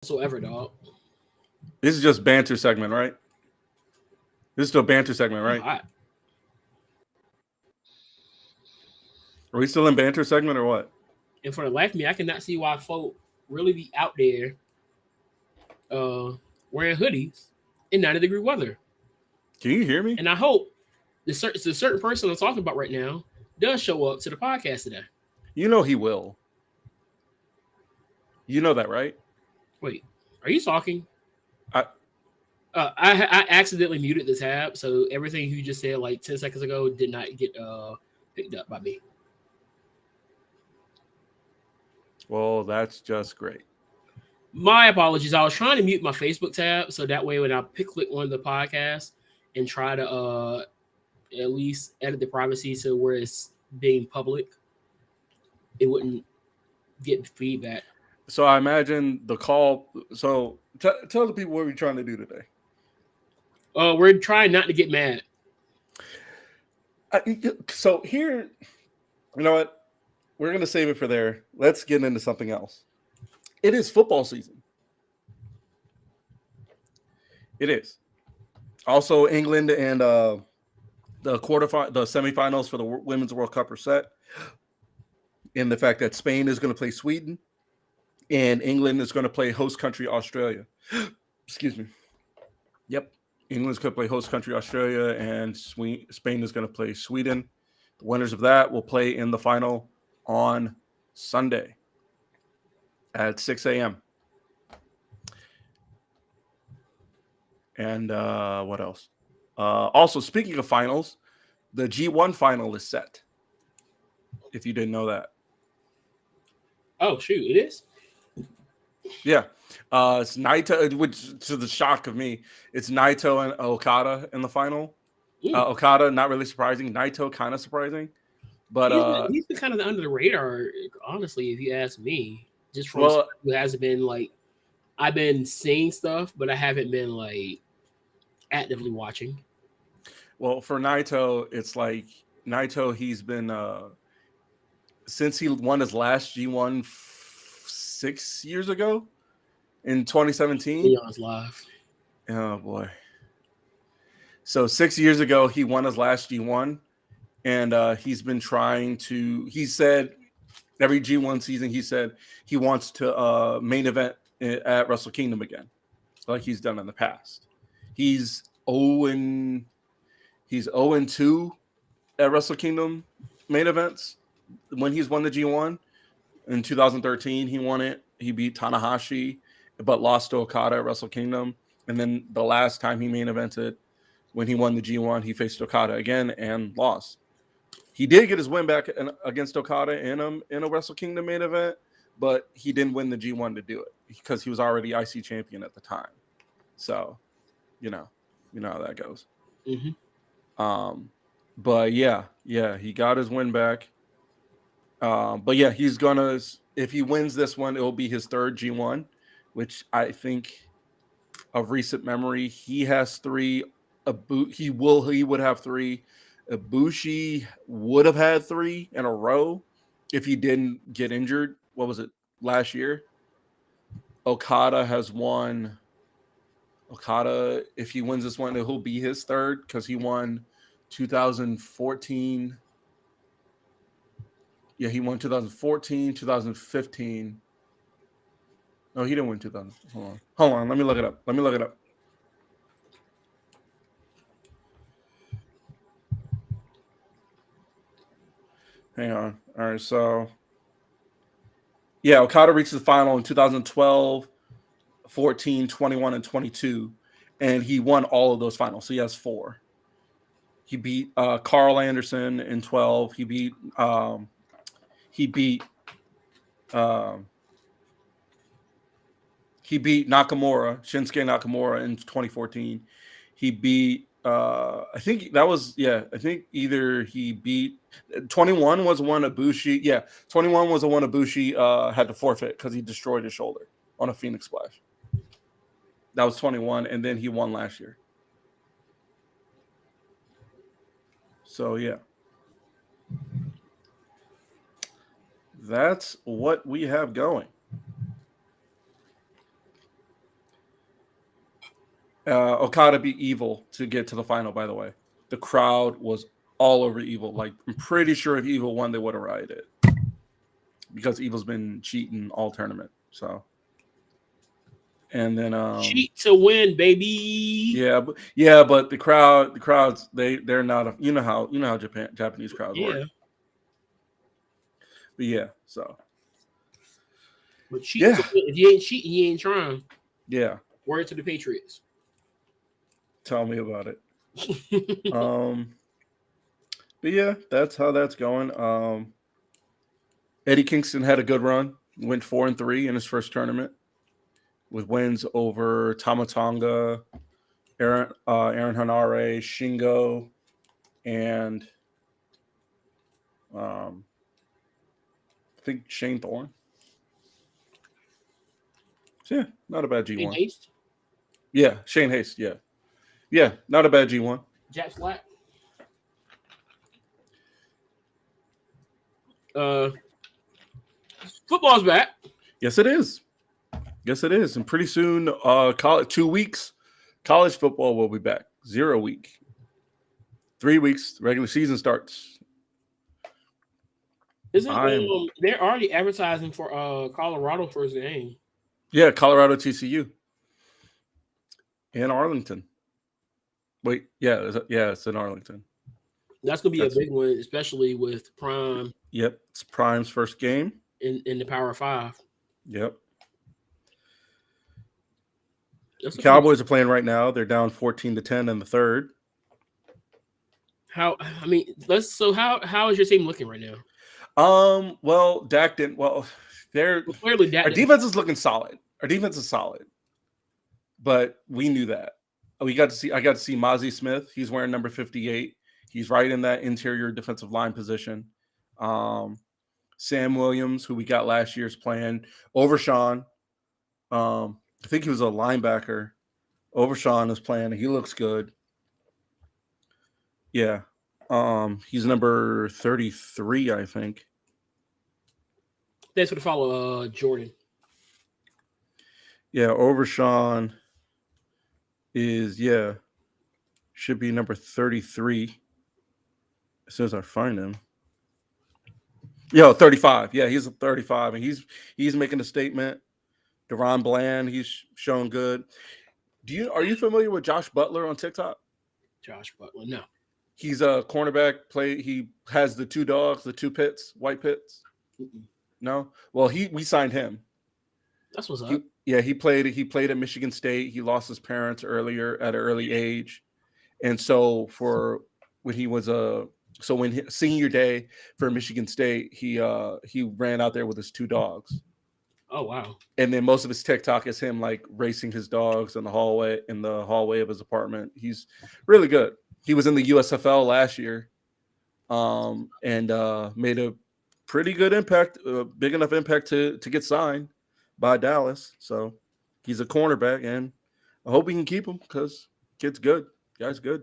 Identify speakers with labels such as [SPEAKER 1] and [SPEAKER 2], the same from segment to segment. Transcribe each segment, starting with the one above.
[SPEAKER 1] whatsoever, dog.
[SPEAKER 2] This is just banter segment, right? This is still banter segment,
[SPEAKER 1] I'm
[SPEAKER 2] right?
[SPEAKER 1] hot.
[SPEAKER 2] Are we still in banter segment or what?
[SPEAKER 1] And for the life of me, I cannot see why folk really be out there uh wearing hoodies in 90-degree weather.
[SPEAKER 2] Can you hear me?
[SPEAKER 1] And I hope the certain person I'm talking about right now does show up to the podcast today.
[SPEAKER 2] You know he will. You know that, right?
[SPEAKER 1] Wait, are you talking?
[SPEAKER 2] I,
[SPEAKER 1] I accidentally muted the tab, so everything you just said like 10 seconds ago did not get picked up by me.
[SPEAKER 2] well, that's just great.
[SPEAKER 1] My apologies. I was trying to mute my Facebook tab so that way when I pick click on the podcast and try to at least edit the privacy to where it's being public, it wouldn't get feedback.
[SPEAKER 2] So I imagine the call. So tell the people what we're trying to do today.
[SPEAKER 1] We're trying not to get mad.
[SPEAKER 2] So here, you know what? We're gonna save it for there. Let's get into something else. It is football season. It is. Also, England and the semifinals for the Women's World Cup are set. And the fact that Spain is going to play Sweden and England is going to play host country Australia. Excuse me. Yep. England's going to play host country Australia and Spain is going to play Sweden. The winners of that will play in the final on Sunday at 6 a.m. And what else? Also, speaking of finals, the G1 final is set. If you didn't know that.
[SPEAKER 1] Oh shoot, it is.
[SPEAKER 2] Yeah. It's Naito, which to the shock of me, it's Naito and Okada in the final. Okada, not really surprising. Naito, kind of surprising. But
[SPEAKER 1] he's been kind of under the radar, honestly, if you ask me. Just from
[SPEAKER 2] well,
[SPEAKER 1] who hasn't been like, I've been seeing stuff, but I haven't been like actively watching.
[SPEAKER 2] well, for Naito, it's like Naito. He's been since he won his last G1 6 years ago in 2017.
[SPEAKER 1] Leon's live.
[SPEAKER 2] Oh boy. So 6 years ago, he won his last G1, and he's been trying to. He said every G1 season, he said he wants to main event at Wrestle Kingdom again, like he's done in the past. He's 0-2 at Wrestle Kingdom main events when he's won the G1. In 2013, he won it. He beat Tanahashi, but lost to Okada at Wrestle Kingdom. And then the last time he main evented, when he won the G1, he faced Okada again and lost. He did get his win back against Okada in a Wrestle Kingdom main event, but he didn't win the G1 to do it because he was already IC champion at the time. So, you know how that goes.
[SPEAKER 1] Mm-hmm.
[SPEAKER 2] But yeah, he got his win back. But yeah, he's gonna, if he wins this one, it will be his third G1, which I think of recent memory, he has three. He would have three. Ibushi would have had three in a row if he didn't get injured. What was it, last year? Okada has won. Okada, if he wins this one, it will be his third because he won 2014. Yeah, he won 2014, 2015. No, he didn't win 2000. Hold on. Let me look it up. Hang on. All right, so yeah, Okada reached the final in 2012, 14, 21, and 22, and he won all of those finals. So he has four. He beat Carl Anderson in 12. He beat Nakamura, Shinsuke Nakamura in 2014. He beat I think that was I think either he beat 21 was one Ibushi. Yeah, 21 was the one Ibushi had to forfeit because he destroyed his shoulder on a Phoenix Splash. That was 21, and then he won last year. So yeah. That's what we have going. Okada beat Evil to get to the final. By the way, the crowd was all over Evil. Like I'm pretty sure if Evil won, they would have rioted because Evil's been cheating all tournament. So, and then
[SPEAKER 1] cheat to win, baby.
[SPEAKER 2] but the crowds, they're not a, you know how Japanese crowds work. But yeah, so.
[SPEAKER 1] But cheat to win. If you ain't cheating, you ain't trying.
[SPEAKER 2] Yeah.
[SPEAKER 1] Word to the Patriots.
[SPEAKER 2] Tell me about it. But yeah, that's how that's going. Eddie Kingston had a good run. Went 4-3 in his first tournament with wins over Tamatonga, Aaron Hanare, Shingo, and I think Shane Thorne. So yeah, not a bad G1.
[SPEAKER 1] Shane Haste?
[SPEAKER 2] Yeah, Shane Haste, yeah. Yeah, not a bad G1.
[SPEAKER 1] Jack Slack? Football's back.
[SPEAKER 2] Yes, it is. Yes, it is. And pretty soon, 2 weeks, college football will be back. 0 week. 3 weeks, regular season starts.
[SPEAKER 1] They're already advertising for Colorado first game.
[SPEAKER 2] Yeah, Colorado TCU. In Arlington. Wait, it's in Arlington.
[SPEAKER 1] That's gonna be a big one, especially with Prime.
[SPEAKER 2] Yep, it's Prime's first game
[SPEAKER 1] in the Power 5.
[SPEAKER 2] Yep. Cowboys are playing right now. They're down 14-10 in the third.
[SPEAKER 1] How is your team looking right now?
[SPEAKER 2] Well, Dak didn't. Well, clearly our defense is looking solid. Our defense is solid, but we knew that. I got to see Mozzie Smith. He's wearing number 58. He's right in that interior defensive line position. Sam Williams, who we got last year's playing. Overshawn. I think he was a linebacker. Overshawn is playing. He looks good. Yeah. He's number 33, I think.
[SPEAKER 1] Thanks for the follow, Jordan.
[SPEAKER 2] Yeah, Overshawn is, should be number 33. As soon as I find him. 35. Yeah, he's a 35, and he's making a statement. Deron Bland, he's shown good. Are you familiar with Josh Butler on TikTok?
[SPEAKER 1] Josh Butler, no.
[SPEAKER 2] He's a cornerback. He has the two dogs, the two pits, white pits.
[SPEAKER 1] Mm-mm.
[SPEAKER 2] No, well, we signed him.
[SPEAKER 1] That's what's up.
[SPEAKER 2] He played at Michigan State. He lost his parents at an early age, and so when senior day for Michigan State, he ran out there with his two dogs.
[SPEAKER 1] Oh wow! And
[SPEAKER 2] then most of his TikTok is him like racing his dogs in the hallway of his apartment. He's really good. He was in the USFL last year, and made a pretty good impact, big enough impact to get signed by Dallas. So he's a cornerback, and I hope we can keep him because kid's good. Guy's good.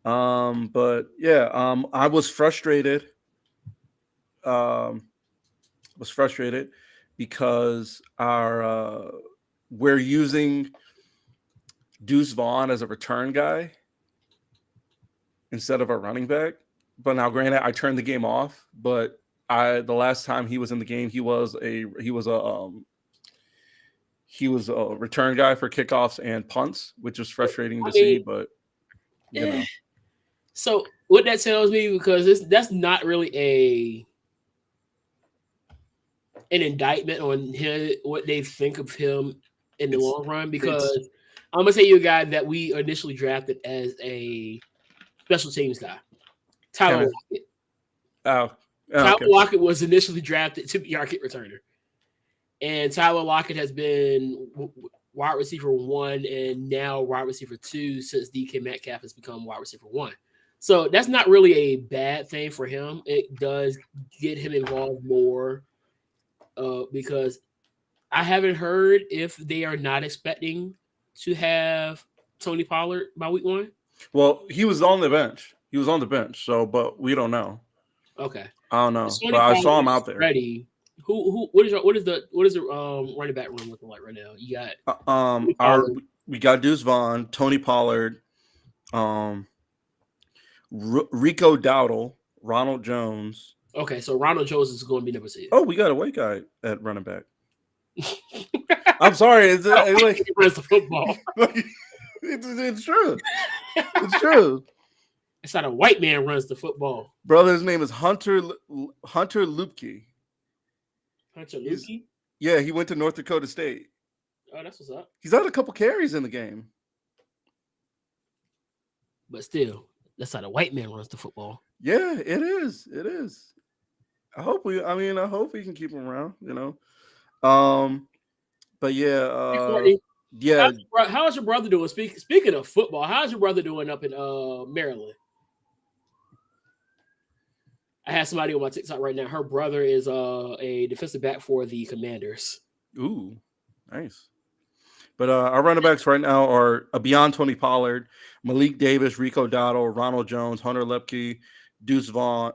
[SPEAKER 2] But yeah, I was frustrated. Because we're using Deuce Vaughn as a return guy instead of a running back. But now, granted, I turned the game off. But the last time he was in the game, he was a return guy for kickoffs and punts, which was frustrating to see. But you know.
[SPEAKER 1] So what that tells me, because that's not really an indictment on him, what they think of him in the long run, because I'm gonna say you're a guy that we initially drafted as a special teams guy, Tyler Lockett. Tyler Lockett was initially drafted to be our kick returner, and Tyler Lockett has been wide receiver 1 and now wide receiver 2 since DK Metcalf has become wide receiver 1. So that's not really a bad thing for him. It does get him involved more. Because I haven't heard if they are not expecting to have Tony Pollard by week 1.
[SPEAKER 2] Well, he was on the bench. So, but we don't know.
[SPEAKER 1] Okay,
[SPEAKER 2] I don't know. But I saw him out there.
[SPEAKER 1] Ready. What is the running back room looking like right now? You got
[SPEAKER 2] we got Deuce Vaughn, Tony Pollard, um, Rico Dowdle, Ronald Jones.
[SPEAKER 1] Okay, so Ronald Jones is going to be number 6.
[SPEAKER 2] Oh, we got a white guy at running back. I'm sorry. It's like
[SPEAKER 1] he runs the football.
[SPEAKER 2] it's true. It's true.
[SPEAKER 1] It's not a white man runs the football.
[SPEAKER 2] Brother, his name is Hunter Lupke.
[SPEAKER 1] Hunter Lupke?
[SPEAKER 2] Yeah, he went to North Dakota State.
[SPEAKER 1] Oh, that's what's up.
[SPEAKER 2] He's had a couple carries in the game.
[SPEAKER 1] But still, that's not a white man runs the football.
[SPEAKER 2] Yeah, it is. It is. I hope we can keep him around, you know. But yeah, yeah.
[SPEAKER 1] How's your brother doing? Speaking of football, how's your brother doing up in Maryland? I have somebody on my TikTok right now. Her brother is a defensive back for the Commanders.
[SPEAKER 2] Ooh, nice. But our running backs right now are beyond Tony Pollard, Malik Davis, Rico Dowdle, Ronald Jones, Hunter Lepke, Deuce Vaughn.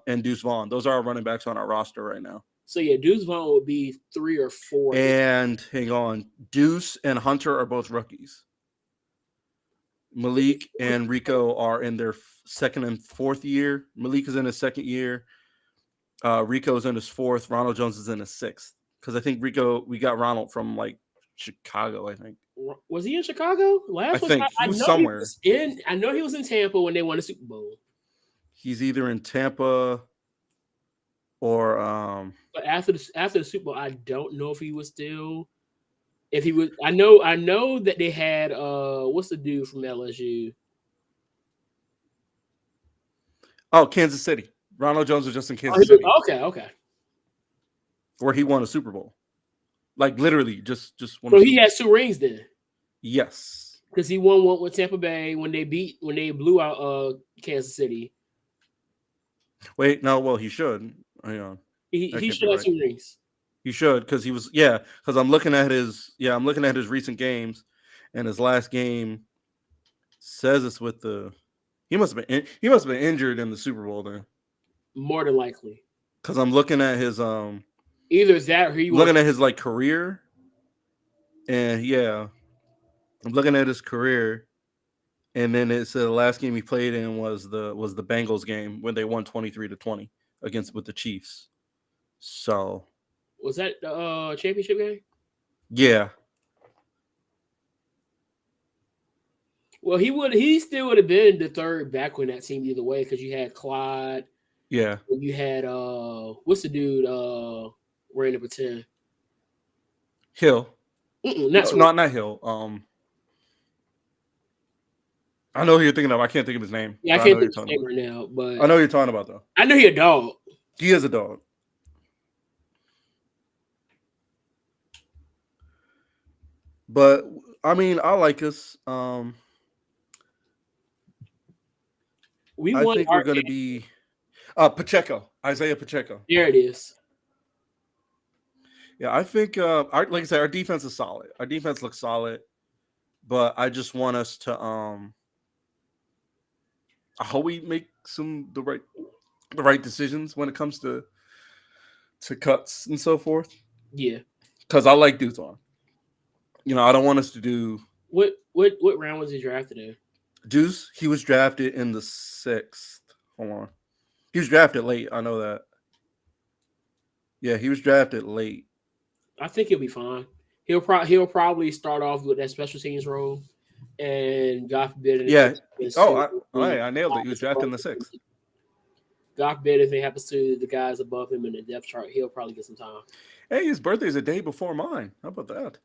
[SPEAKER 2] Those are our running backs on our roster right now.
[SPEAKER 1] So yeah, Deuce Vaughn would be 3 or 4.
[SPEAKER 2] And hang on, Deuce and Hunter are both rookies. Malik and Rico are in their second and fourth year. Malik is in his second year. Rico is in his fourth. Ronald Jones is in his sixth. Because I think we got Ronald from like Chicago, I think.
[SPEAKER 1] Was he in Chicago?
[SPEAKER 2] I think he was somewhere.
[SPEAKER 1] I know he was in Tampa when they won the Super Bowl.
[SPEAKER 2] He's either in Tampa or
[SPEAKER 1] But after the Super Bowl, I don't know if he was still. If he was, I know that they had what's the dude from LSU?
[SPEAKER 2] Oh, Kansas City. Ronald Jones was just in Kansas City.
[SPEAKER 1] Okay.
[SPEAKER 2] Where he won a Super Bowl. Like literally just won.
[SPEAKER 1] So he has 2 rings then.
[SPEAKER 2] Yes.
[SPEAKER 1] Because he won one with Tampa Bay when they blew out Kansas City.
[SPEAKER 2] Wait, no, well he should. Hang on.
[SPEAKER 1] He should have 2 rings.
[SPEAKER 2] He should, because he was because I'm looking at his recent games, and his last game says it's with the he must have been injured in the Super Bowl then.
[SPEAKER 1] More than likely.
[SPEAKER 2] Because I'm looking at his
[SPEAKER 1] either that or he was
[SPEAKER 2] looking at his like career, and I'm looking at his career, and then it said the last game he played in was the Bengals game when they won 23-20 with the Chiefs. So
[SPEAKER 1] was that the championship game?
[SPEAKER 2] Yeah.
[SPEAKER 1] Well, he still would have been the third back on that team either way, because you had Clyde.
[SPEAKER 2] Yeah.
[SPEAKER 1] You had what's the dude wearing number 10?
[SPEAKER 2] Hill. Not Hill. I know who you're thinking of. I can't think of his name.
[SPEAKER 1] Yeah, I can't think of his name right now, but
[SPEAKER 2] I know who you're talking about though.
[SPEAKER 1] I know he's a dog.
[SPEAKER 2] He is a dog. But I mean, I like us. I think we're going to be Pacheco, Isaiah Pacheco.
[SPEAKER 1] There it is.
[SPEAKER 2] Yeah, I think like I said, our defense is solid. Our defense looks solid, but I just want us to I hope we make the right decisions when it comes to cuts and so forth.
[SPEAKER 1] Yeah,
[SPEAKER 2] because I like Deuce on. I don't want us to do
[SPEAKER 1] what round was he drafted in?
[SPEAKER 2] Deuce, he was drafted in the 6th. Hold on, he was drafted late. I know that. Yeah, he was drafted late.
[SPEAKER 1] I think he'll be fine. He'll probably start off with that special teams role, and God forbid.
[SPEAKER 2] I nailed it. He was drafted in the 6th.
[SPEAKER 1] God forbid if it happens to the guys above him in the depth chart, he'll probably get some time.
[SPEAKER 2] Hey, his birthday's a day before mine. How about that?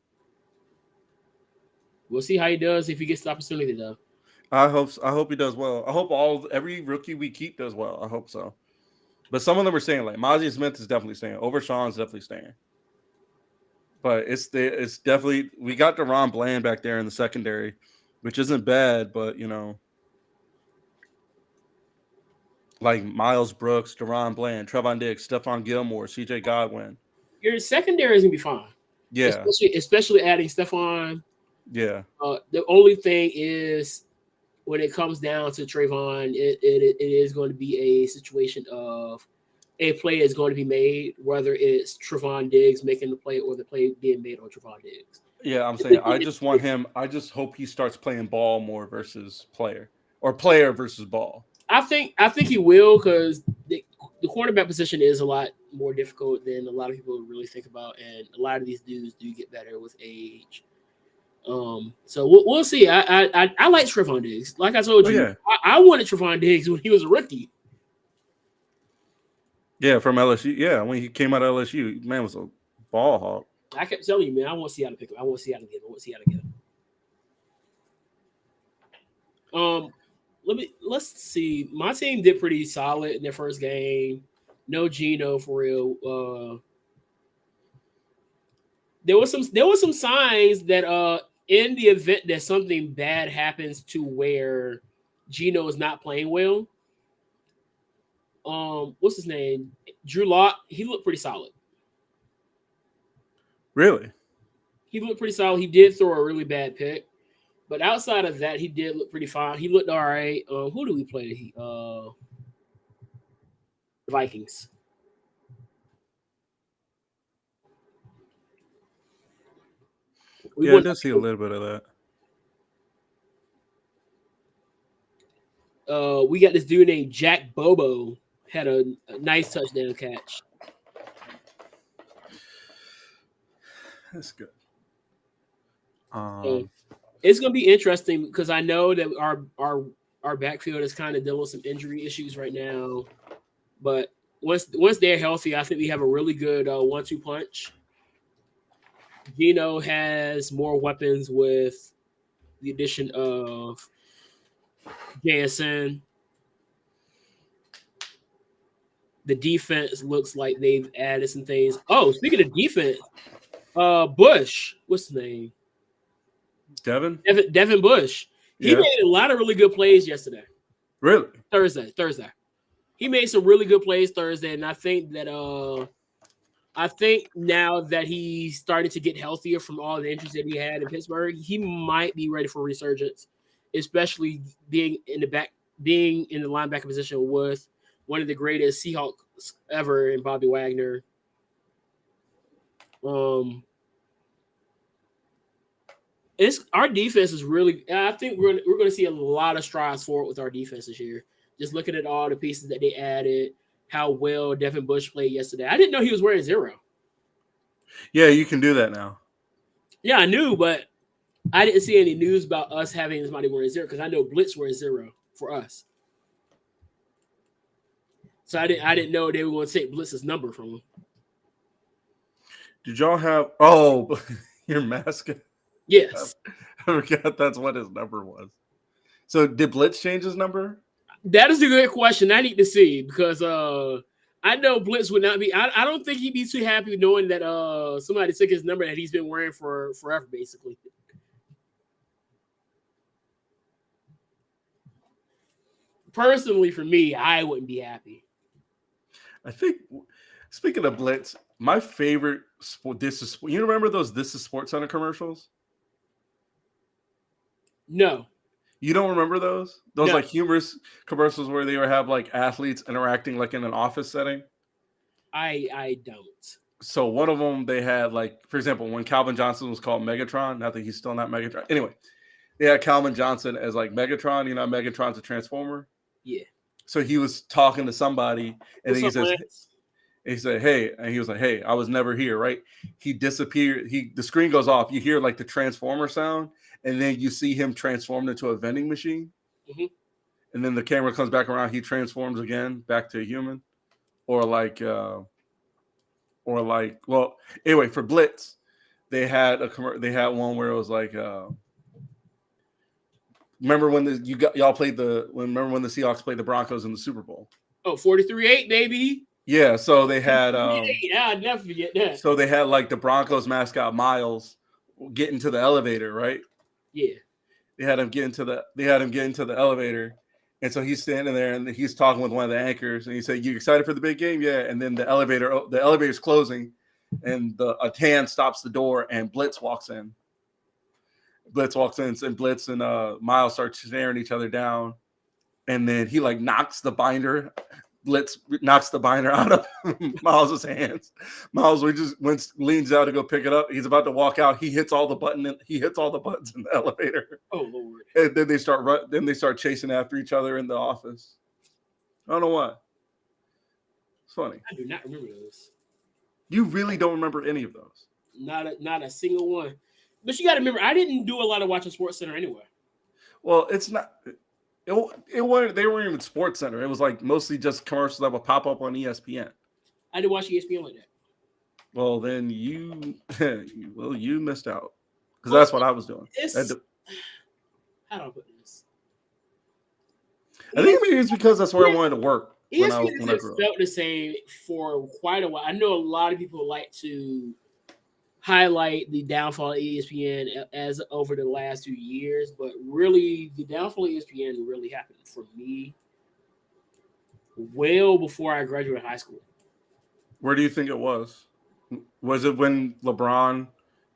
[SPEAKER 1] We'll see how he does if he gets the opportunity, though.
[SPEAKER 2] I hope he does well. I hope every rookie we keep does well. I hope so. But some of them are saying like Mozzie Smith is definitely staying. Overshawn's definitely staying. But it's definitely we got DeRon Bland back there in the secondary, which isn't bad, but like Miles Brooks, DeRon Bland, Trevon Diggs, Stephon Gilmore, CJ Godwin.
[SPEAKER 1] Your secondary is gonna be fine.
[SPEAKER 2] Yeah.
[SPEAKER 1] Especially adding Stephon.
[SPEAKER 2] Yeah.
[SPEAKER 1] The only thing is when it comes down to Trayvon, it is going to be a situation of a play is going to be made, whether it's Trevon Diggs making the play or the play being made on Trevon Diggs.
[SPEAKER 2] Yeah, I'm saying I just want him. I just hope he starts playing ball more versus player, or player versus ball.
[SPEAKER 1] I think he will because the cornerback position is a lot more difficult than a lot of people really think about, and a lot of these dudes do get better with age. So we'll see. I like Trevon Diggs. Like I told
[SPEAKER 2] Oh
[SPEAKER 1] you,
[SPEAKER 2] yeah,
[SPEAKER 1] I wanted Trevon Diggs when he was a rookie.
[SPEAKER 2] yeah, from LSU. Yeah, when he came out of LSU, man was a ball hawk.
[SPEAKER 1] I kept telling you, man, I want to see how to pick him. I want to see how to get him. I want to see how to get him. Um, let's see. My team did pretty solid in their first game. No Gino for real. There was some signs that in the event that something bad happens to where Gino is not playing well, what's his name? Drew Lock, he looked pretty solid.
[SPEAKER 2] Really?
[SPEAKER 1] He looked pretty solid. He did throw a really bad pick, but outside of that, he did look pretty fine. He looked all right. Who do we play? Vikings. We
[SPEAKER 2] Yeah, I
[SPEAKER 1] won.
[SPEAKER 2] did see a little bit of that.
[SPEAKER 1] We got this dude named Jack Bobo had a nice touchdown catch.
[SPEAKER 2] That's good.
[SPEAKER 1] So it's gonna be interesting because I know that our backfield is kind of dealing with some injury issues right now. But once they're healthy, I think we have a really good 1-2 punch. Gino has more weapons with the addition of JSN. The defense looks like they've added some things. Oh, speaking of defense, Bush, what's his name?
[SPEAKER 2] Devin.
[SPEAKER 1] Devin Bush. He
[SPEAKER 2] Yeah.
[SPEAKER 1] made a lot of really good plays yesterday.
[SPEAKER 2] Really?
[SPEAKER 1] Thursday. He made some really good plays Thursday, and I think now that he's starting to get healthier from all the injuries that he had in Pittsburgh, he might be ready for resurgence, especially being in the linebacker position with one of the greatest Seahawks ever in Bobby Wagner. It's our defense is really. I think we're going to see a lot of strides forward with our defense this year. Just looking at all the pieces that they added, how well Devin Bush played yesterday. I didn't know he was wearing 0.
[SPEAKER 2] Yeah, you can do that now.
[SPEAKER 1] Yeah, I knew, but I didn't see any news about us having somebody wearing 0 because I know Blitz wears 0 for us. So I didn't know they were going to take Blitz's number from him.
[SPEAKER 2] Did y'all have your mascot?
[SPEAKER 1] Yes.
[SPEAKER 2] I forgot that's what his number was. So did Blitz change his number?
[SPEAKER 1] That is a good question. I need to see because I know Blitz would not be. I don't think he'd be too happy knowing that somebody took his number that he's been wearing for forever, basically. Personally, for me, I wouldn't be happy.
[SPEAKER 2] I think. Speaking of Blitz, my favorite sport. You remember those This Is Sports Center commercials?
[SPEAKER 1] No.
[SPEAKER 2] You don't remember those? Those
[SPEAKER 1] No.
[SPEAKER 2] like humorous commercials where they would have like athletes interacting like in an office setting?
[SPEAKER 1] I don't.
[SPEAKER 2] So one of them they had like, for example, when Calvin Johnson was called Megatron, not that he's still not Megatron. Anyway, they had Calvin Johnson as like Megatron. You know, Megatron's a transformer.
[SPEAKER 1] Yeah.
[SPEAKER 2] So he was talking to somebody, and then he said, "Hey," and he was like, "Hey, I was never here." Right? He disappeared. The screen goes off. You hear like the transformer sound, and then you see him transformed into a vending machine.
[SPEAKER 1] Mm-hmm.
[SPEAKER 2] And then the camera comes back around. He transforms again back to a human, or like, well, anyway, for Blitz, they had one where it was like. Remember when y'all played remember when the Seahawks played the Broncos in the Super Bowl?
[SPEAKER 1] Oh, 43-8, baby.
[SPEAKER 2] Yeah, so they had
[SPEAKER 1] yeah, I'd never forget that.
[SPEAKER 2] So they had like the Broncos mascot Miles get into the elevator, right?
[SPEAKER 1] Yeah.
[SPEAKER 2] They had him get into the elevator. And so he's standing there and he's talking with one of the anchors and he said, "You excited for the big game?" "Yeah." And then the elevator's closing and a hand stops the door and Blitz walks in. And Blitz and Miles start staring each other down. And then he like knocks the binder knocks the binder out of Miles's hands. Miles leans out to go pick it up. He's about to walk out. He hits all the buttons in the elevator.
[SPEAKER 1] Oh Lord!
[SPEAKER 2] And then they start chasing after each other in the office. I don't know why. It's funny.
[SPEAKER 1] I do not remember those.
[SPEAKER 2] You really don't remember any of those?
[SPEAKER 1] Not a single one. But you got to remember, I didn't do a lot of watching Sports Center anyway.
[SPEAKER 2] Well, it's not. It weren't. They weren't even Sports Center. It was like mostly just commercials that would pop up on ESPN.
[SPEAKER 1] I didn't watch ESPN like that.
[SPEAKER 2] Well, then you missed out because that's what I was doing.
[SPEAKER 1] How do I put this?
[SPEAKER 2] I think maybe it's because that's where I wanted to work.
[SPEAKER 1] ESPN has felt the same for quite a while. I know a lot of people like to highlight the downfall of ESPN as over the last few years, but really the downfall of ESPN really happened for me well before I graduated high school.
[SPEAKER 2] Where do you think it was? Was it when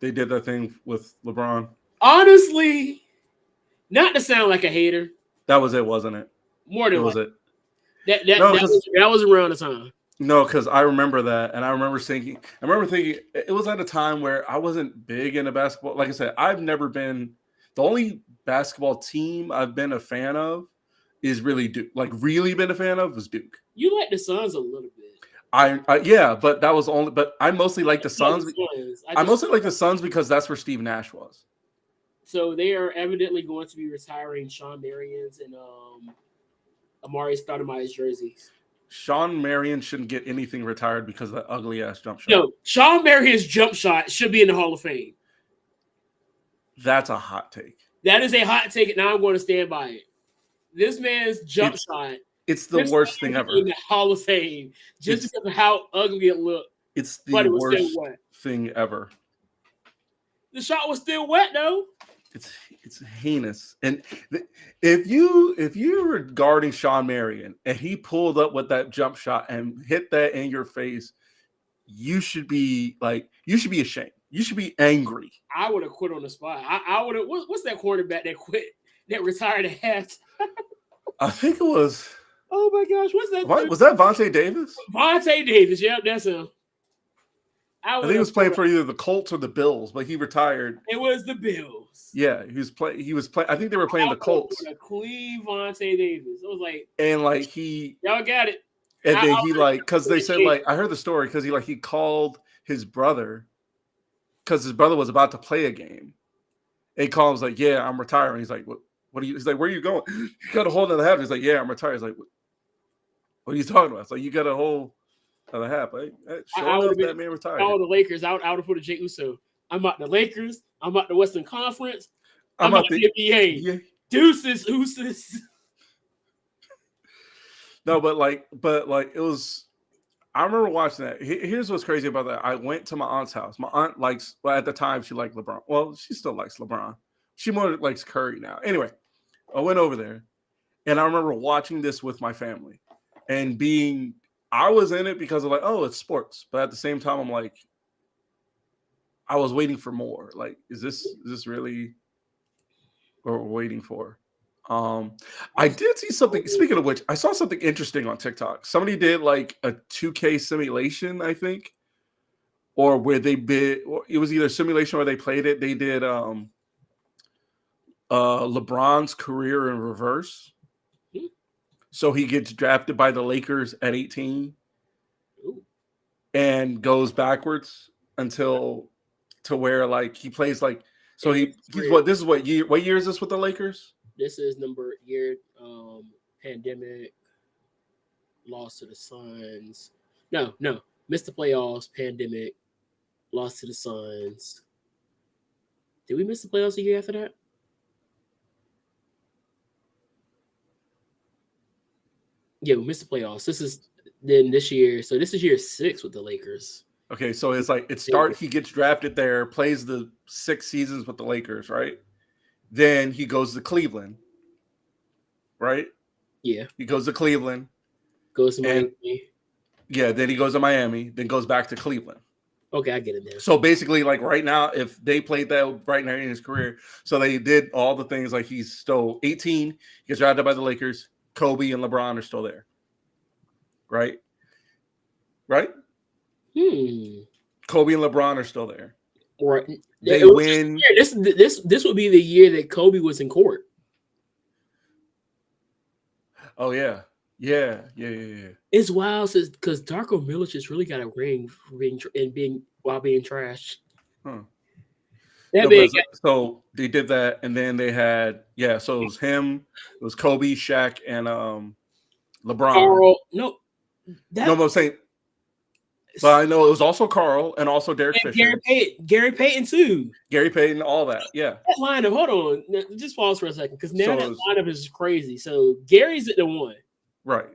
[SPEAKER 2] they did that thing with LeBron?
[SPEAKER 1] Honestly, not to sound like a hater.
[SPEAKER 2] That was it, wasn't it?
[SPEAKER 1] More than
[SPEAKER 2] was it.
[SPEAKER 1] That was around the time.
[SPEAKER 2] No, because I remember that, and I remember thinking it was at a time where I wasn't big into basketball. Like I said, I've never been the only basketball team I've been a fan of is really Duke. Like really been a fan of was Duke.
[SPEAKER 1] You like the Suns a little bit.
[SPEAKER 2] Yeah, but that was only. But I mostly like the Suns. I mostly like the Suns because that's where Steve Nash was.
[SPEAKER 1] So they are evidently going to be retiring Sean Marion's and Amari Stoudemire's jerseys.
[SPEAKER 2] Sean Marion shouldn't get anything retired because of that ugly ass jump shot.
[SPEAKER 1] No, Sean Marion's jump shot should be in the Hall of Fame.
[SPEAKER 2] That's a hot take.
[SPEAKER 1] That is a hot take, and now I'm going to stand by it. This man's jump shot.
[SPEAKER 2] It's the worst thing ever.
[SPEAKER 1] In the Hall of Fame, just because of how ugly it looked.
[SPEAKER 2] It's the worst thing ever.
[SPEAKER 1] The shot was still wet, though.
[SPEAKER 2] It's heinous. And if you're regarding Sean Marion and he pulled up with that jump shot and hit that in your face, you should be ashamed. You should be angry.
[SPEAKER 1] I would have quit on the spot. I would have. What's that quarterback that quit, that retired at half?
[SPEAKER 2] I think it was.
[SPEAKER 1] Oh my gosh, what's that?
[SPEAKER 2] Was that Vontae Davis?
[SPEAKER 1] Vontae Davis, yep, that's him.
[SPEAKER 2] I think he was playing for either the Colts or the Bills, but he retired.
[SPEAKER 1] It was the Bills.
[SPEAKER 2] Yeah, he was playing. I think they were playing the Colts.
[SPEAKER 1] A clean Vontae Davis. It was like,
[SPEAKER 2] and
[SPEAKER 1] y'all got it.
[SPEAKER 2] And then because they said I heard the story because he called his brother because his brother was about to play a game. And he called him, was like, "Yeah, I'm retiring." He's like, "What are you?" He's like, "Where are you going?" You got a hold of the hat. He's like, "Yeah, I'm retired." He's like, "What are you talking about?" It's like, "You got a hold of the hat." That man retired.
[SPEAKER 1] All the Lakers out of put a Jay Uso. I'm out the Lakers. I'm out the Western Conference. I'm out the NBA. Yeah. Deuces, ooses.
[SPEAKER 2] No, but it was. I remember watching that. Here's what's crazy about that. I went to my aunt's house. My aunt at the time she liked LeBron. Well, she still likes LeBron. She more likes Curry now. Anyway, I went over there, and I remember watching this with my family, and I was in it because of it's sports, but at the same time, I'm like, I was waiting for more. Like, is this really what we're waiting for? I did see something. Speaking of which, I saw something interesting on TikTok. Somebody did like a 2K simulation, I think, or where it was either simulation or they played it. They did LeBron's career in reverse. So he gets drafted by the Lakers at 18 and goes backwards to where he plays what year is this with the Lakers?
[SPEAKER 1] This is pandemic, lost to the Suns. No, missed the playoffs, pandemic, lost to the Suns. Did we miss the playoffs a year after that? Yeah, we missed the playoffs. This year. So this is year 6 with the Lakers.
[SPEAKER 2] Okay, so it's he gets drafted there, plays the 6 seasons with the Lakers, right? Then he goes to Cleveland, right?
[SPEAKER 1] Yeah.
[SPEAKER 2] He goes to Cleveland.
[SPEAKER 1] Goes to Miami.
[SPEAKER 2] Yeah, then he goes to Miami, then goes back to Cleveland.
[SPEAKER 1] Okay, I get it there.
[SPEAKER 2] So basically, right now, if they played that right now in his career, so they did all the things he's still 18, he gets drafted by the Lakers, Kobe and LeBron are still there. right? Right? Kobe and LeBron are still there.
[SPEAKER 1] Right.
[SPEAKER 2] They win.
[SPEAKER 1] This would be the year that Kobe was in court.
[SPEAKER 2] Oh yeah. Yeah.
[SPEAKER 1] It's wild because Darko Milicic just really got a ring for being trashed.
[SPEAKER 2] Huh.
[SPEAKER 1] That
[SPEAKER 2] No,
[SPEAKER 1] man
[SPEAKER 2] but so they did that, and then they had so it was him, it was Kobe, Shaq, and LeBron.
[SPEAKER 1] Carl. No,
[SPEAKER 2] but I'm saying, but I know it was also Carl and also Derek Fisher,
[SPEAKER 1] Gary Payton too.
[SPEAKER 2] Gary Payton, all that. Yeah.
[SPEAKER 1] That lineup. Hold on, just pause for a second because now that lineup is crazy. So Gary's at the 1,
[SPEAKER 2] right?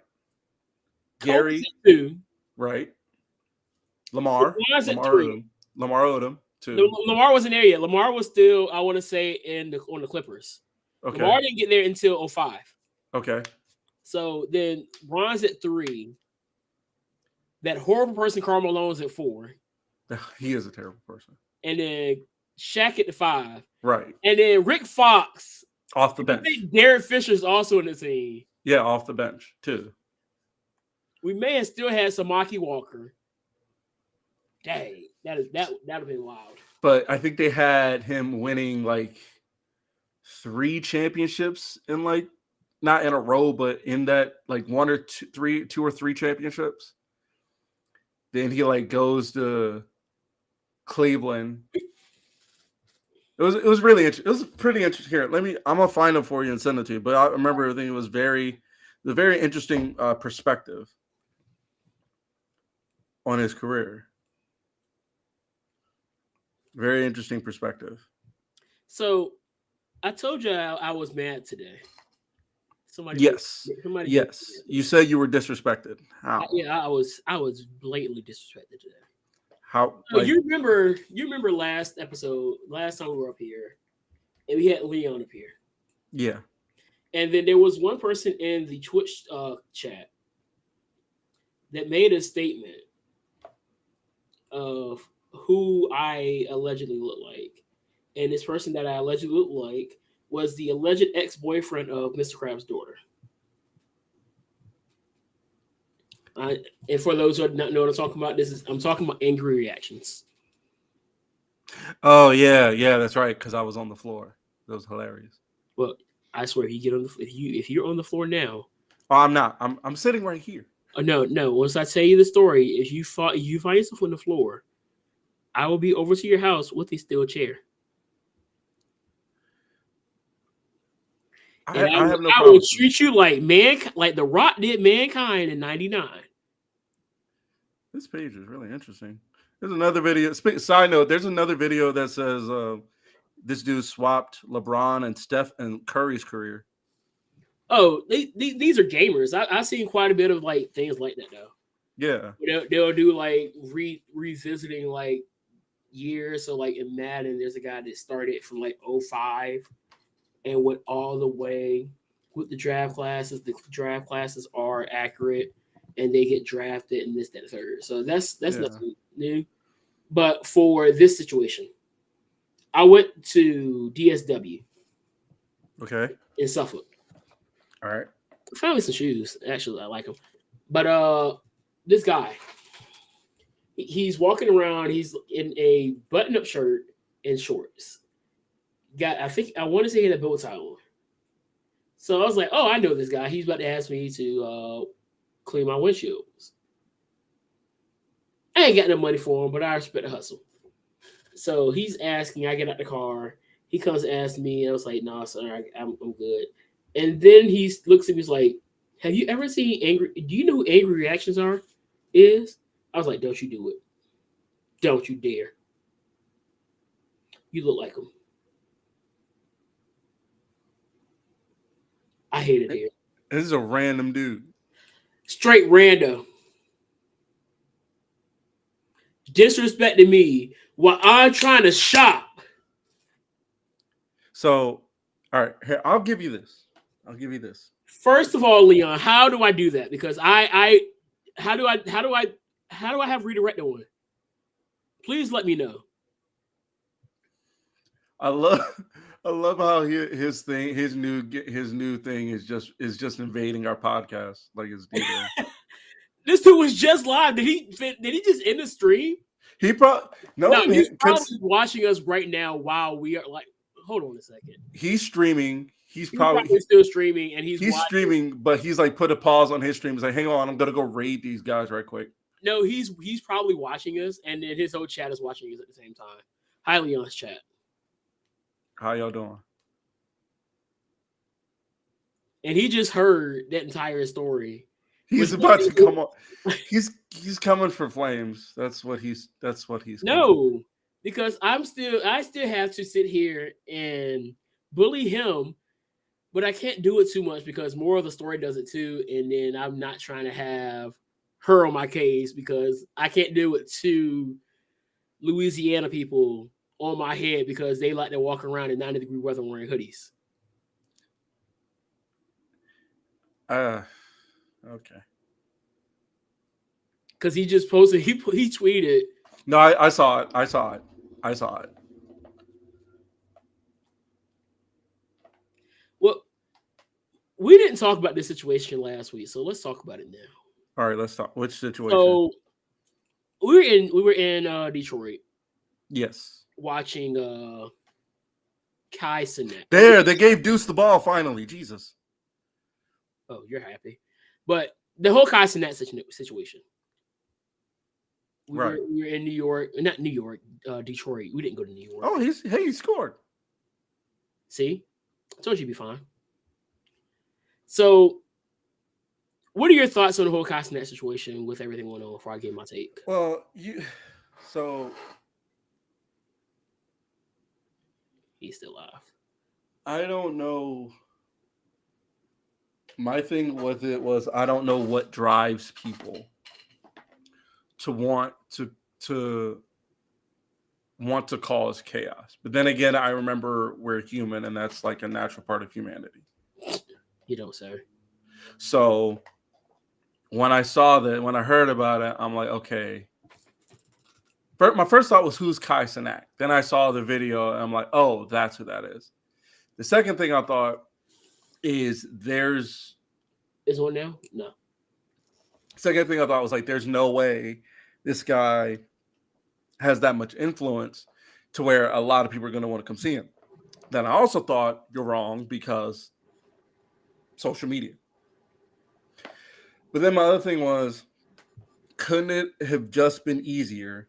[SPEAKER 1] Kobe's
[SPEAKER 2] Gary
[SPEAKER 1] at 2,
[SPEAKER 2] right? Lamar
[SPEAKER 1] at 3.
[SPEAKER 2] Lamar Odom 2.
[SPEAKER 1] No, Lamar wasn't there yet. Lamar was still, I want to say, on the Clippers.
[SPEAKER 2] Okay.
[SPEAKER 1] Lamar didn't get there until 05.
[SPEAKER 2] Okay.
[SPEAKER 1] So then Ron's at 3. That horrible person, Karl Malone's at 4.
[SPEAKER 2] He is a terrible person.
[SPEAKER 1] And then Shaq at the 5.
[SPEAKER 2] Right.
[SPEAKER 1] And then Rick Fox
[SPEAKER 2] off the bench.
[SPEAKER 1] I think Derek Fisher's also in the team.
[SPEAKER 2] Yeah, off the bench too.
[SPEAKER 1] We may have still had Samaki Walker. Dang, that'd have been wild.
[SPEAKER 2] But I think they had him winning like 3 championships in like not in a row, but in that like 2 or 3 championships. Then he like goes to Cleveland. It was really interesting. It was pretty interesting. Here, I'm gonna find it for you and send it to you. But I remember everything. It was very interesting perspective on his career. Very interesting perspective.
[SPEAKER 1] So, I told you I was mad today.
[SPEAKER 2] Yes. You said you were disrespected. How?
[SPEAKER 1] I was blatantly disrespected today.
[SPEAKER 2] How?
[SPEAKER 1] So you remember last time we were up here, and we had Leon up here.
[SPEAKER 2] Yeah.
[SPEAKER 1] And then there was one person in the Twitch chat that made a statement of who I allegedly look like. And this person that I allegedly look like was the alleged ex-boyfriend of Mr. Krabs' daughter. And for those who don't know what I'm talking about, I'm talking about angry reactions.
[SPEAKER 2] Oh yeah, that's right. Because I was on the floor. That was hilarious.
[SPEAKER 1] Well, I swear, if you're on the floor now.
[SPEAKER 2] Oh, I'm not. I'm sitting right here.
[SPEAKER 1] Oh, no. Once I tell you the story, if you find yourself on the floor, I will be over to your house with a steel chair.
[SPEAKER 2] I have no problem.
[SPEAKER 1] I will treat you like The Rock did Mankind in '99.
[SPEAKER 2] This page is really interesting. There's another video. Side note: there's another video that says this dude swapped LeBron and Steph and Curry's career.
[SPEAKER 1] Oh, these are gamers. I've seen quite a bit of like things like that though.
[SPEAKER 2] Yeah,
[SPEAKER 1] they'll do like revisiting like years. So like in Madden, there's a guy that started from like 05 and went all the way with the draft classes. The draft classes are accurate, and they get drafted and this, that, and third. So that's nothing new. But for this situation, I went to DSW.
[SPEAKER 2] Okay.
[SPEAKER 1] In Suffolk.
[SPEAKER 2] All right.
[SPEAKER 1] I found me some shoes. Actually, I like them. But this guy, he's walking around. He's in a button-up shirt and shorts. I want to say he had a bow tie on. So I was like, oh, I know this guy. He's about to ask me to clean my windshields. I ain't got no money for him, but I respect the hustle. So he's asking. I get out the car. He comes and asks me. I was like, nah, sir, I'm good. And then he looks at me. He's like, have you ever seen angry? Do you know who angry reactions are? I was like, don't you do it. Don't you dare. You look like him. I hated it.
[SPEAKER 2] This is a random dude.
[SPEAKER 1] Straight random. Disrespecting me while I'm trying to shop.
[SPEAKER 2] So, all right, here, I'll give you this.
[SPEAKER 1] First of all, Leon, how do I do that? Because how do I have redirect on? Please let me know.
[SPEAKER 2] I love how his new thing is just invading our podcast like it's DJ.
[SPEAKER 1] This dude was just live. Did he just end the stream?
[SPEAKER 2] He probably
[SPEAKER 1] No, he's probably watching us right now while we are like. Hold on a second.
[SPEAKER 2] He's streaming. He's
[SPEAKER 1] probably still streaming, and he's
[SPEAKER 2] streaming, but he's like put a pause on his stream. He's like, hang on, I'm gonna go raid these guys right quick.
[SPEAKER 1] No, he's probably watching us, and then his whole chat is watching us at the same time. Hi, Leon's chat.
[SPEAKER 2] How y'all doing?
[SPEAKER 1] And he just heard that entire story.
[SPEAKER 2] He's about to come on. He's coming for flames. That's what he's.
[SPEAKER 1] No, because I still have to sit here and bully him, but I can't do it too much because more of the story does it too, and then I'm not trying to have her on my case because I can't do it to Louisiana people on my head because they like to walk around in 90-degree weather wearing hoodies.
[SPEAKER 2] Okay.
[SPEAKER 1] Because he just posted, he tweeted.
[SPEAKER 2] No, I saw it.
[SPEAKER 1] Well, we didn't talk about this situation last week, so let's talk about it now.
[SPEAKER 2] All right, let's talk. Which situation?
[SPEAKER 1] So we were in Detroit.
[SPEAKER 2] Yes.
[SPEAKER 1] Watching Kai Cenat.
[SPEAKER 2] There, they gave Deuce the ball finally. Jesus.
[SPEAKER 1] Oh, you're happy. But the whole Kai Cenat situation. We were in New York. Not New York, Detroit. We didn't go to New York.
[SPEAKER 2] Oh, he scored.
[SPEAKER 1] See? I told you you'd be fine. So, what are your thoughts on the whole Kai Cenat situation with everything going on before I give my take?
[SPEAKER 2] Well,
[SPEAKER 1] he's still alive.
[SPEAKER 2] I don't know. My thing with it was I don't know what drives people to want to cause chaos. But then again, I remember we're human, and that's like a natural part of humanity.
[SPEAKER 1] You don't say.
[SPEAKER 2] So when I heard about it, I'm like, okay. My first thought was, who's Kai Cenat? Then I saw the video, and I'm like, oh, that's who that is. The second thing I thought is
[SPEAKER 1] Is one now? No.
[SPEAKER 2] Second thing I thought was like, there's no way this guy has that much influence to where a lot of people are going to want to come see him. Then I also thought you're wrong because social media. But then my other thing was, couldn't it have just been easier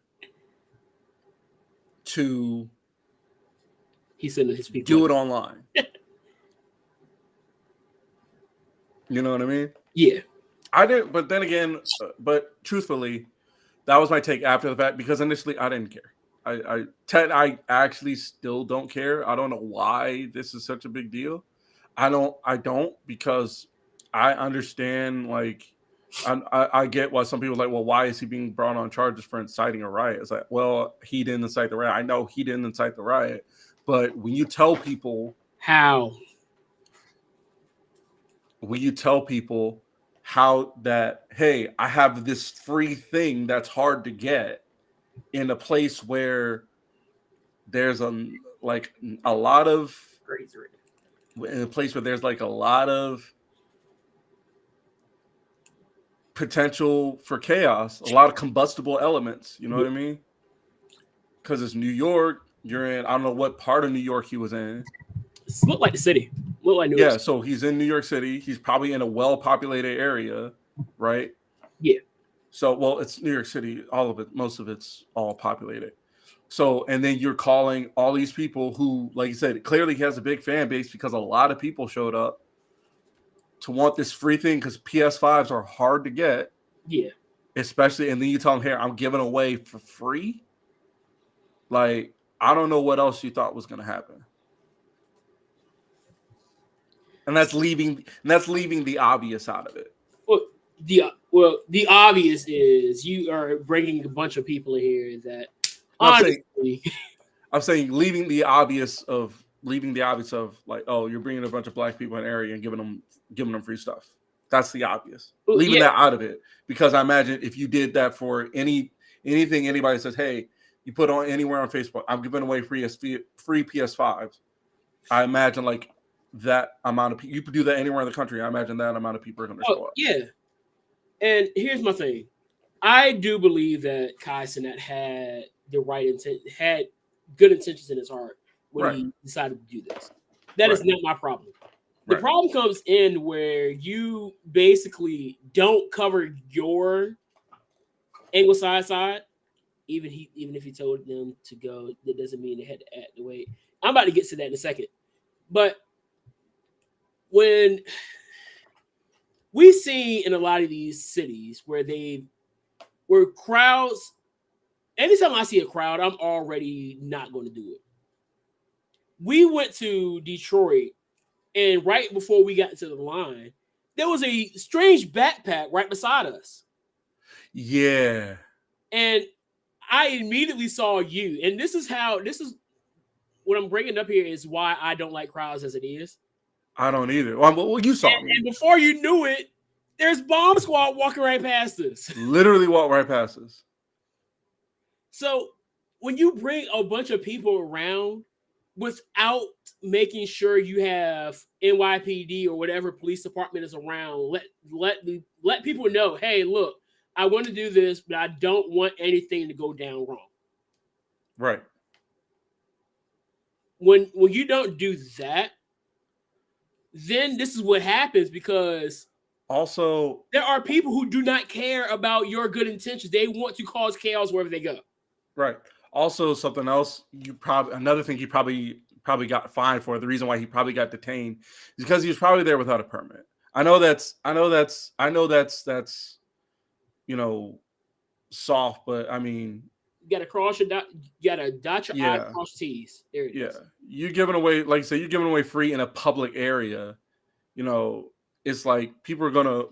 [SPEAKER 2] to do it online? You know what I mean?
[SPEAKER 1] Yeah.
[SPEAKER 2] I did, but then again, but truthfully, that was my take after the fact because initially I didn't care. I actually still don't care. I don't know why this is such a big deal. I don't because I understand, like, I get why some people are like, well, why is he being brought on charges for inciting a riot? It's like, well, he didn't incite the riot. I know he didn't incite the riot, but when you tell people how that, hey, I have this free thing that's hard to get in a place where there's in a place where there's like a lot of potential for chaos, a lot of combustible elements, you know what I mean? Because it's New York, you're in, I don't know what part of New York he was in.
[SPEAKER 1] It looked like the city. Looked like New York City.
[SPEAKER 2] So he's in New York City. He's probably in a well-populated area, right?
[SPEAKER 1] Yeah.
[SPEAKER 2] So, well, it's New York City. All of it, most of it's all populated. So, and then you're calling all these people who, like you said, clearly he has a big fan base because a lot of people showed up to want this free thing because PS5s are hard to get.
[SPEAKER 1] Yeah.
[SPEAKER 2] Especially, and then you tell them, here, I'm giving away for free. Like, I don't know what else you thought was going to happen. And that's leaving the obvious out of it.
[SPEAKER 1] The obvious is you are bringing a bunch of people in here that honestly,
[SPEAKER 2] I'm saying leaving the obvious of like, oh, you're bringing a bunch of black people in an area and giving them free stuff. That's the obvious. Leaving that out of it, because I imagine if you did that for anything anybody says, hey, you put on anywhere on Facebook, I'm giving away free PS5s. I imagine like that amount of people. You could do that anywhere in the country. I imagine that amount of people are going to show up.
[SPEAKER 1] Yeah. And here's my thing. I do believe that Kai Cenat had the right intent, had good intentions in his heart when
[SPEAKER 2] Right.
[SPEAKER 1] he decided to do this. That is
[SPEAKER 2] Right.
[SPEAKER 1] not my problem. The
[SPEAKER 2] Right.
[SPEAKER 1] problem comes in where you basically don't cover your angle side. Even if he told them to go, that doesn't mean they had to act the way. I'm about to get to that in a second. But when we see in a lot of these cities where crowds, anytime I see a crowd, I'm already not going to do it. We went to Detroit, and right before we got to the line, there was a strange backpack right beside us.
[SPEAKER 2] Yeah.
[SPEAKER 1] And I immediately saw you. And this is what I'm bringing up here is why I don't like crowds as it is.
[SPEAKER 2] I don't either. Well, you saw me.
[SPEAKER 1] And before you knew it, there's Bomb Squad walking right past us.
[SPEAKER 2] Literally walked right past us.
[SPEAKER 1] So when you bring a bunch of people around without making sure you have NYPD or whatever police department is around, let people know, hey, look, I want to do this, but I don't want anything to go down wrong.
[SPEAKER 2] Right.
[SPEAKER 1] When you don't do that, then this is what happens, because
[SPEAKER 2] also
[SPEAKER 1] there are people who do not care about your good intentions. They want to cause chaos wherever they go.
[SPEAKER 2] Right. Also, something else another thing he probably got fined for. The reason why he probably got detained is because he was probably there without a permit. I know that's soft, but I mean,
[SPEAKER 1] you gotta dot your I's, cross your T's. There it is.
[SPEAKER 2] You're giving away, like I say, you're giving away free in a public area. It's like people are gonna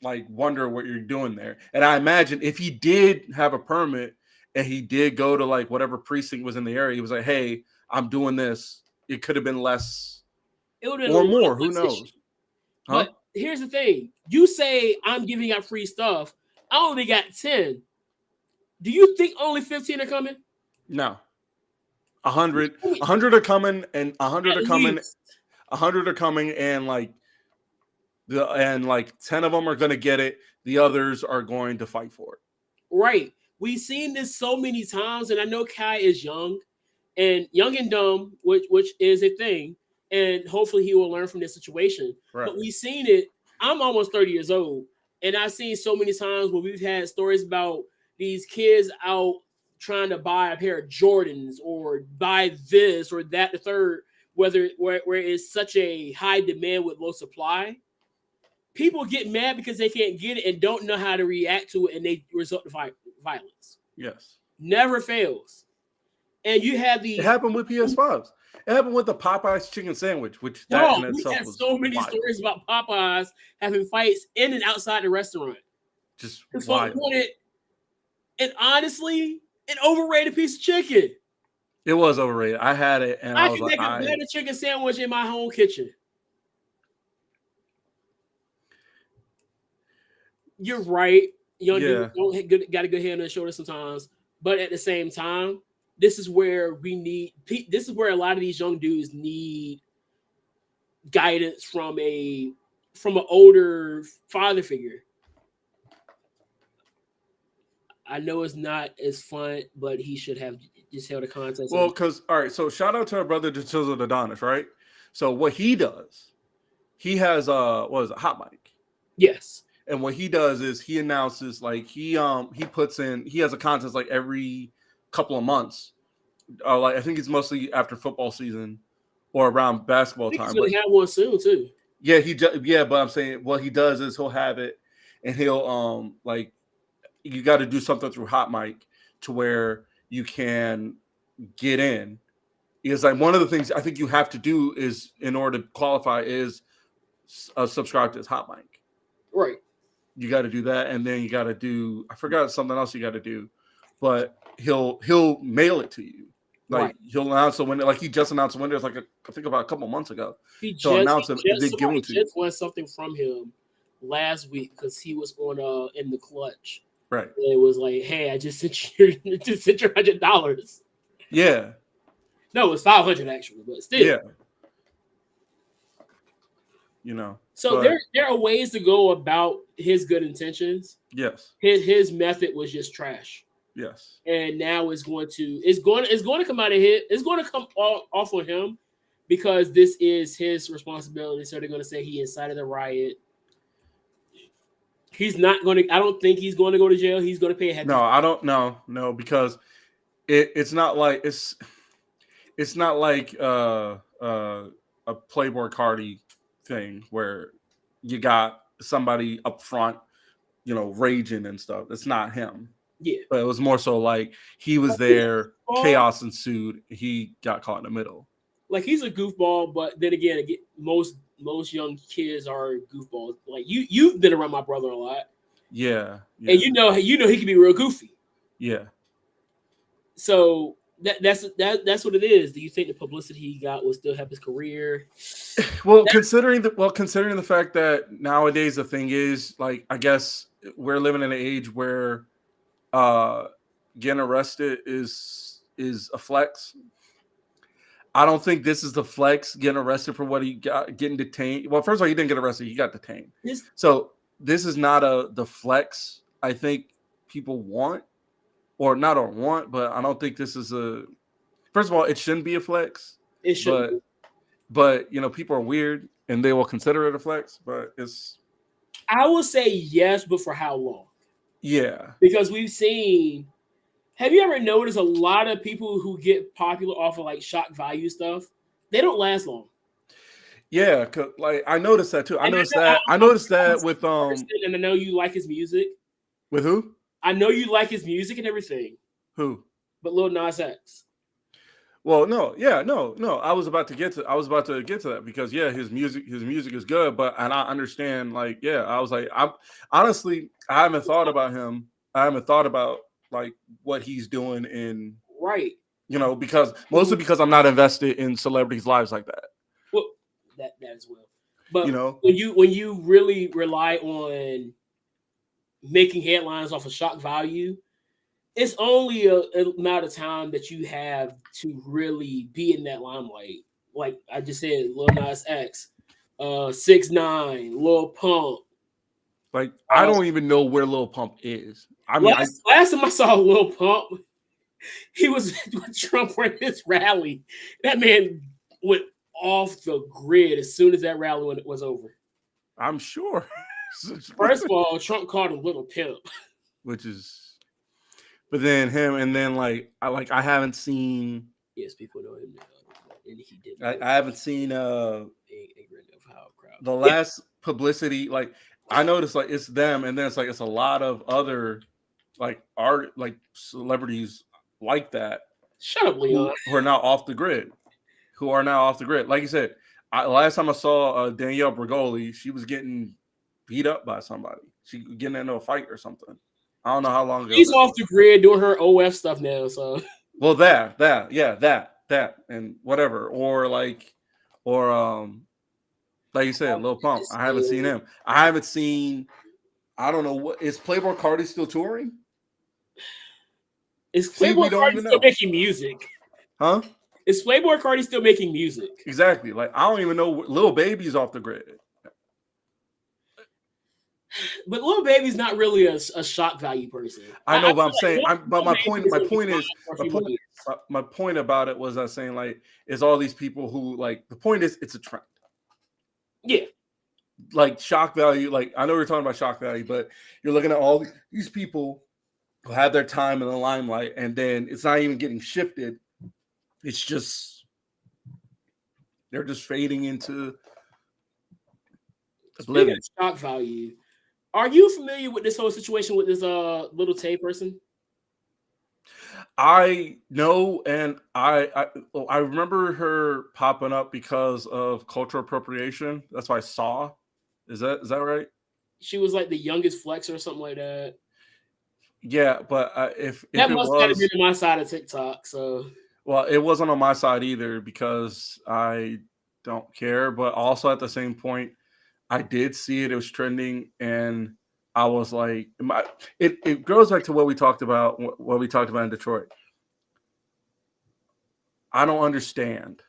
[SPEAKER 2] like wonder what you're doing there. And I imagine if he did have a permit and he did go to like whatever precinct was in the area, he was like, "Hey, I'm doing this." It could have been less or more. Who knows?
[SPEAKER 1] Huh? But here's the thing: you say I'm giving out free stuff. I only got 10. Do you think only 15 are coming?
[SPEAKER 2] No. 100 are coming, and 100 are coming. 100 are coming, and like 10 of them are going to get it. The others are going to fight for it.
[SPEAKER 1] Right. We've seen this so many times, and I know Kai is young and dumb, which is a thing, and hopefully he will learn from this situation. Right. But we've seen it. I'm almost 30 years old, and I've seen so many times where we've had stories about these kids out trying to buy a pair of Jordans or buy this or that, the third, where it's such a high demand with low supply. People get mad because they can't get it and don't know how to react to it, and they resort to violence.
[SPEAKER 2] Yes.
[SPEAKER 1] Never fails. And you have these...
[SPEAKER 2] It happened with PS5s. It happened with the Popeyes chicken sandwich, which
[SPEAKER 1] we had so many stories about Popeyes having fights in and outside the restaurant.
[SPEAKER 2] Just
[SPEAKER 1] wild. And honestly, an overrated piece of chicken.
[SPEAKER 2] It was overrated. I had it, and I was like,
[SPEAKER 1] I can make a better chicken sandwich in my home kitchen. You're right. Young dudes got a good head on their shoulders sometimes, but at the same time, this is where a lot of these young dudes need guidance from an older father figure. I know it's not as fun, but he should have just held a contest.
[SPEAKER 2] Well, because all right, so shout out to our brother Chisel Adonis, right? So what he does, he has a hot mic.
[SPEAKER 1] Yes.
[SPEAKER 2] And what he does is he announces, like he has a contest like every couple of months. I think it's mostly after football season or around basketball time.
[SPEAKER 1] He's gonna have one soon too.
[SPEAKER 2] Yeah, but I'm saying what he does is he'll have it, and he'll you got to do something through Hot Mic to where you can get in. Because like one of the things I think you have to do is in order to qualify is subscribe to his Hot Mic.
[SPEAKER 1] Right.
[SPEAKER 2] You got to do that, and then you got to do. I forgot something else you got to do, but he'll mail it to you. Like he'll announce the winner. Like he just announced the winner. Like I think about a couple months ago.
[SPEAKER 1] He just won something from him last week because he was on in the clutch.
[SPEAKER 2] Right.
[SPEAKER 1] And it was like, hey, I just sent you $100.
[SPEAKER 2] Yeah.
[SPEAKER 1] No, it was $500 actually, but still.
[SPEAKER 2] Yeah.
[SPEAKER 1] So
[SPEAKER 2] But
[SPEAKER 1] there are ways to go about his good intentions.
[SPEAKER 2] yes,
[SPEAKER 1] His method was just trash,
[SPEAKER 2] yes.
[SPEAKER 1] and now it's going to come out of it's going to come off on him because this is his responsibility. So they're going to say he incited a riot. He's not going to. I don't think he's going to go to jail. He's going to pay a hefty.
[SPEAKER 2] No, I don't. No, because it's not like it's not like a Playboy Cardi thing where you got somebody up front, raging and stuff. It's not him.
[SPEAKER 1] Yeah,
[SPEAKER 2] But it was more so like he was there, chaos ensued, he got caught in the middle.
[SPEAKER 1] like he's a goofball, but then again, most young kids are goofballs. Like you've been around my brother a lot,
[SPEAKER 2] Yeah.
[SPEAKER 1] and you know he can be real goofy.
[SPEAKER 2] Yeah.
[SPEAKER 1] So that's what it is. Do you think the publicity he got will still help his career?
[SPEAKER 2] Well, considering the fact that nowadays the thing is, like, I guess we're living in an age where getting arrested is a flex. I don't think this is the flex, getting arrested for what he got, getting detained. Well, first of all, he didn't get arrested, he got detained. So this is not the flex I think people want, or not or want, but I don't think this is first of all, it shouldn't be a flex.
[SPEAKER 1] It should,
[SPEAKER 2] but people are weird and they will consider it a flex, but it's.
[SPEAKER 1] I will say yes, but for how long?
[SPEAKER 2] Yeah, because
[SPEAKER 1] we've seen. Have you ever noticed a lot of people who get popular off of like shock value stuff? They don't last long.
[SPEAKER 2] Yeah, like I noticed that too. I noticed that with
[SPEAKER 1] And I know you like his music.
[SPEAKER 2] With who?
[SPEAKER 1] I know you like his music and everything.
[SPEAKER 2] Who?
[SPEAKER 1] But Lil Nas X.
[SPEAKER 2] Well, no. I was about to get to that because his music is good, but and I understand, like, I was like, I haven't thought about him. I haven't thought about like what he's doing in
[SPEAKER 1] right.
[SPEAKER 2] Because mostly because I'm not invested in celebrities' lives like that.
[SPEAKER 1] Well, that as well. But when you really rely on making headlines off of shock value, it's only a amount of time that you have to really be in that limelight. Like I just said, Lil Nas X, 6ix9ine, Lil Pump.
[SPEAKER 2] Like I don't even know where Lil Pump is. I mean,
[SPEAKER 1] last time I saw Lil Pump, he was with Trump for his rally. That man went off the grid as soon as that rally was over.
[SPEAKER 2] I'm sure.
[SPEAKER 1] First of all, Trump called him Little Pimp,
[SPEAKER 2] which is, but then him, and then I haven't seen.
[SPEAKER 1] Yes, people know him now, and he did.
[SPEAKER 2] I haven't seen the last publicity. Like I noticed, like it's them, and then it's a lot of other art celebrities like that.
[SPEAKER 1] Shut up, Leon.
[SPEAKER 2] Who are now off the grid. Like you said, last time I saw Danielle Bregoli, she was getting beat up by somebody. She getting into a fight or something. I don't know how long ago.
[SPEAKER 1] She's off the grid doing her OF stuff now. So
[SPEAKER 2] that and whatever, or like you said, Lil Pump. I haven't seen him. I haven't seen. I don't know what is Playboy Cardi still touring?
[SPEAKER 1] Is Playboy Cardi still making music?
[SPEAKER 2] Huh?
[SPEAKER 1] Is Playboy Cardi still making music?
[SPEAKER 2] Exactly. Like I don't even know. Lil Baby's off the grid.
[SPEAKER 1] But Lil Baby's not really a shock value person.
[SPEAKER 2] I know, but I'm saying. But my point about it was saying like is all these people who like the point is it's a trend.
[SPEAKER 1] Yeah.
[SPEAKER 2] Like shock value. Like I know we're talking about shock value, but you're looking at all these people who have their time in the limelight, and then it's not even getting shifted. It's just they're just fading into oblivion.
[SPEAKER 1] Shock value. Are you familiar with this whole situation with this Little Tay person?
[SPEAKER 2] I know, and I remember her popping up because of cultural appropriation. That's what I saw. Is that right?
[SPEAKER 1] She was like the youngest flex or something like that.
[SPEAKER 2] Yeah, but if
[SPEAKER 1] that
[SPEAKER 2] it
[SPEAKER 1] must have been on my side of TikTok. So
[SPEAKER 2] well, it wasn't on my side either because I don't care. But also at the same point, I did see it. It was trending, and I was like, it goes back to what we talked about in Detroit. I don't understand.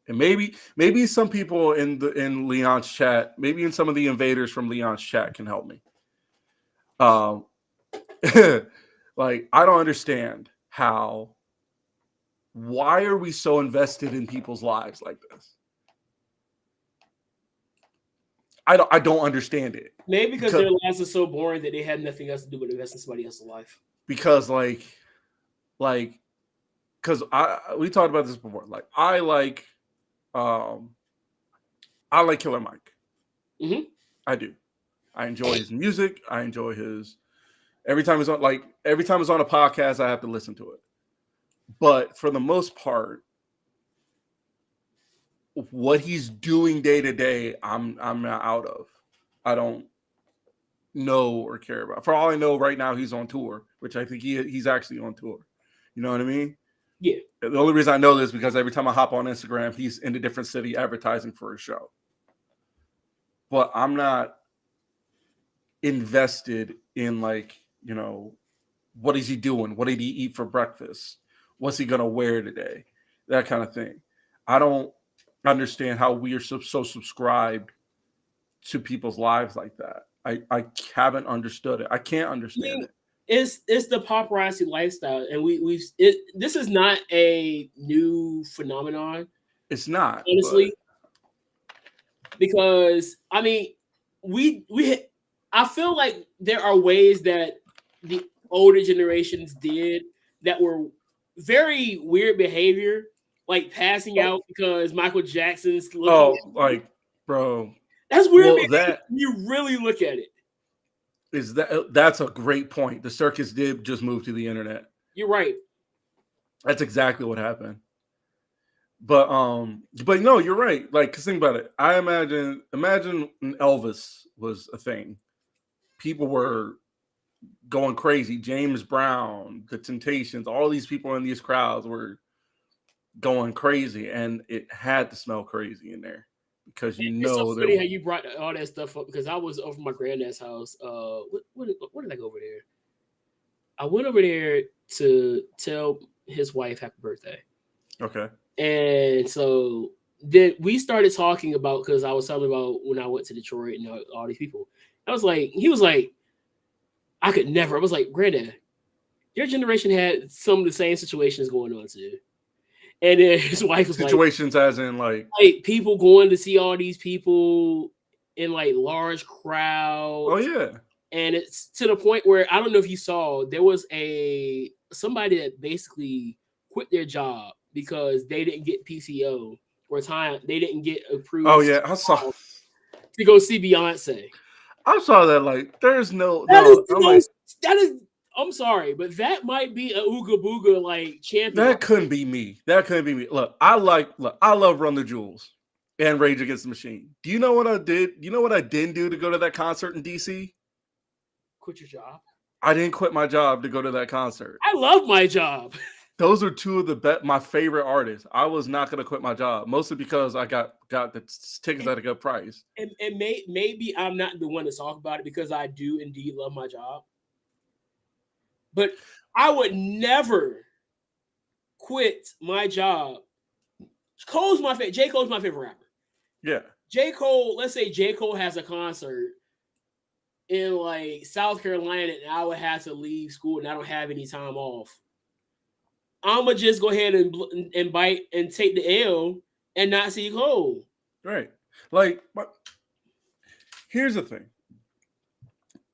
[SPEAKER 2] And maybe some people in Leon's chat, maybe in some of the invaders from Leon's chat can help me. Like, I don't understand why are we so invested in people's lives like this? I don't understand it.
[SPEAKER 1] Maybe because their lives are so boring that they had nothing else to do but invest in somebody else's life.
[SPEAKER 2] Because because we talked about this before. Like, I like Killer Mike.
[SPEAKER 1] Mm-hmm.
[SPEAKER 2] I do. I enjoy his music. I enjoy his every time he's on a podcast, I have to listen to it. But for the most part, what he's doing day to day, I'm not out of. I don't know or care about. For all I know, right now he's on tour, which I think he's actually on tour. You know what I mean?
[SPEAKER 1] Yeah.
[SPEAKER 2] The only reason I know this is because every time I hop on Instagram, he's in a different city advertising for a show. But I'm not invested in, like, you know, what is he doing? What did he eat for breakfast? What's he gonna wear today? That kind of thing. I don't understand how we are so subscribed to people's lives like that. I haven't understood it. I can't understand it.
[SPEAKER 1] It's the paparazzi lifestyle, and this is not a new phenomenon.
[SPEAKER 2] It's not,
[SPEAKER 1] honestly, because I mean, I feel like there are ways that the older generations did that were very weird behavior, like passing out because Michael Jackson's looking.
[SPEAKER 2] Oh, like, bro,
[SPEAKER 1] that's weird. Well, that you really look at it.
[SPEAKER 2] That's a great point. The circus did just move to the internet.
[SPEAKER 1] You're right.
[SPEAKER 2] That's exactly what happened. But no, you're right. Like, 'cause think about it. I imagine Elvis was a thing. People were going crazy. James Brown, the Temptations, all these people in these crowds were going crazy, and it had to smell crazy in there because
[SPEAKER 1] it's so funny how you brought all that stuff up, because I was over my granddad's house. What did I go over there? I went over there to tell his wife happy birthday.
[SPEAKER 2] Okay.
[SPEAKER 1] And so then we started talking about, because I was telling about when I went to Detroit and all these people. He was like, I could never. I was like, Granddad, your generation had some of the same situations going on too. And then his wife was
[SPEAKER 2] situations as in like
[SPEAKER 1] people going to see all these people in like large crowds.
[SPEAKER 2] Oh yeah.
[SPEAKER 1] And it's to the point where, I don't know if you saw, there was somebody that basically quit their job because they didn't get PCO or time. They didn't get approved.
[SPEAKER 2] Oh yeah, I saw
[SPEAKER 1] to go see Beyonce.
[SPEAKER 2] I saw that. Like, there's no.
[SPEAKER 1] I'm sorry, but that might be a Ooga Booga like champion.
[SPEAKER 2] That couldn't be me. Look, I love Run the Jewels and Rage Against the Machine. Do you know what I did? You know what I didn't do to go to that concert in DC?
[SPEAKER 1] Quit your job.
[SPEAKER 2] I didn't quit my job to go to that concert.
[SPEAKER 1] I love my job.
[SPEAKER 2] Those are two of my favorite artists. I was not going to quit my job, mostly because I got the tickets at a good price.
[SPEAKER 1] And maybe I'm not the one to talk about it, because I do indeed love my job. But I would never quit my job. J. Cole's my favorite rapper.
[SPEAKER 2] Yeah.
[SPEAKER 1] J. Cole, let's say J. Cole has a concert in like South Carolina, and I would have to leave school and I don't have any time off. I'm gonna just go ahead and bite and take the L and not see Cole.
[SPEAKER 2] Right. Like, here's the thing.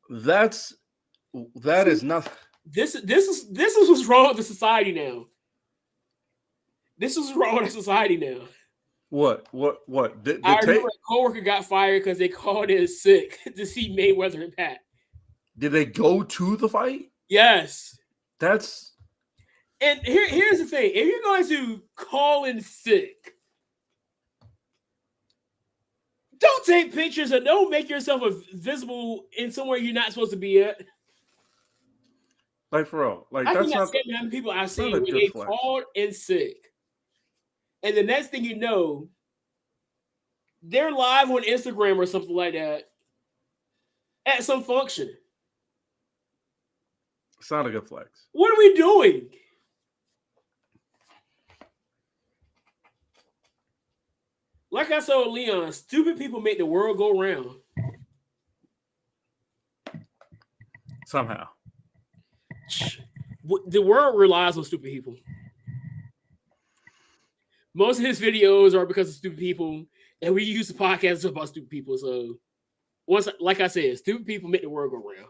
[SPEAKER 2] That is not.
[SPEAKER 1] This is what's wrong with the society now. This is wrong with the society now.
[SPEAKER 2] What?
[SPEAKER 1] I remember a coworker got fired because they called in sick to see Mayweather and Pat.
[SPEAKER 2] Did they go to the fight?
[SPEAKER 1] Yes.
[SPEAKER 2] And
[SPEAKER 1] here's the thing. If you're going to call in sick, don't take pictures and don't make yourself visible in somewhere you're not supposed to be at.
[SPEAKER 2] Like, for real. Like,
[SPEAKER 1] I
[SPEAKER 2] that's
[SPEAKER 1] think
[SPEAKER 2] not
[SPEAKER 1] how many people I've seen when they called in sick. And the next thing you know, they're live on Instagram or something like that at some function.
[SPEAKER 2] It's not a good flex.
[SPEAKER 1] What are we doing? Like I told Leon, stupid people make the world go round.
[SPEAKER 2] Somehow.
[SPEAKER 1] The world relies on stupid people. Most of his videos are because of stupid people, and we use the podcast about stupid people. So, like I said, stupid people make the world go round.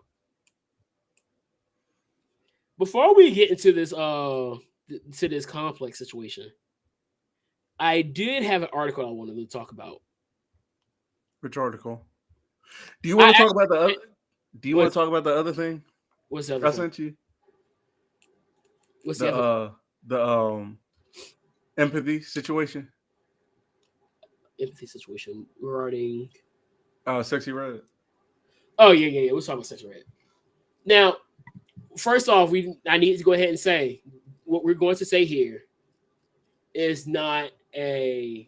[SPEAKER 1] Before we get into this complex situation, I did have an article I wanted to talk about.
[SPEAKER 2] Which article? Do you want to talk about the other? Do you want to talk about the other thing?
[SPEAKER 1] What's the other thing?
[SPEAKER 2] I sent you.
[SPEAKER 1] What's
[SPEAKER 2] the empathy situation?
[SPEAKER 1] Empathy situation regarding
[SPEAKER 2] Sexy Red.
[SPEAKER 1] Oh yeah. We're talking about Sexy Red. Now, first off, I need to go ahead and say what we're going to say here is not a.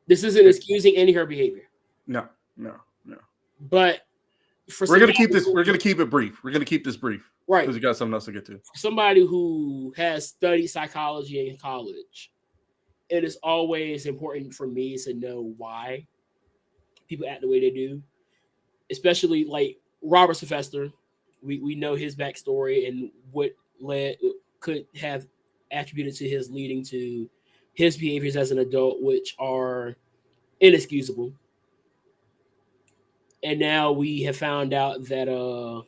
[SPEAKER 1] This isn't excusing any of her behavior.
[SPEAKER 2] No.
[SPEAKER 1] But
[SPEAKER 2] we're gonna keep this. We're gonna keep it brief. We're gonna keep this brief,
[SPEAKER 1] right?
[SPEAKER 2] Because we got something else to get to.
[SPEAKER 1] For somebody who has studied psychology in college, it is always important for me to know why people act the way they do, especially like Robert Sylvester. We know his backstory and what could have attributed to his leading to his behaviors as an adult, which are inexcusable. And now we have found out that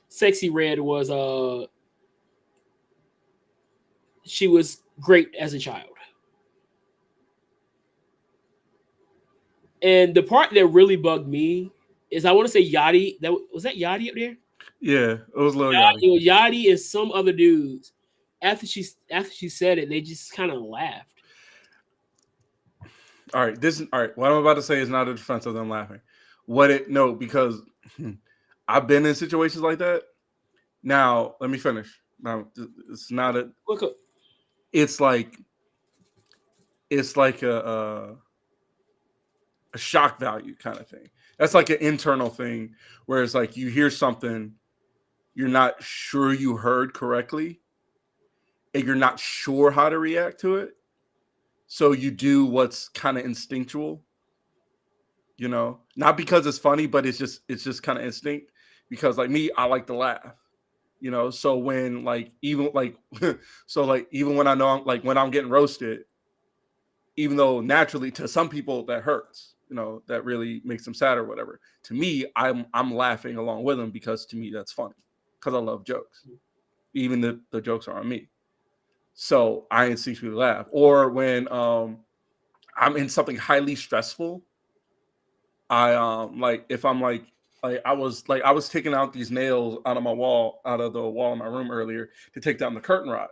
[SPEAKER 1] Sexy Red was she was great as a child. And the part that really bugged me is I want to say Yachty. Was that Yachty up there?
[SPEAKER 2] Yeah, it was Lil Yachty.
[SPEAKER 1] It was Yachty and some other dudes. After she said it, they just kind of laughed.
[SPEAKER 2] All right, what I'm about to say is not a defense of them laughing. Because I've been in situations like that. Now, let me finish. Now, it's not a.
[SPEAKER 1] Look up.
[SPEAKER 2] It's like a shock value kind of thing. That's like an internal thing where it's like you hear something you're not sure you heard correctly, and you're not sure how to react to it. So you do what's kind of instinctual, not because it's funny, but it's just kind of instinct. Because like me, I like to laugh, So when even when I know when I'm getting roasted, even though naturally to some people that hurts, that really makes them sad or whatever. To me, I'm laughing along with them because to me that's funny because I love jokes, even if the jokes are on me. So I instinctually laugh. Or when I'm in something highly stressful, I if I'm I was taking out these nails out of the wall in my room earlier to take down the curtain rod,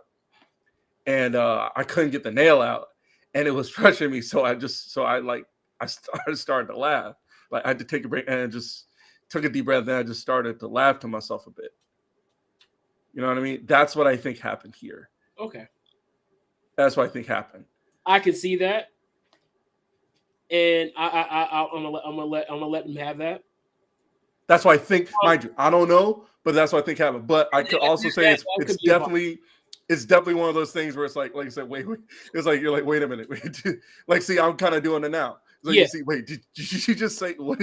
[SPEAKER 2] and I couldn't get the nail out, and it was pressuring me. So I started to laugh. Like I had to take a break and just took a deep breath. Then I just started to laugh to myself a bit. You know what I mean? That's what I think happened here.
[SPEAKER 1] Okay.
[SPEAKER 2] That's what I think happened.
[SPEAKER 1] I can see that. And I'm gonna let them have that.
[SPEAKER 2] That's why I think, mind you, I don't know, but that's what I think happened. But I could also say it's definitely one of those things where it's like you said, wait. It's like you're like, wait a minute, like see, I'm kind of doing it now. It's like,
[SPEAKER 1] yeah.
[SPEAKER 2] You see, wait, did you just say what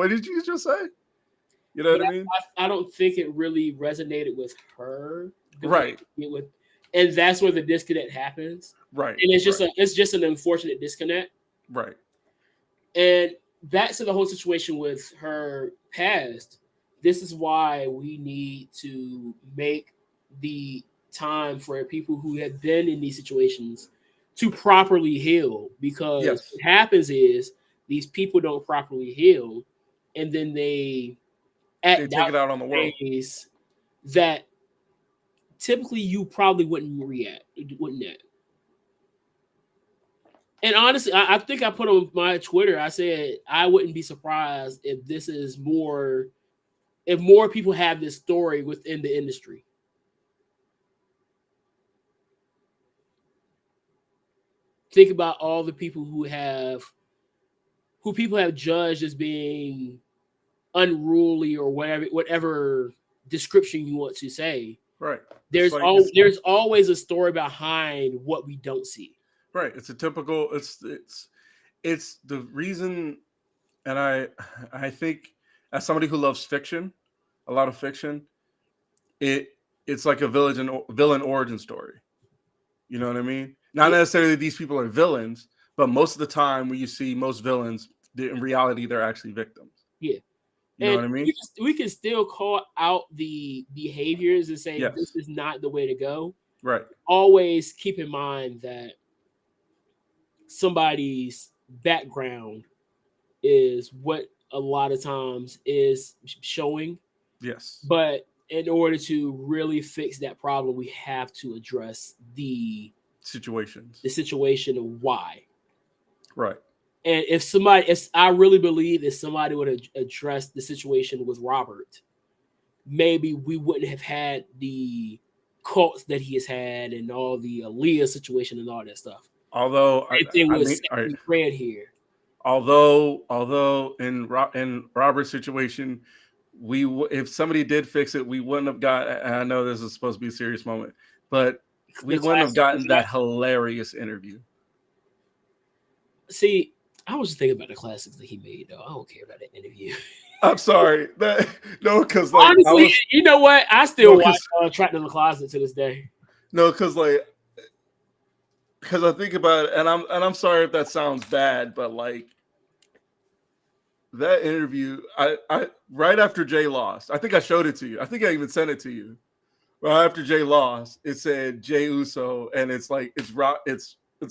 [SPEAKER 2] did you just say? You know what I mean?
[SPEAKER 1] I don't think it really resonated with her,
[SPEAKER 2] right?
[SPEAKER 1] And that's where the disconnect happens,
[SPEAKER 2] right?
[SPEAKER 1] And it's just an unfortunate disconnect,
[SPEAKER 2] right?
[SPEAKER 1] And back to the whole situation with her past. This is why we need to make the time for people who have been in these situations to properly heal, because what happens is these people don't properly heal, and then they
[SPEAKER 2] take it out on the world
[SPEAKER 1] that typically you probably wouldn't at. And honestly, I think I put on my Twitter, I said I wouldn't be surprised if more people have this story within the industry. Think about all the people who people have judged as being unruly or whatever description you want to say.
[SPEAKER 2] Right.
[SPEAKER 1] There's always a story behind what we don't see.
[SPEAKER 2] Right. It's a typical. It's the reason, and I think as somebody who loves fiction, a lot of fiction, it it's like a villain origin story. You know what I mean? Not
[SPEAKER 1] Yeah,
[SPEAKER 2] necessarily these people are villains, but most of the time when you see most villains, in reality they're actually victims.
[SPEAKER 1] yeah.
[SPEAKER 2] You know
[SPEAKER 1] And
[SPEAKER 2] what I mean?
[SPEAKER 1] we can still call out the behaviors and say this
[SPEAKER 2] Yes.
[SPEAKER 1] is not the way to go.
[SPEAKER 2] Right.
[SPEAKER 1] Always keep in mind that somebody's background is what a lot of times is showing.
[SPEAKER 2] Yes.
[SPEAKER 1] But in order to really fix that problem, we have to address
[SPEAKER 2] Situations.
[SPEAKER 1] the situation of why.
[SPEAKER 2] Right.
[SPEAKER 1] And if I really believe if somebody would have addressed the situation with Robert, maybe we wouldn't have had the cults that he has had and all the Aaliyah situation and all that stuff.
[SPEAKER 2] Although
[SPEAKER 1] Same thing
[SPEAKER 2] I
[SPEAKER 1] with
[SPEAKER 2] mean, all right.
[SPEAKER 1] Sexy Red here.
[SPEAKER 2] Although in Robert's situation, if somebody did fix it, we wouldn't have got. And I know this is supposed to be a serious moment, but we
[SPEAKER 1] The
[SPEAKER 2] wouldn't have
[SPEAKER 1] classic
[SPEAKER 2] gotten that
[SPEAKER 1] disaster.
[SPEAKER 2] hilarious interview.
[SPEAKER 1] See, I was just thinking about the classics that he made, though. I don't care about that interview.
[SPEAKER 2] I'm sorry. No, because like I
[SPEAKER 1] Honestly,
[SPEAKER 2] was
[SPEAKER 1] you know what? I
[SPEAKER 2] no,
[SPEAKER 1] still watch Trapped in the Closet to this day.
[SPEAKER 2] because like because I think about it, and I'm sorry if that sounds bad, but like that interview, I right after Jay lost, I think I showed it to you. I think I even sent it to you. Right after Jay lost, it said Jay Uso, and it's like it's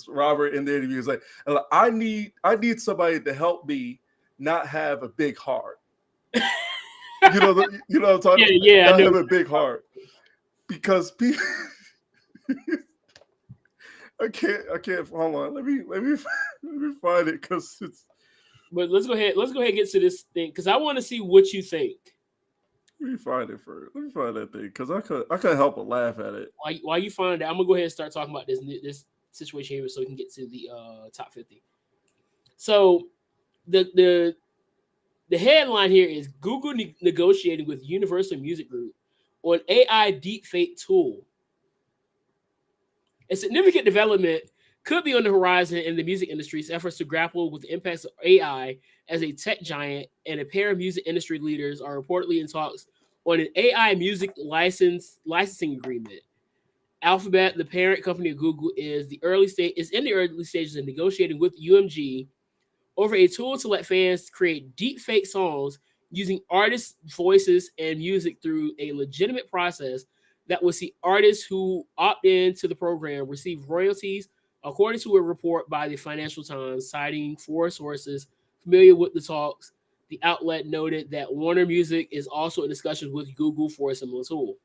[SPEAKER 2] Robert in the interview. It's like I need somebody to help me not have a big heart. You know what I'm talking
[SPEAKER 1] Yeah,
[SPEAKER 2] about?
[SPEAKER 1] yeah, I
[SPEAKER 2] Not
[SPEAKER 1] know.
[SPEAKER 2] have a big heart because people. I can't. Hold on. Let me find it because it's.
[SPEAKER 1] But let's go ahead. Let's go ahead and get to this thing because I want to see what you think.
[SPEAKER 2] Let me find it first. Let me find that thing because I couldn't help but laugh at it.
[SPEAKER 1] While you find that, I'm gonna go ahead and start talking about this situation here so we can get to the top 50. So the the headline here is Google negotiating with Universal Music Group on AI deepfake tool. A significant development could be on the horizon in the music industry's efforts to grapple with the impacts of AI as a tech giant, and a pair of music industry leaders are reportedly in talks on an AI music licensing agreement. Alphabet, the parent company of Google, is in the early stages of negotiating with UMG over a tool to let fans create deep fake songs using artists' voices and music through a legitimate process that will see artists who opt into the program receive royalties, according to a report by the Financial Times, citing four sources familiar with the talks. The outlet noted that Warner Music is also in discussions with Google for a similar tool.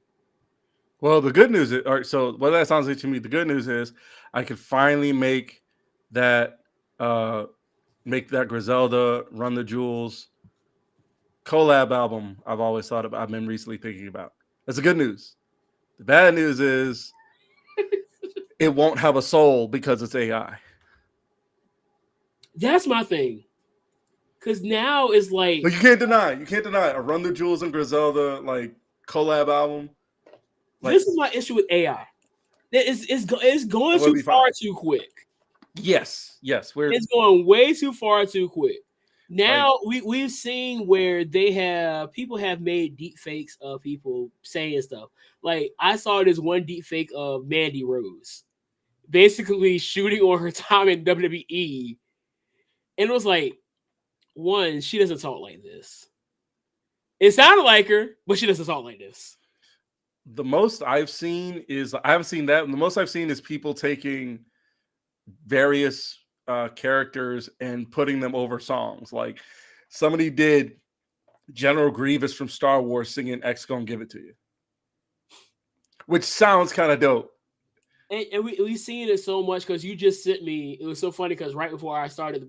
[SPEAKER 2] Well, the good news is, all right. So what that sounds like to me, the good news is, I could finally that uh make that Griselda Run the Jewels collab album I've always thought about. I've been recently thinking about. That's the good news. The bad news is it won't have a soul because it's AI.
[SPEAKER 1] That's my thing. Because now it's like,
[SPEAKER 2] But you can't deny a Run the Jewels and Griselda like collab album. Like
[SPEAKER 1] this is my issue with AI. It's
[SPEAKER 2] it
[SPEAKER 1] going
[SPEAKER 2] would
[SPEAKER 1] too
[SPEAKER 2] be
[SPEAKER 1] far
[SPEAKER 2] fine.
[SPEAKER 1] too quick.
[SPEAKER 2] Yes. We're
[SPEAKER 1] It's going way too far too quick.
[SPEAKER 2] like
[SPEAKER 1] Now we've seen where people have made deep fakes of people saying stuff. Like I saw this one deep fake of Mandy Rose basically shooting on her time in WWE. And it was like, one, she doesn't talk like this. It sounded like her, but she doesn't talk like this.
[SPEAKER 2] the most I've seen is I haven't seen that. The most I've seen is people taking various characters and putting them over songs. Like somebody did General Grievous from Star Wars singing X Gonna Give It to You, which sounds kind of dope.
[SPEAKER 1] And we seen it so much because you just sent me. It was so funny because right before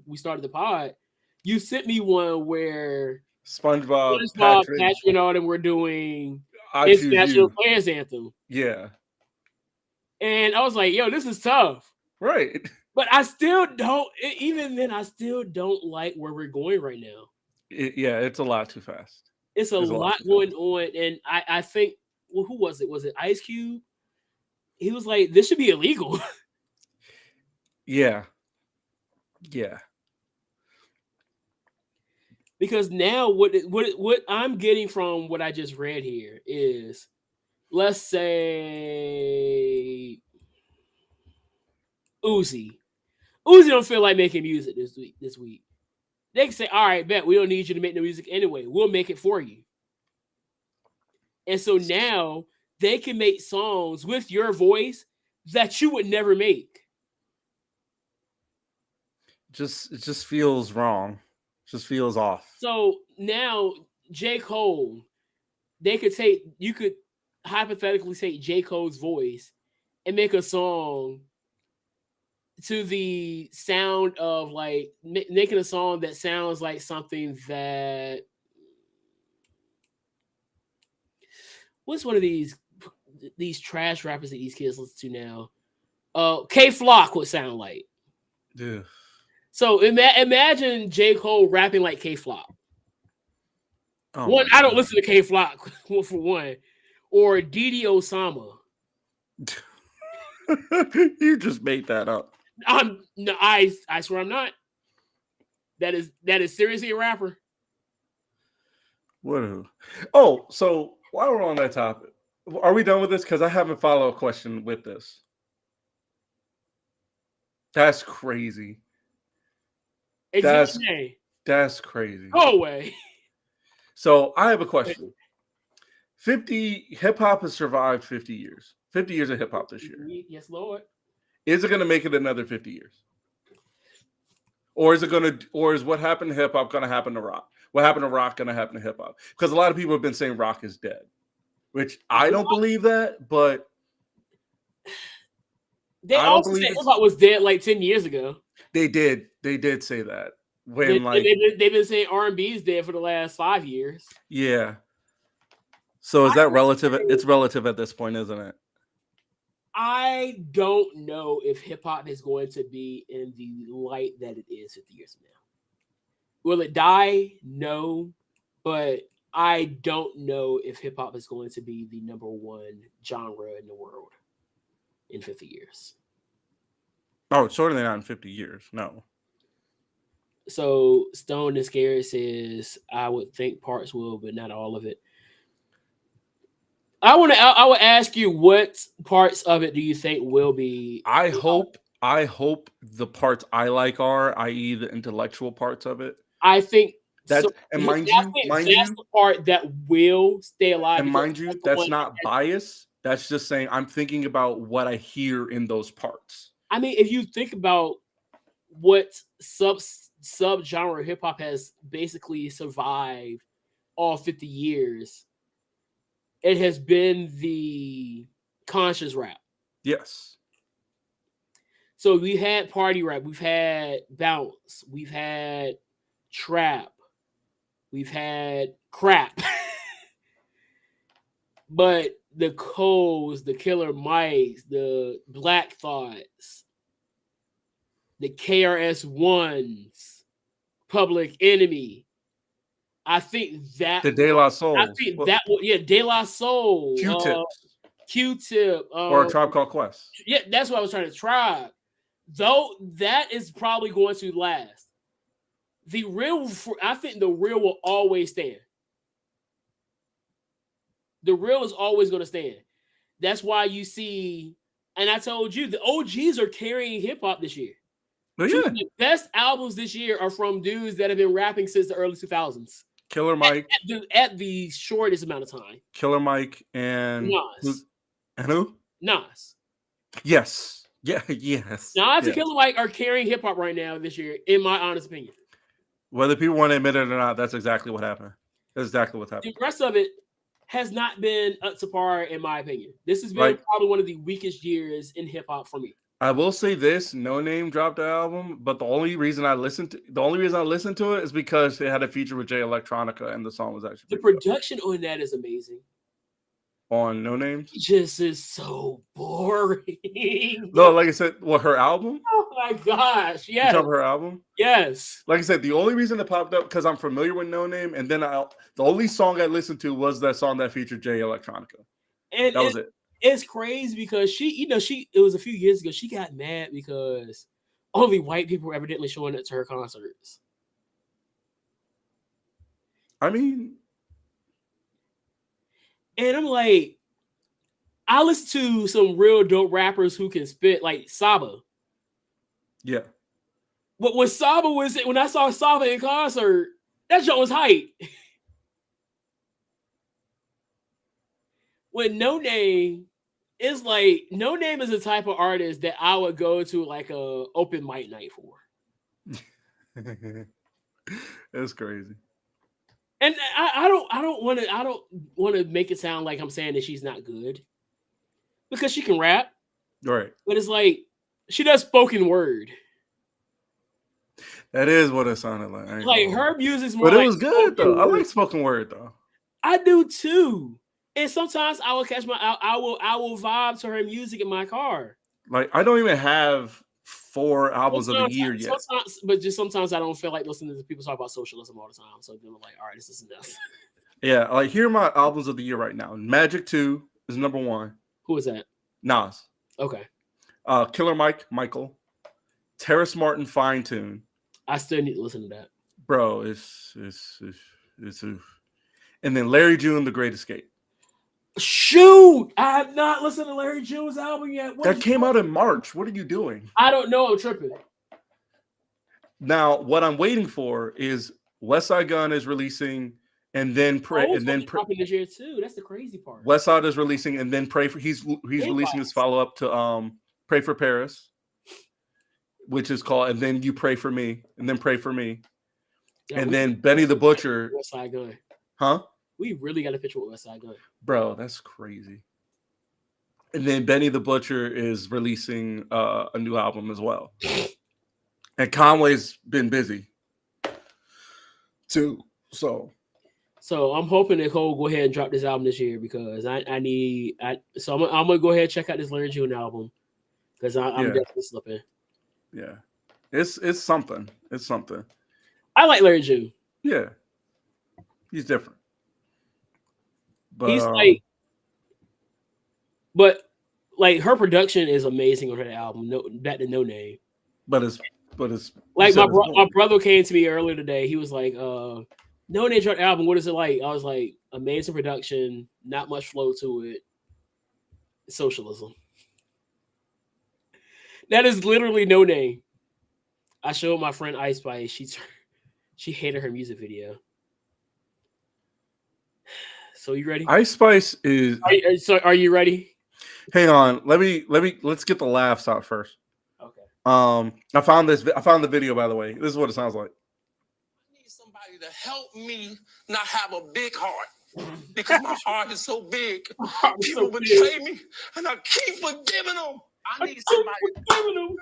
[SPEAKER 1] we started the pod, you sent me one where
[SPEAKER 2] SpongeBob,
[SPEAKER 1] SpongeBob,
[SPEAKER 2] Patrick,
[SPEAKER 1] Patrick, and all them were doing
[SPEAKER 2] I
[SPEAKER 1] his
[SPEAKER 2] Choose
[SPEAKER 1] national
[SPEAKER 2] You.
[SPEAKER 1] players anthem,
[SPEAKER 2] Yeah,
[SPEAKER 1] and I was like, "Yo, this is tough."
[SPEAKER 2] right.
[SPEAKER 1] But I still don't. Even then, I still don't like where we're going right now.
[SPEAKER 2] Yeah, it's a lot too fast.
[SPEAKER 1] It's a
[SPEAKER 2] It's a lot
[SPEAKER 1] lot
[SPEAKER 2] too
[SPEAKER 1] going
[SPEAKER 2] fast.
[SPEAKER 1] on, and I think, well, who was it? Was it Ice Cube? He was like, "This should be illegal."
[SPEAKER 2] Yeah. Yeah.
[SPEAKER 1] Because now what I'm getting from what I just read here is, let's say Uzi. Uzi don't feel like making music this week. They can say, all right, bet we don't need you to make the music anyway. We'll make it for you. And so now they can make songs with your voice that you would never make.
[SPEAKER 2] It just feels wrong. Just feels off.
[SPEAKER 1] So now J. Cole, you could hypothetically take J. Cole's voice and make a song to the sound of like making a song that sounds like something that, what's one of these trash rappers that these kids listen to now? K Flock would sound like.
[SPEAKER 2] Yeah.
[SPEAKER 1] So imagine J. Cole rapping like K Flock.
[SPEAKER 2] Oh
[SPEAKER 1] One, I don't listen to K Flock for one, or Didi Osama.
[SPEAKER 2] You just made that up.
[SPEAKER 1] I swear I'm not. That is seriously a rapper.
[SPEAKER 2] What? Oh, so while we're on that topic, are we done with this? Because I have a follow-up question with this. That's crazy. That's crazy.
[SPEAKER 1] Go away.
[SPEAKER 2] So I have a question. Hip hop has survived 50 years. 50 years of hip hop this year.
[SPEAKER 1] Yes, Lord.
[SPEAKER 2] Is it going to make it another 50 years? Or is what happened to hip hop going to happen to rock? What happened to rock going to happen to hip hop? Because a lot of people have been saying rock is dead, which I don't believe that, but
[SPEAKER 1] they also said hip hop was dead like 10 years ago.
[SPEAKER 2] They did say that. When
[SPEAKER 1] they've been saying R&B is dead for the last 5 years.
[SPEAKER 2] Yeah. So is that relative? It's relative at this point, isn't it?
[SPEAKER 1] I don't know if hip hop is going to be in the light that it is 50 years from now. Will it die? No. But I don't know if hip hop is going to be the number one genre in the world in 50 years.
[SPEAKER 2] Oh, certainly not in 50 years. No.
[SPEAKER 1] So Stone and Scary says, I would think parts will, but not all of it. I would ask you, what parts of it do you think will be?
[SPEAKER 2] I hope the parts I like are, i.e., the intellectual parts of it.
[SPEAKER 1] I think
[SPEAKER 2] that's the
[SPEAKER 1] part that will stay alive.
[SPEAKER 2] And mind you, that's not bias. That's just saying I'm thinking about what I hear in those parts.
[SPEAKER 1] I mean, if you think about what sub-genre hip hop has basically survived all 50 years, it has been the conscious rap.
[SPEAKER 2] Yes.
[SPEAKER 1] So we had party rap, we've had bounce, we've had trap, we've had crap. But the Coles, the Killer Mikes, the Black Thoughts, the KRS-Ones, Public Enemy, I think that
[SPEAKER 2] the De La Soul.
[SPEAKER 1] I think that De La Soul, Q-Tip,
[SPEAKER 2] or a Tribe Called Quest.
[SPEAKER 1] Yeah, that's what I was trying to try. Though that is probably going to last. I think the real will always stand. The real is always going to stand. That's why you see, and I told you, the OGs are carrying hip hop this year.
[SPEAKER 2] Oh, yeah.
[SPEAKER 1] The best albums this year are from dudes that have been rapping since the early 2000s.
[SPEAKER 2] Killer Mike.
[SPEAKER 1] At the shortest amount of time.
[SPEAKER 2] Killer Mike and
[SPEAKER 1] Nas.
[SPEAKER 2] And who?
[SPEAKER 1] Nas.
[SPEAKER 2] Yes. Yeah, yes.
[SPEAKER 1] Nas and Killer Mike are carrying hip hop right now this year, in my honest opinion.
[SPEAKER 2] Whether people want to admit it or not, that's exactly what happened. That's exactly what's happened.
[SPEAKER 1] The rest of it has not been up to par, in my opinion. This has been probably one of the weakest years in hip hop for me.
[SPEAKER 2] I will say this: No Name dropped the album, but the only reason I listened to it is because it had a feature with Jay Electronica, and the song was actually
[SPEAKER 1] the production on that is amazing.
[SPEAKER 2] On No Names,
[SPEAKER 1] it just is so boring.
[SPEAKER 2] No, like I said, her album.
[SPEAKER 1] Oh my gosh! Yes,
[SPEAKER 2] her album.
[SPEAKER 1] Yes.
[SPEAKER 2] Like I said, the only reason it popped up because I'm familiar with No Name, and then the only song I listened to was that song that featured Jay Electronica.
[SPEAKER 1] And
[SPEAKER 2] that was it.
[SPEAKER 1] It's crazy because it was a few years ago. She got mad because only white people were evidently showing up to her concerts.
[SPEAKER 2] I mean,
[SPEAKER 1] And I'm like, I listen to some real dope rappers who can spit, like Saba.
[SPEAKER 2] yeah.
[SPEAKER 1] But when I saw Saba in concert, that joke was hype. When No Name is like, No Name is the type of artist that I would go to like a open mic night for.
[SPEAKER 2] That's crazy.
[SPEAKER 1] And I don't want to make it sound like I'm saying that she's not good, because she can rap,
[SPEAKER 2] Right.
[SPEAKER 1] but it's like she does spoken word.
[SPEAKER 2] That is what it sounded like.
[SPEAKER 1] Like her music's more
[SPEAKER 2] but it
[SPEAKER 1] like
[SPEAKER 2] was good though.
[SPEAKER 1] word.
[SPEAKER 2] I like spoken word though.
[SPEAKER 1] I do too. And sometimes I will catch I will vibe to her music in my car.
[SPEAKER 2] Like I don't even have 4 albums of the year yet.
[SPEAKER 1] Sometimes I don't feel like listening to people talk about socialism all the time. So then I'm like, all right, this is enough.
[SPEAKER 2] Yeah, like here are my albums of the year right now. Magic 2 is number 1.
[SPEAKER 1] Who is that?
[SPEAKER 2] Nas.
[SPEAKER 1] Okay.
[SPEAKER 2] Killer Michael. Terrace Martin, Fine Tune.
[SPEAKER 1] I still need to listen to that.
[SPEAKER 2] Bro, it's and then Larry June, The Great Escape.
[SPEAKER 1] Shoot! I have not listened to Larry June's album yet.
[SPEAKER 2] That came out in March. What are you doing?
[SPEAKER 1] I don't know. I'm tripping.
[SPEAKER 2] Now, what I'm waiting for is West Side Gun is releasing, and then
[SPEAKER 1] dropping this year too. That's the crazy part.
[SPEAKER 2] West Side is releasing, and then he's releasing his follow up to Pray for Paris, which is called, and then You Pray for Me, and then Pray for Me, yeah, and then Benny the Butcher.
[SPEAKER 1] West Side Gun.
[SPEAKER 2] Huh?
[SPEAKER 1] We really got a picture with West Side Gun.
[SPEAKER 2] Bro, that's crazy. And then Benny the Butcher is releasing a new album as well. And Conway's been busy too. So
[SPEAKER 1] I'm hoping that Cole go ahead and drop this album this year, because I'm gonna go ahead and check out this Larry June album, because I'm definitely slipping.
[SPEAKER 2] Yeah. It's something. It's something.
[SPEAKER 1] I like Larry June.
[SPEAKER 2] Yeah. He's different. But,
[SPEAKER 1] he's like her production is amazing on her album. Back to No Name. But it's like my brother came to me earlier today. He was like, "No Name dropped album. What is it like?" I was like, "Amazing production, not much flow to it. Socialism." That is literally No Name. I showed my friend Ice Spice. She hated her music video. So you ready?
[SPEAKER 2] Ice Spice is.
[SPEAKER 1] Are you ready?
[SPEAKER 2] Hang on. Let's get the laughs out first.
[SPEAKER 1] Okay.
[SPEAKER 2] I found the video, by the way. This is what it sounds like.
[SPEAKER 3] I need somebody to help me not have a big heart, because my heart is so big. People betray me, and I keep forgiving them. I need somebody.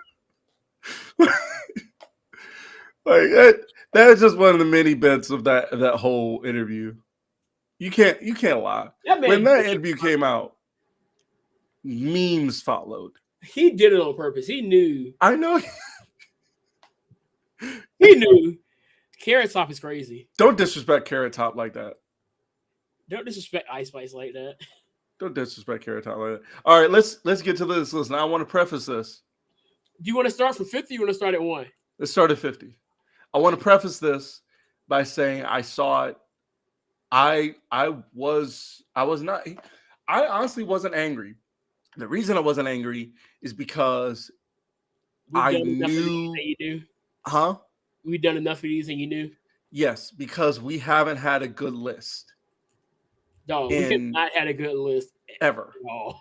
[SPEAKER 2] Like that's just one of the many bits of that whole interview. You can't lie. When that interview came out, memes followed.
[SPEAKER 1] He did it on purpose. He knew.
[SPEAKER 2] I know.
[SPEAKER 1] He knew. Carrot Top is crazy.
[SPEAKER 2] Don't disrespect Carrot Top like that.
[SPEAKER 1] Don't disrespect Ice Spice like that.
[SPEAKER 2] Don't disrespect Carrot Top like that. All right, let's get to this. Listen, I want to preface this.
[SPEAKER 1] Do you want to start from 50 or you want to start at 1?
[SPEAKER 2] Let's start at 50. I want to preface this by saying I saw it. I honestly wasn't angry. The reason I wasn't angry is because I knew.
[SPEAKER 1] You knew?
[SPEAKER 2] Huh?
[SPEAKER 1] We've done enough of these and you knew?
[SPEAKER 2] Yes, because we haven't had a good list.
[SPEAKER 1] No, we have not had a good list
[SPEAKER 2] ever.
[SPEAKER 1] No.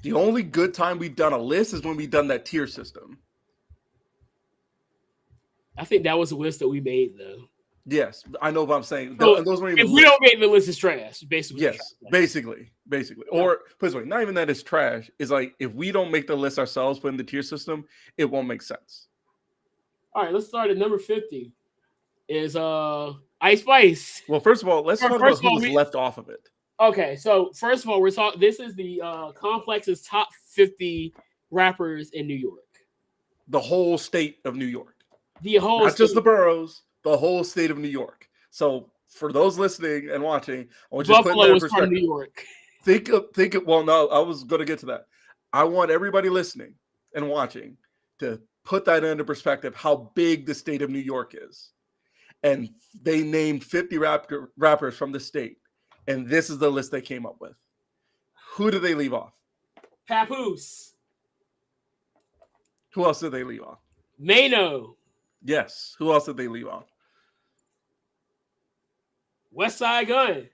[SPEAKER 2] The only good time we've done a list is when we've done that tier system.
[SPEAKER 1] I think that was a list that we made, though.
[SPEAKER 2] Yes, I know what I'm saying.
[SPEAKER 1] So
[SPEAKER 2] those weren't even
[SPEAKER 1] if we don't make the list, it's trash. Basically,
[SPEAKER 2] yes, basically. Or put this way, not even that it's trash. It's like if we don't make the list ourselves, put in the tier system, it won't make sense.
[SPEAKER 1] All right, let's start at number 50. Is Ice Spice.
[SPEAKER 2] Well, first of all, let's talk about who was left off of it.
[SPEAKER 1] Okay, so first of all, we're talking. This is the Complex's top 50 rappers in New York.
[SPEAKER 2] The whole state of New York.
[SPEAKER 1] Not
[SPEAKER 2] just the boroughs. The whole state of New York. So for those listening and watching, I want you to put that in perspective.
[SPEAKER 1] Part of New York.
[SPEAKER 2] Think of. Well, no, I was going to get to that. I want everybody listening and watching to put that into perspective, how big the state of New York is. And they named 50 rappers from the state. And this is the list they came up with. Who did they leave off?
[SPEAKER 1] Papoose.
[SPEAKER 2] Who else did they leave off?
[SPEAKER 1] Mano.
[SPEAKER 2] Yes. Who else did they leave off?
[SPEAKER 1] West Side Gun.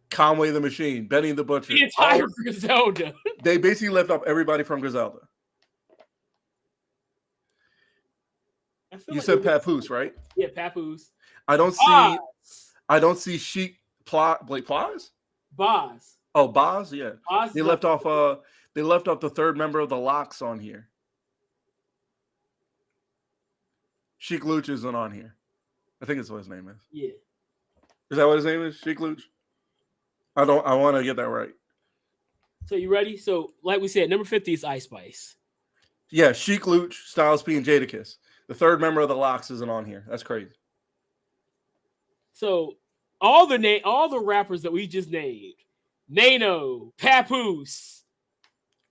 [SPEAKER 2] Conway the Machine. Benny the Butcher.
[SPEAKER 1] The entire Griselda.
[SPEAKER 2] They basically left off everybody from Griselda. You like said Papoose, right?
[SPEAKER 1] Yeah, Papoose.
[SPEAKER 2] I don't see Sheik Blake Plies?
[SPEAKER 1] Boz.
[SPEAKER 2] Oh, Boz, yeah.
[SPEAKER 1] Boz
[SPEAKER 2] they left off the third member of the Locks on here. Sheik Luch isn't on here. I think it's what his name is.
[SPEAKER 1] Yeah.
[SPEAKER 2] Is that what his name is? Sheik Luch? I want to get that right.
[SPEAKER 1] So you ready? So, like we said, number 50 is Ice Spice.
[SPEAKER 2] Yeah, Sheik Luch, Styles P, and Jadakiss. The third member of the Locks isn't on here. That's crazy.
[SPEAKER 1] So all the rappers that we just named: Mano, Papoose,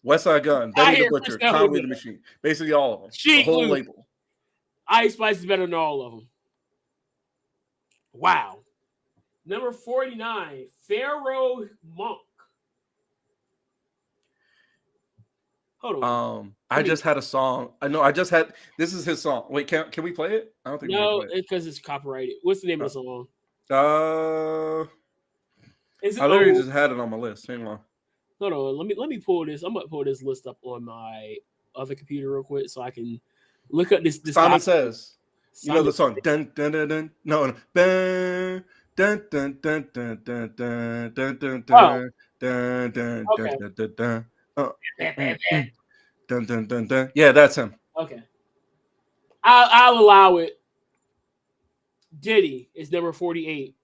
[SPEAKER 2] Westside Gunn, Benny the Butcher, Conway the Machine. Basically all of them. The whole label.
[SPEAKER 1] Ice Spice is better than all of them. Wow. Number 49, Pharaoh Monk. Hold on.
[SPEAKER 2] I just had a song. This is his song. Wait, can we play it? I don't think
[SPEAKER 1] no, because it's copyrighted. What's the name of the song?
[SPEAKER 2] I literally just had it on my list. Hang on.
[SPEAKER 1] Hold on. Let me pull this. I'm gonna pull this list up on my other computer real quick so I can look up this.
[SPEAKER 2] Simon Says. You know the song. Dun dun dun dun. No. Dun dun dun dun dun dun dun dun dun dun dun dun dun dun. Dun, dun, dun, dun. Yeah, that's him.
[SPEAKER 1] Okay. I'll allow it. Diddy is number 48.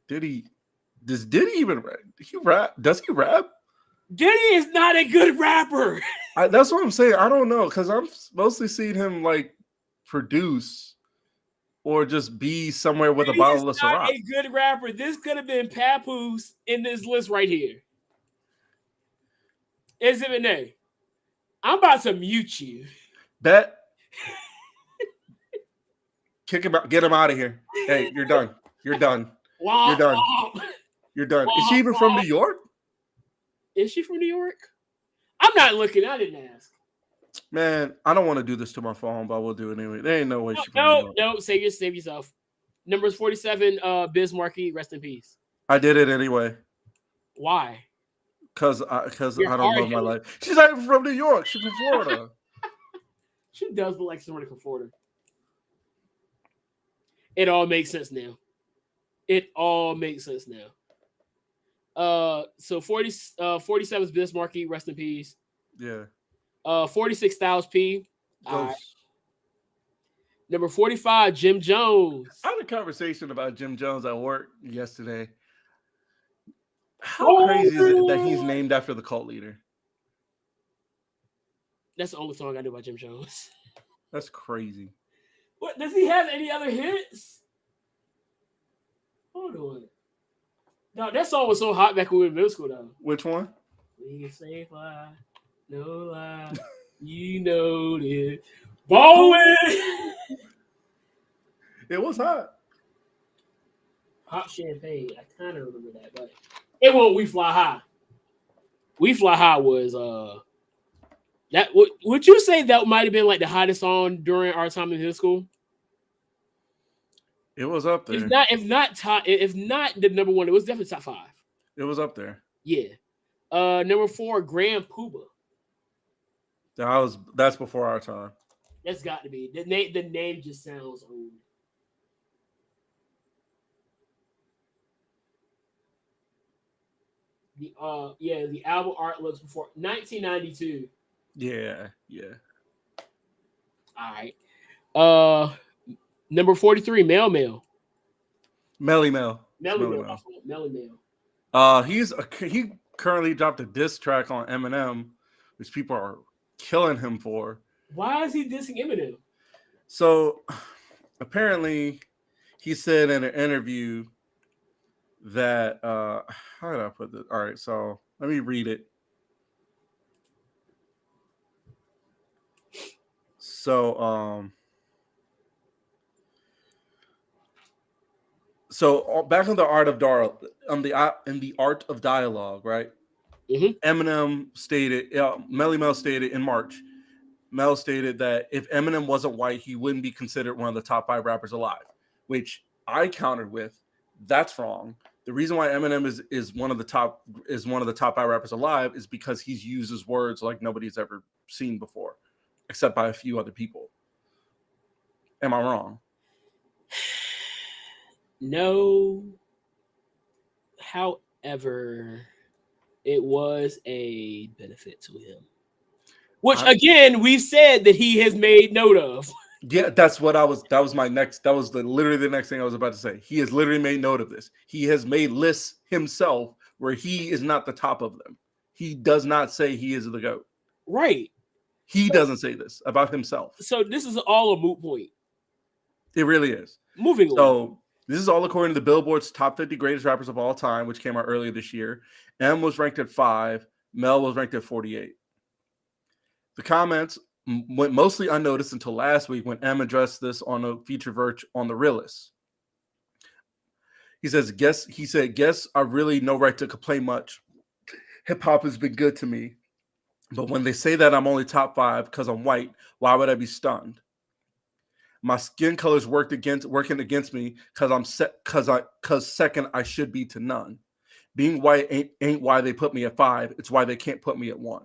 [SPEAKER 2] Does Diddy even rap? Does he rap?
[SPEAKER 1] Diddy is not a good rapper.
[SPEAKER 2] That's what I'm saying. I don't know, because I'm mostly seeing him like produce or just be somewhere with a bottle of Ciroc.
[SPEAKER 1] A good rapper. This could have been Papoose in this list right here. Exhibit A. I'm about to mute you.
[SPEAKER 2] Bet. Kick him out. Get him out of here. Hey, you're done. You're done. You're done. You're done. Is she even from New York?
[SPEAKER 1] Is she from New York? I'm not looking. I didn't ask.
[SPEAKER 2] Man, I don't want to do this to my phone, but we'll do it anyway. There ain't no way she's from New York.
[SPEAKER 1] No. Save yourself. Number 47, Biz Markie. Rest in peace.
[SPEAKER 2] I did it anyway.
[SPEAKER 1] Why?
[SPEAKER 2] Because I don't love my life. She's not even from New York. She's from Florida.
[SPEAKER 1] She does look like somebody from Florida. It all makes sense now. So 47 is Biz Markie. Rest in peace.
[SPEAKER 2] Yeah.
[SPEAKER 1] 46 Styles P. Right. Number 45, Jim Jones.
[SPEAKER 2] I had a conversation about Jim Jones at work yesterday. How crazy is it that he's named after the cult leader?
[SPEAKER 1] That's the only song I know about Jim Jones.
[SPEAKER 2] That's crazy.
[SPEAKER 1] What, does he have any other hits? Hold on. No, that song was so hot back when we were in middle school, though.
[SPEAKER 2] Which one?
[SPEAKER 1] We say fly, no lie. You know it. Bowen!
[SPEAKER 2] It was hot.
[SPEAKER 1] Hot champagne. I kind of remember that, but it won't. We Fly High. We Fly High was that. Would you say that might have been like the hottest song during our time in middle school?
[SPEAKER 2] It was up there.
[SPEAKER 1] If not the number one, it was definitely top 5.
[SPEAKER 2] It was up there.
[SPEAKER 1] Yeah. Number 4, Grand Puba.
[SPEAKER 2] That's before our time.
[SPEAKER 1] That's got to be the name. Just sounds old. The album art looks before 1992.
[SPEAKER 2] Yeah.
[SPEAKER 1] All right. Number 43, Mel Mel.
[SPEAKER 2] Melly Mel. He currently dropped a diss track on Eminem, which people are killing him for.
[SPEAKER 1] Why is he dissing Eminem?
[SPEAKER 2] So apparently he said in an interview that how did I put this? All right, so let me read it. So back on the art of in the art of dialogue, right?
[SPEAKER 1] Mhm.
[SPEAKER 2] Eminem stated, Melly Mel stated in March. Mel stated that if Eminem wasn't white, he wouldn't be considered one of the top 5 rappers alive, which I countered with, that's wrong. The reason why Eminem is one of the top 5 rappers alive is because he uses words like nobody's ever seen before, except by a few other people. Am I wrong?
[SPEAKER 1] No. However, it was a benefit to him. Which again, we've said that he has made note of.
[SPEAKER 2] Yeah, that's what I was. That was my next. That was literally the next thing I was about to say. He has literally made note of this. He has made lists himself where he is not the top of them. He does not say he is the GOAT.
[SPEAKER 1] Right.
[SPEAKER 2] He doesn't say this about himself.
[SPEAKER 1] So this is all a moot point.
[SPEAKER 2] It really is.
[SPEAKER 1] Moving on.
[SPEAKER 2] So this is all according to the Billboard's top 50 greatest rappers of all time, which came out earlier this year. M was ranked at 5. Mel was ranked at 48. The comments went mostly unnoticed until last week when M addressed this on a feature verge on The Realist. He said, guess I really no right to complain much. Hip hop has been good to me. But when they say that I'm only top 5 because I'm white, why would I be stunned? My skin color's working against me because second I should be to none. Being white ain't why they put me at 5. It's why they can't put me at 1.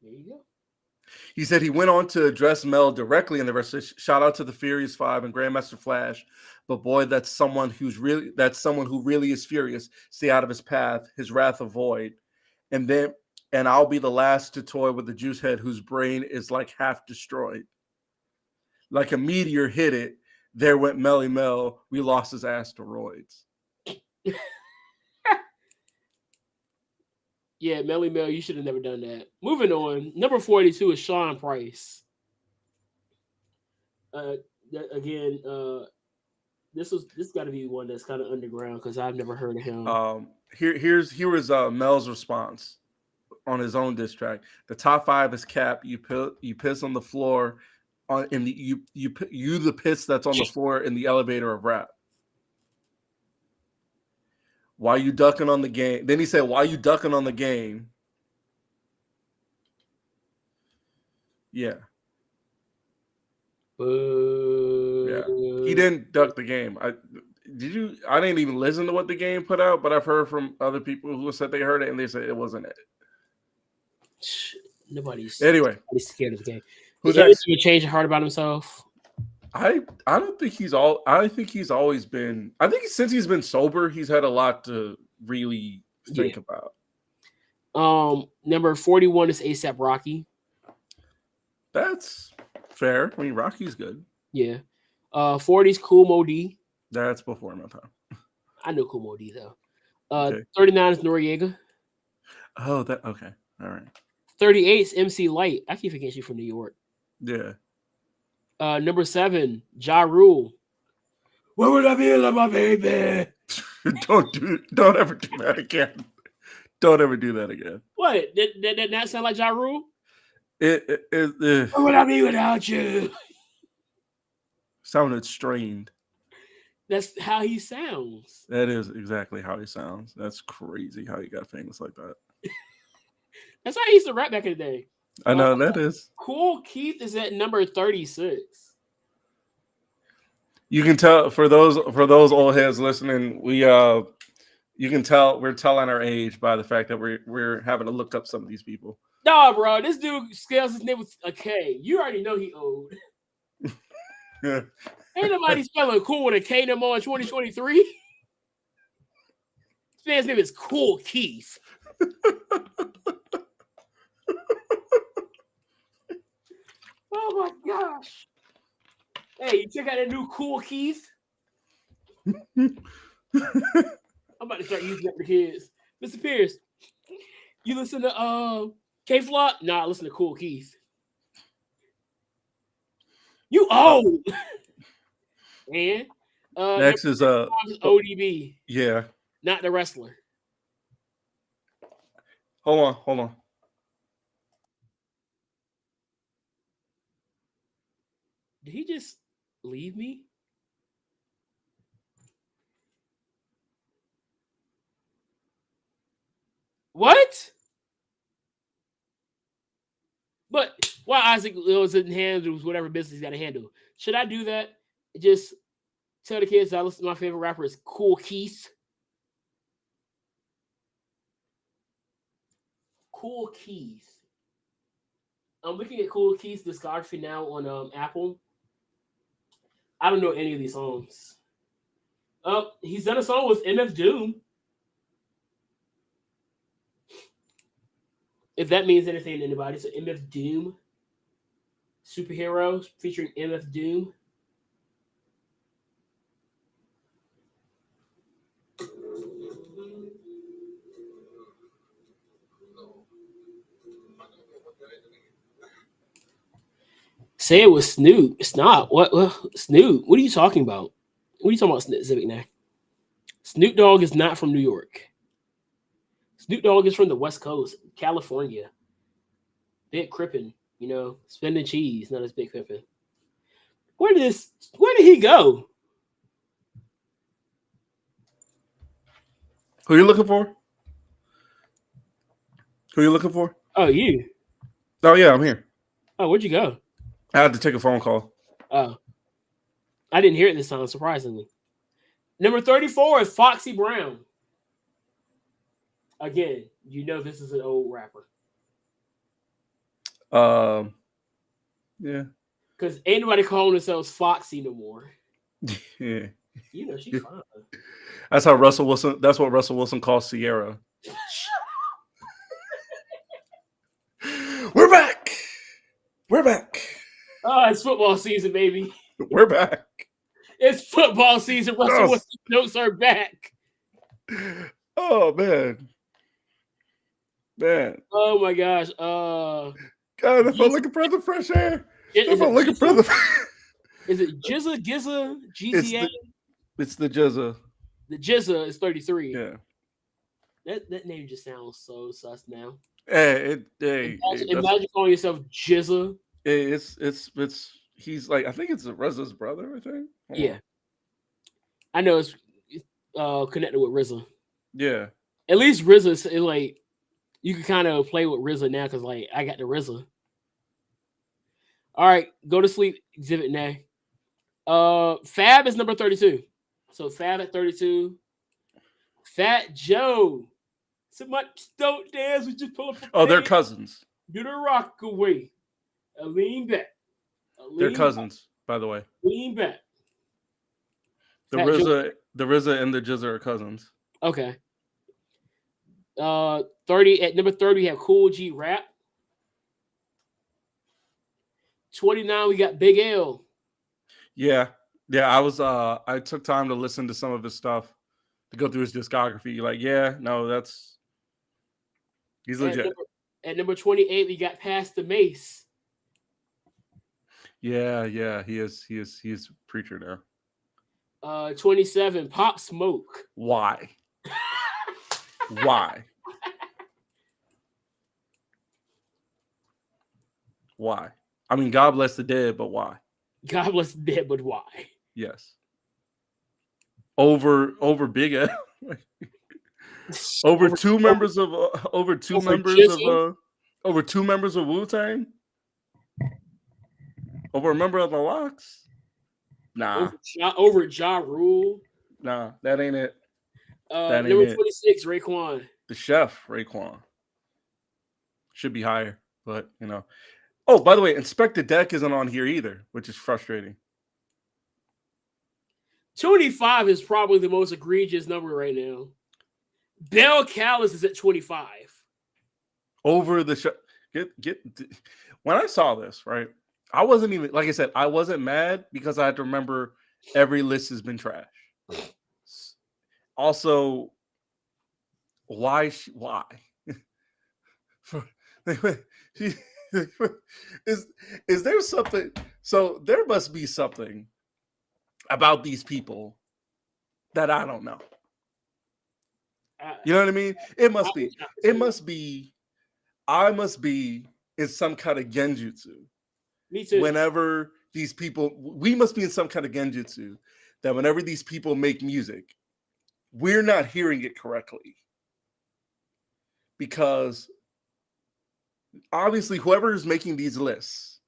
[SPEAKER 1] There you go.
[SPEAKER 2] He said he went on to address Mel directly in the verse. Shout out to the Furious 5 and Grandmaster Flash, but boy, that's someone who really is furious. Stay out of his path, his wrath avoid, and I'll be the last to toy with the juice head whose brain is like half destroyed. Like a meteor hit it. There went Melly Mel. We lost his asteroids.
[SPEAKER 1] Yeah, Melly Mel, you should have never done that. Moving on, number 42 is Sean Price. Again, this got to be one that's kind of underground because I've never heard of him.
[SPEAKER 2] Here was Mel's response on his own diss track. The top 5 is cap. You piss on the floor, you the piss that's on the floor in the elevator of rap. Why you ducking on the game? Then he said, why you ducking on the game? Yeah. Yeah. He didn't duck the game. I didn't even listen to what the game put out, but I've heard from other people who said they heard it and they said it wasn't it.
[SPEAKER 1] Nobody's
[SPEAKER 2] scared of
[SPEAKER 1] the game.
[SPEAKER 2] Who's
[SPEAKER 1] Did he change your heart about himself?
[SPEAKER 2] I don't think I think he's always been. I think since he's been sober, he's had a lot to really think about.
[SPEAKER 1] Number 41 is A$AP Rocky.
[SPEAKER 2] That's fair. I mean, Rocky's good.
[SPEAKER 1] Yeah. 40's Kool Moe Dee.
[SPEAKER 2] That's before my time.
[SPEAKER 1] I know Kool Moe Dee though. Okay. 39 is Noriega.
[SPEAKER 2] Oh, okay. All right.
[SPEAKER 1] 38 is MC Light. I keep forgetting you from New York.
[SPEAKER 2] Yeah.
[SPEAKER 1] Number 7, Ja Rule. Where would I be without my baby?
[SPEAKER 2] Don't ever do that again. Don't ever do that again.
[SPEAKER 1] What? Did that sound like Ja Rule?
[SPEAKER 2] Where
[SPEAKER 1] would I be without you?
[SPEAKER 2] Sounded strained.
[SPEAKER 1] That's how he sounds.
[SPEAKER 2] That is exactly how he sounds. That's crazy how he got famous like that.
[SPEAKER 1] That's how he used to rap back in the day.
[SPEAKER 2] I know that is.
[SPEAKER 1] Kool Keith is at number 36.
[SPEAKER 2] You can tell for those old heads listening, you can tell we're telling our age by the fact that we're having to look up some of these people.
[SPEAKER 1] Nah, bro, this dude scales his name with a K. You already know he old. Ain't nobody spelling cool with a K no more in 2023. This man's name is Kool Keith. Oh my gosh. Hey, you check out that new Kool Keith? I'm about to start using that for kids. Mr. Pierce, you listen to K-Flop? Nah, listen to Kool Keith. You old. And
[SPEAKER 2] next is
[SPEAKER 1] ODB.
[SPEAKER 2] Yeah.
[SPEAKER 1] Not the wrestler.
[SPEAKER 2] Hold on.
[SPEAKER 1] Did he just leave me? What? But while Isaac was in handles whatever business he's got to handle, should I do that? Just tell the kids I listen to my favorite rapper is Cool Keith. Cool Keith. I'm looking at Cool Keith's discography now on Apple. I don't know any of these songs. He's done a song with MF Doom. If that means anything to anybody, so MF Doom. Superheroes featuring MF Doom. Say it was Snoop. It's not. What Snoop? What are you talking about? What are you talking about, Civic now? Snoop Dogg is not from New York. Snoop Dogg is from the West Coast, California. Big Crippin', spending cheese, not as Big Crippin'. Where did he go?
[SPEAKER 2] Who are you looking for?
[SPEAKER 1] Oh, you.
[SPEAKER 2] Oh yeah, I'm here.
[SPEAKER 1] Oh, where'd you go?
[SPEAKER 2] I had to take a phone call.
[SPEAKER 1] Oh. I didn't hear it this time, surprisingly. Number 34 is Foxy Brown. Again, this is an old rapper.
[SPEAKER 2] Yeah.
[SPEAKER 1] Because ain't nobody calling themselves Foxy no more.
[SPEAKER 2] Yeah.
[SPEAKER 1] She's fine.
[SPEAKER 2] That's what Russell Wilson calls Sierra. We're back.
[SPEAKER 1] Oh, it's football season, baby.
[SPEAKER 2] We're back.
[SPEAKER 1] It's football season. Russell Wilson's notes are back.
[SPEAKER 2] Oh man.
[SPEAKER 1] Oh my gosh.
[SPEAKER 2] God, I felt like a breath of fresh air. Is it
[SPEAKER 1] Jizza, Gizza, GZA?
[SPEAKER 2] It's the Jizza.
[SPEAKER 1] The Jizza is 33.
[SPEAKER 2] Yeah.
[SPEAKER 1] That name just sounds so sus now.
[SPEAKER 2] Imagine
[SPEAKER 1] calling yourself Jizza.
[SPEAKER 2] It's he's like, I think it's RZA's brother, I think.
[SPEAKER 1] Yeah. I know it's connected with RZA.
[SPEAKER 2] Yeah.
[SPEAKER 1] At least RZA is like, you can kind of play with RZA now because like I got the RZA. All right, go to sleep, Exhibit Nay. Fab is number 32. So Fab at 32. Fat Joe. So much don't dance. We just pull up.
[SPEAKER 2] They're cousins.
[SPEAKER 1] Do the rock away. Lean back.
[SPEAKER 2] They're cousins, by the way.
[SPEAKER 1] Lean back.
[SPEAKER 2] The RZA and the Jizza are cousins.
[SPEAKER 1] Okay. 30 at number 30 we have Cool G Rap. 29 we got Big L.
[SPEAKER 2] Yeah. I took time to listen to some of his stuff, to go through his discography. Like, he's legit.
[SPEAKER 1] At number 28 we got Pastor Mace.
[SPEAKER 2] Yeah, he is preacher now.
[SPEAKER 1] 27 Pop Smoke.
[SPEAKER 2] Why? Why? I mean, God bless the dead, but why?
[SPEAKER 1] God bless the dead, but why?
[SPEAKER 2] Yes. Over Big L. over two members of Wu-Tang. Over a member of the Locks. Nah.
[SPEAKER 1] Over Ja Rule.
[SPEAKER 2] Nah, that ain't it.
[SPEAKER 1] Number 26, Raekwon.
[SPEAKER 2] The chef, Raekwon. Should be higher, but Oh, by the way, Inspector Deck isn't on here either, which is frustrating.
[SPEAKER 1] 25 is probably the most egregious number right now. Bell Callis is at 25.
[SPEAKER 2] Over the show. When I saw this, right? I wasn't even, like I said, I wasn't mad because I had to remember every list has been trash. Also, why? Is there something? So there must be something about these people that I don't know. You know what I mean? It must be.
[SPEAKER 1] wish I could
[SPEAKER 2] It
[SPEAKER 1] say
[SPEAKER 2] must be. I must be in some kind of genjutsu.
[SPEAKER 1] Me too.
[SPEAKER 2] Whenever these people, we must be in some kind of genjutsu that whenever these people make music, we're not hearing it correctly. Because obviously, whoever is making these lists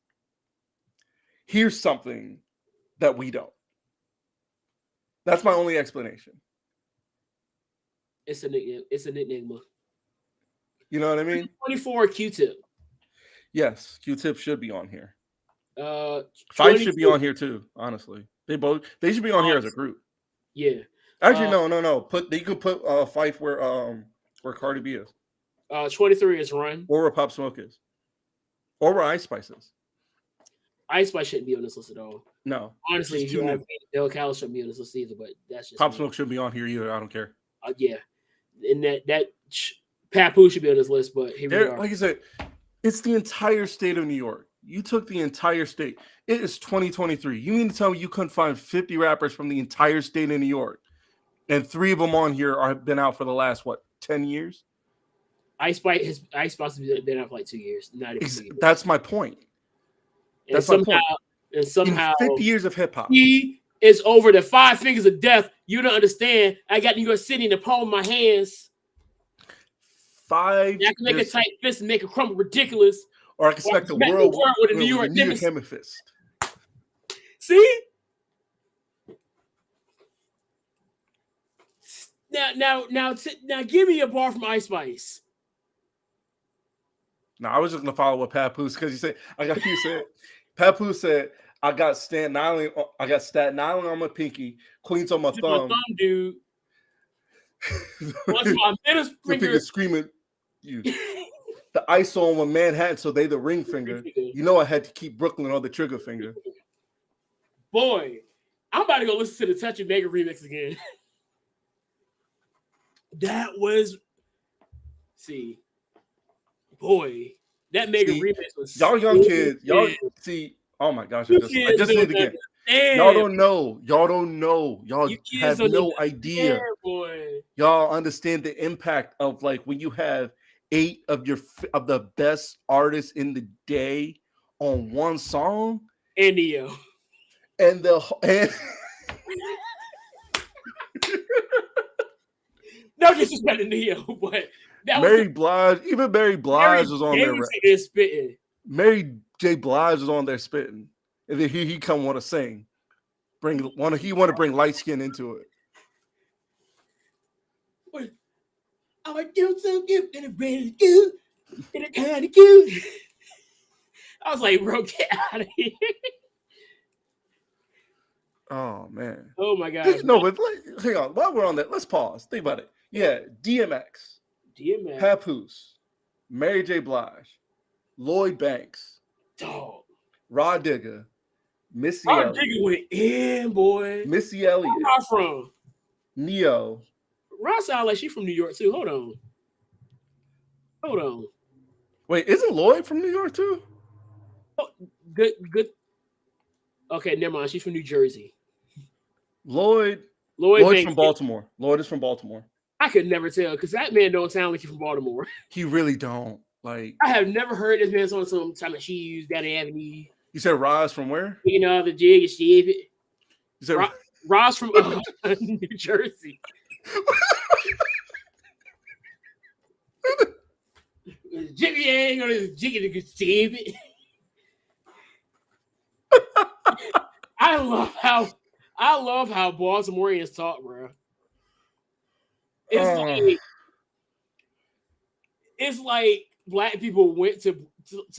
[SPEAKER 2] hears something that we don't. That's my only explanation.
[SPEAKER 1] It's an enigma.
[SPEAKER 2] You know what I mean?
[SPEAKER 1] 24 Q-Tip.
[SPEAKER 2] Yes, Q-Tip should be on here. Fife
[SPEAKER 1] 22
[SPEAKER 2] should be on here too. Honestly, they should be on here as a group.
[SPEAKER 1] Yeah.
[SPEAKER 2] Actually, no. You could put Fife where Cardi B is,
[SPEAKER 1] 23 is Run.
[SPEAKER 2] or where Pop Smoke is, or where Ice Spice is.
[SPEAKER 1] Ice Spice shouldn't be on this list at all.
[SPEAKER 2] No,
[SPEAKER 1] Honestly,
[SPEAKER 2] it's too new.
[SPEAKER 1] Del Cal shouldn't be on this list either. But that's just
[SPEAKER 2] Pop
[SPEAKER 1] me.
[SPEAKER 2] Smoke shouldn't be on here either. I don't care.
[SPEAKER 1] Yeah, and that Papoose should be on this list. But here we are.
[SPEAKER 2] Like I said, it's the entire state of New York. You took the entire state. It is 2023. You mean to tell me you couldn't find 50 rappers from the entire state of New York, and 3 of them on here have been out for the last 10 years?
[SPEAKER 1] Ice Spice has been out for like 2 years. Not even 2 years.
[SPEAKER 2] That's my point.
[SPEAKER 1] And somehow,
[SPEAKER 2] in 50 years of hip hop,
[SPEAKER 1] he is over the 5 fingers of death. You don't understand. I got New York City in the palm of my hands.
[SPEAKER 2] 5.
[SPEAKER 1] I can make a tight fist and make it crumble ridiculous.
[SPEAKER 2] Or I can smack the world
[SPEAKER 1] with a New York
[SPEAKER 2] hammer fist.
[SPEAKER 1] See? Now, give me a bar from Ice Spice.
[SPEAKER 2] No, I was just gonna follow what Papoose because you said Papoose said I got Staten Island on my pinky, Queens on my thumb,
[SPEAKER 1] dude. What's my middle finger
[SPEAKER 2] screaming you. The ice on my Manhattan, so they the ring finger. You know I had to keep Brooklyn on the trigger finger.
[SPEAKER 1] Boy, I'm about to go listen to the Touch and Mega remix again. That was boy, that Mega remix was
[SPEAKER 2] y'all young kids. Y'all see, oh my gosh, I just did it again. Y'all don't know. Y'all have no idea.
[SPEAKER 1] Boy.
[SPEAKER 2] Y'all understand the impact of like when you have 8 of the best artists in the day on one song.
[SPEAKER 1] And Neo.
[SPEAKER 2] And
[SPEAKER 1] no disrespect to Neo, but
[SPEAKER 2] Mary Blige was on there.
[SPEAKER 1] Spitting.
[SPEAKER 2] Mary J. Blige was on there spitting, and then he come want to sing. He want to bring light skin into it.
[SPEAKER 1] What? I would do so good and it really good and it kind of cute. I was like, bro, get out of here.
[SPEAKER 2] Oh man.
[SPEAKER 1] Oh my gosh.
[SPEAKER 2] No, but hang on. While we're on that, let's pause. Think about it. Yeah, DMX, Papoose, Mary J. Blige, Lloyd Banks,
[SPEAKER 1] dog,
[SPEAKER 2] Rod Digger, Missy
[SPEAKER 1] Rod
[SPEAKER 2] Elliott.
[SPEAKER 1] Digger went in, boy.
[SPEAKER 2] Missy Elliott.
[SPEAKER 1] Where am I from?
[SPEAKER 2] Neo.
[SPEAKER 1] Rod sounds like she's from New York too. Hold on.
[SPEAKER 2] Wait, isn't Lloyd from New York too?
[SPEAKER 1] Oh, good. Okay, never mind. She's from New Jersey.
[SPEAKER 2] Lloyd's from Baltimore. Lloyd is from Baltimore.
[SPEAKER 1] I could never tell because that man don't sound like he's from Baltimore.
[SPEAKER 2] He really don't. Like
[SPEAKER 1] I have never heard this man on some time of shoes down the avenue.
[SPEAKER 2] You said Roz from where?
[SPEAKER 1] You know the jig is stupid.
[SPEAKER 2] You said
[SPEAKER 1] Roz from New Jersey. Jiggy ain't gonna jiggy to stupid. I love how Baltimoreans talk, bro. It's like black people went to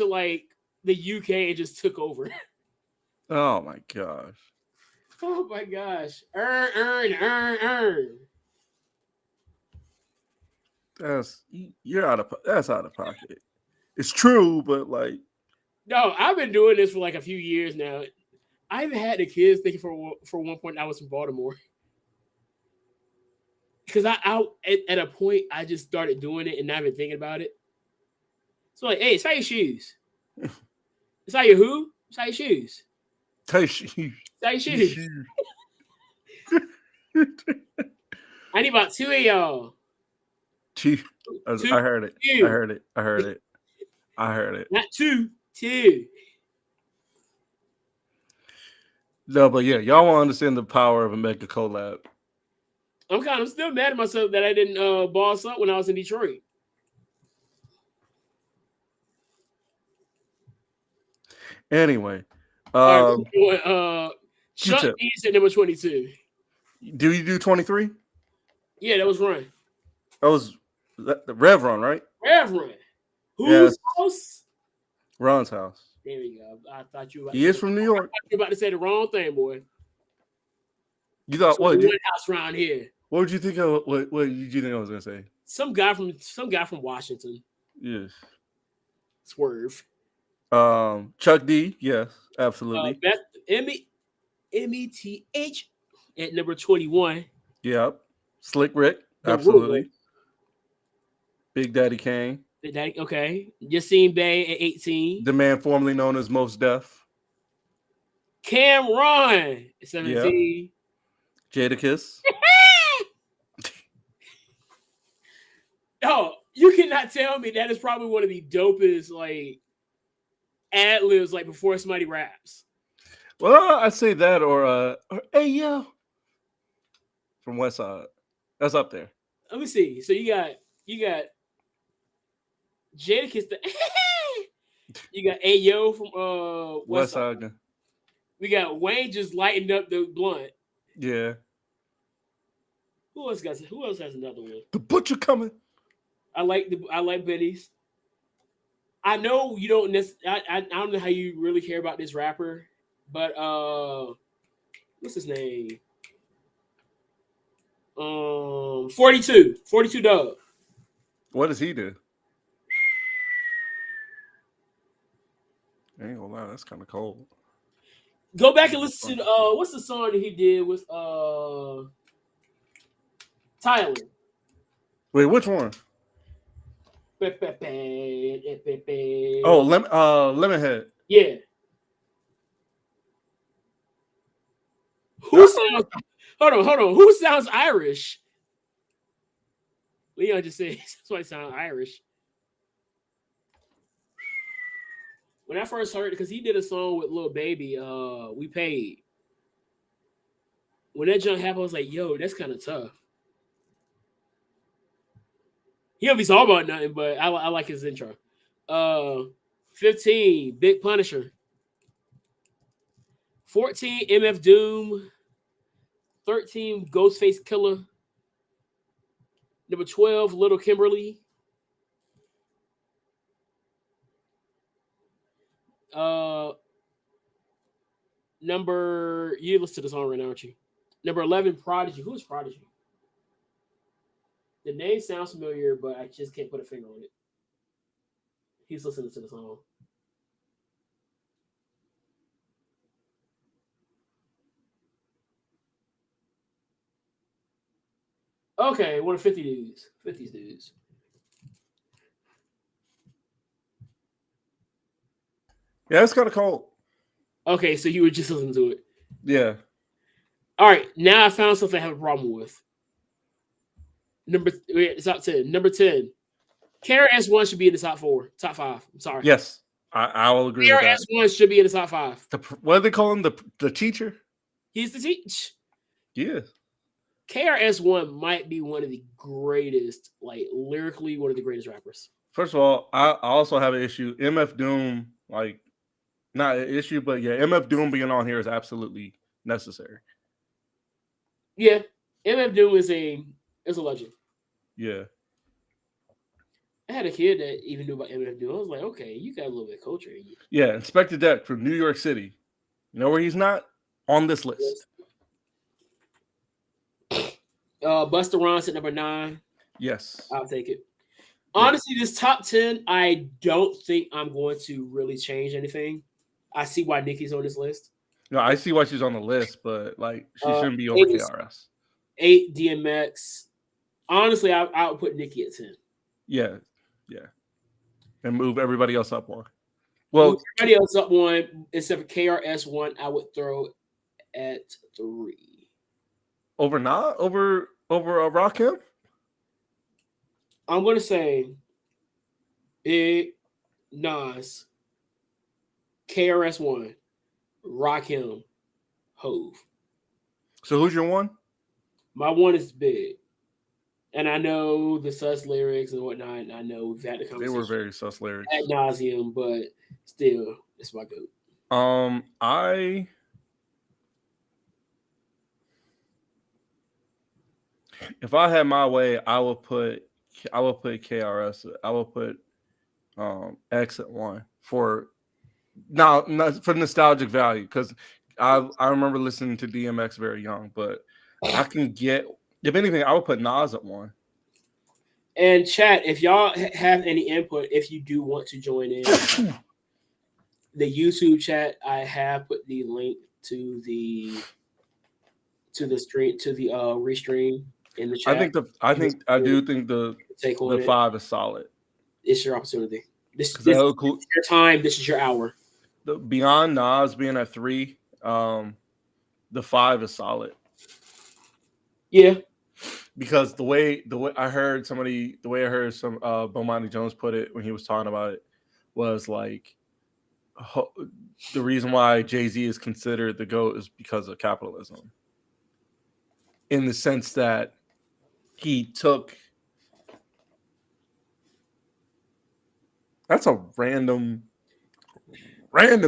[SPEAKER 1] like the UK and just took over.
[SPEAKER 2] Oh my gosh.
[SPEAKER 1] Oh my gosh. Earn.
[SPEAKER 2] That's out of pocket. It's true, but like
[SPEAKER 1] no, I've been doing this for like a few years now. I even had the kids thinking for one point I was from Baltimore. Because at a point I just started doing it and not even thinking about it. So like, hey, it's how your shoes. It's how your who? It's how your shoes. How your shoes. I need about 2 of y'all.
[SPEAKER 2] Chief. I heard it. I heard it. I heard it. I heard it.
[SPEAKER 1] Not 2, 2.
[SPEAKER 2] No, but yeah, y'all won't understand the power of a mega collab.
[SPEAKER 1] I'm still mad at myself that I didn't boss up when I was in Detroit.
[SPEAKER 2] Anyway,
[SPEAKER 1] Sean East at number 22.
[SPEAKER 2] Do you do 23?
[SPEAKER 1] Yeah, that was Run.
[SPEAKER 2] That was the Rev Run, right?
[SPEAKER 1] Rev Run. Whose house?
[SPEAKER 2] Ron's house.
[SPEAKER 1] There we go. I thought you were
[SPEAKER 2] He is from New York.
[SPEAKER 1] You were about to say the wrong thing, boy.
[SPEAKER 2] You thought what?
[SPEAKER 1] One house around here.
[SPEAKER 2] What would you think of? What did you think I was gonna say?
[SPEAKER 1] Some guy from Washington.
[SPEAKER 2] Yes.
[SPEAKER 1] Swerve.
[SPEAKER 2] Chuck D. Yes, absolutely.
[SPEAKER 1] METH at number 21.
[SPEAKER 2] Yep. Slick Rick. Absolutely. Big Daddy Kane.
[SPEAKER 1] Big Daddy. Okay. Yassine Bey at 18.
[SPEAKER 2] The man formerly known as Mos Def.
[SPEAKER 1] Cameron at 17.
[SPEAKER 2] Yep. Jadakiss.
[SPEAKER 1] Oh, you cannot tell me that is probably one of the dopest like ad libs like before somebody raps.
[SPEAKER 2] Well, I'd say that or hey yo from West Side. That's up there.
[SPEAKER 1] Let me see. So you got Jadakiss. You got Ayo from West Side. We got Wayne just lighting up the blunt.
[SPEAKER 2] Yeah.
[SPEAKER 1] Who else has another one?
[SPEAKER 2] The Butcher coming.
[SPEAKER 1] I like Benny's. I know you don't. I don't know how you really care about this rapper, but what's his name? 42 Dub.
[SPEAKER 2] What does he do? I ain't gonna lie, that's kind of cold.
[SPEAKER 1] Go back and listen to what's the song that he did with Tyler?
[SPEAKER 2] Wait, which one?
[SPEAKER 1] Oh,
[SPEAKER 2] Lemonhead.
[SPEAKER 1] Yeah. Hold on. Who sounds Irish? Leon just said that's why it sounds Irish. When I first heard it, because he did a song with Lil Baby, We Paid. When that junk happened, I was like, yo, that's kind of tough. He don't be talking about nothing, but I like his intro. 15, Big Punisher. 14, MF Doom. 13, Ghostface Killer. Number 12, Little Kimberly. You listen to the song right now, aren't you? Number 11, Prodigy. Who is Prodigy? The name sounds familiar, but I just can't put a finger on it. He's listening to the song. Okay, one of 50 dudes. 50s dudes.
[SPEAKER 2] Yeah, it's kind of cold.
[SPEAKER 1] Okay, so you were just listening to it.
[SPEAKER 2] Yeah.
[SPEAKER 1] All right, now I found something I have a problem with. It's top 10. Number 10. KRS-One should be in the top 5. I'm sorry.
[SPEAKER 2] Yes, I will agree with that.
[SPEAKER 1] KRS-One should be in the top 5.
[SPEAKER 2] What do they call him? The teacher?
[SPEAKER 1] He's the teach.
[SPEAKER 2] Yeah.
[SPEAKER 1] KRS-One might be one of the greatest, like lyrically, one of the greatest rappers.
[SPEAKER 2] First of all, I also have an issue. MF Doom, like, not an issue, but yeah, MF Doom being on here is absolutely necessary.
[SPEAKER 1] Yeah, MF Doom is a legend.
[SPEAKER 2] Yeah.
[SPEAKER 1] I had a kid that even knew about MF Doom. I was like, okay, you got a little bit of culture in you.
[SPEAKER 2] Yeah, Inspector Deck from New York City. You know where he's not? On this list.
[SPEAKER 1] Busta Rhymes at number 9.
[SPEAKER 2] Yes.
[SPEAKER 1] I'll take it. Honestly, this top 10, I don't think I'm going to really change anything. I see why Nicki's on this list.
[SPEAKER 2] No, I see why she's on the list, but like she shouldn't be over KRS.
[SPEAKER 1] 8 DMX. Honestly, I would put Nicki at 10.
[SPEAKER 2] Yeah. And move everybody else up one. Well,
[SPEAKER 1] everybody else up one, except for KRS-One, I would throw at 3.
[SPEAKER 2] Over Rakim?
[SPEAKER 1] I'm gonna say Big, Nas, KRS-One, Rakim, Hove.
[SPEAKER 2] So who's your one?
[SPEAKER 1] My one is Big. And I know the sus lyrics and whatnot. And I know we've had the
[SPEAKER 2] They
[SPEAKER 1] conversation
[SPEAKER 2] were very sus lyrics.
[SPEAKER 1] ad nauseum, but still, it's my goat.
[SPEAKER 2] If I had my way, I would put KRS. I would put X at one for now, not for nostalgic value, because I remember listening to DMX very young, but I can get, if anything, I would put Nas at one.
[SPEAKER 1] And chat, if y'all have any input, if you do want to join in the YouTube chat, I have put the link to the stream to the restream in the chat.
[SPEAKER 2] I do think the
[SPEAKER 1] Take on it.
[SPEAKER 2] 5 is solid.
[SPEAKER 1] It's your opportunity. This is your time. This is your hour.
[SPEAKER 2] Beyond Nas being at 3, the 5 is solid.
[SPEAKER 1] Yeah.
[SPEAKER 2] Because the way I heard some Bomani Jones put it when he was talking about it was like, the reason why Jay-Z is considered the GOAT is because of capitalism. In the sense that he took, that's a random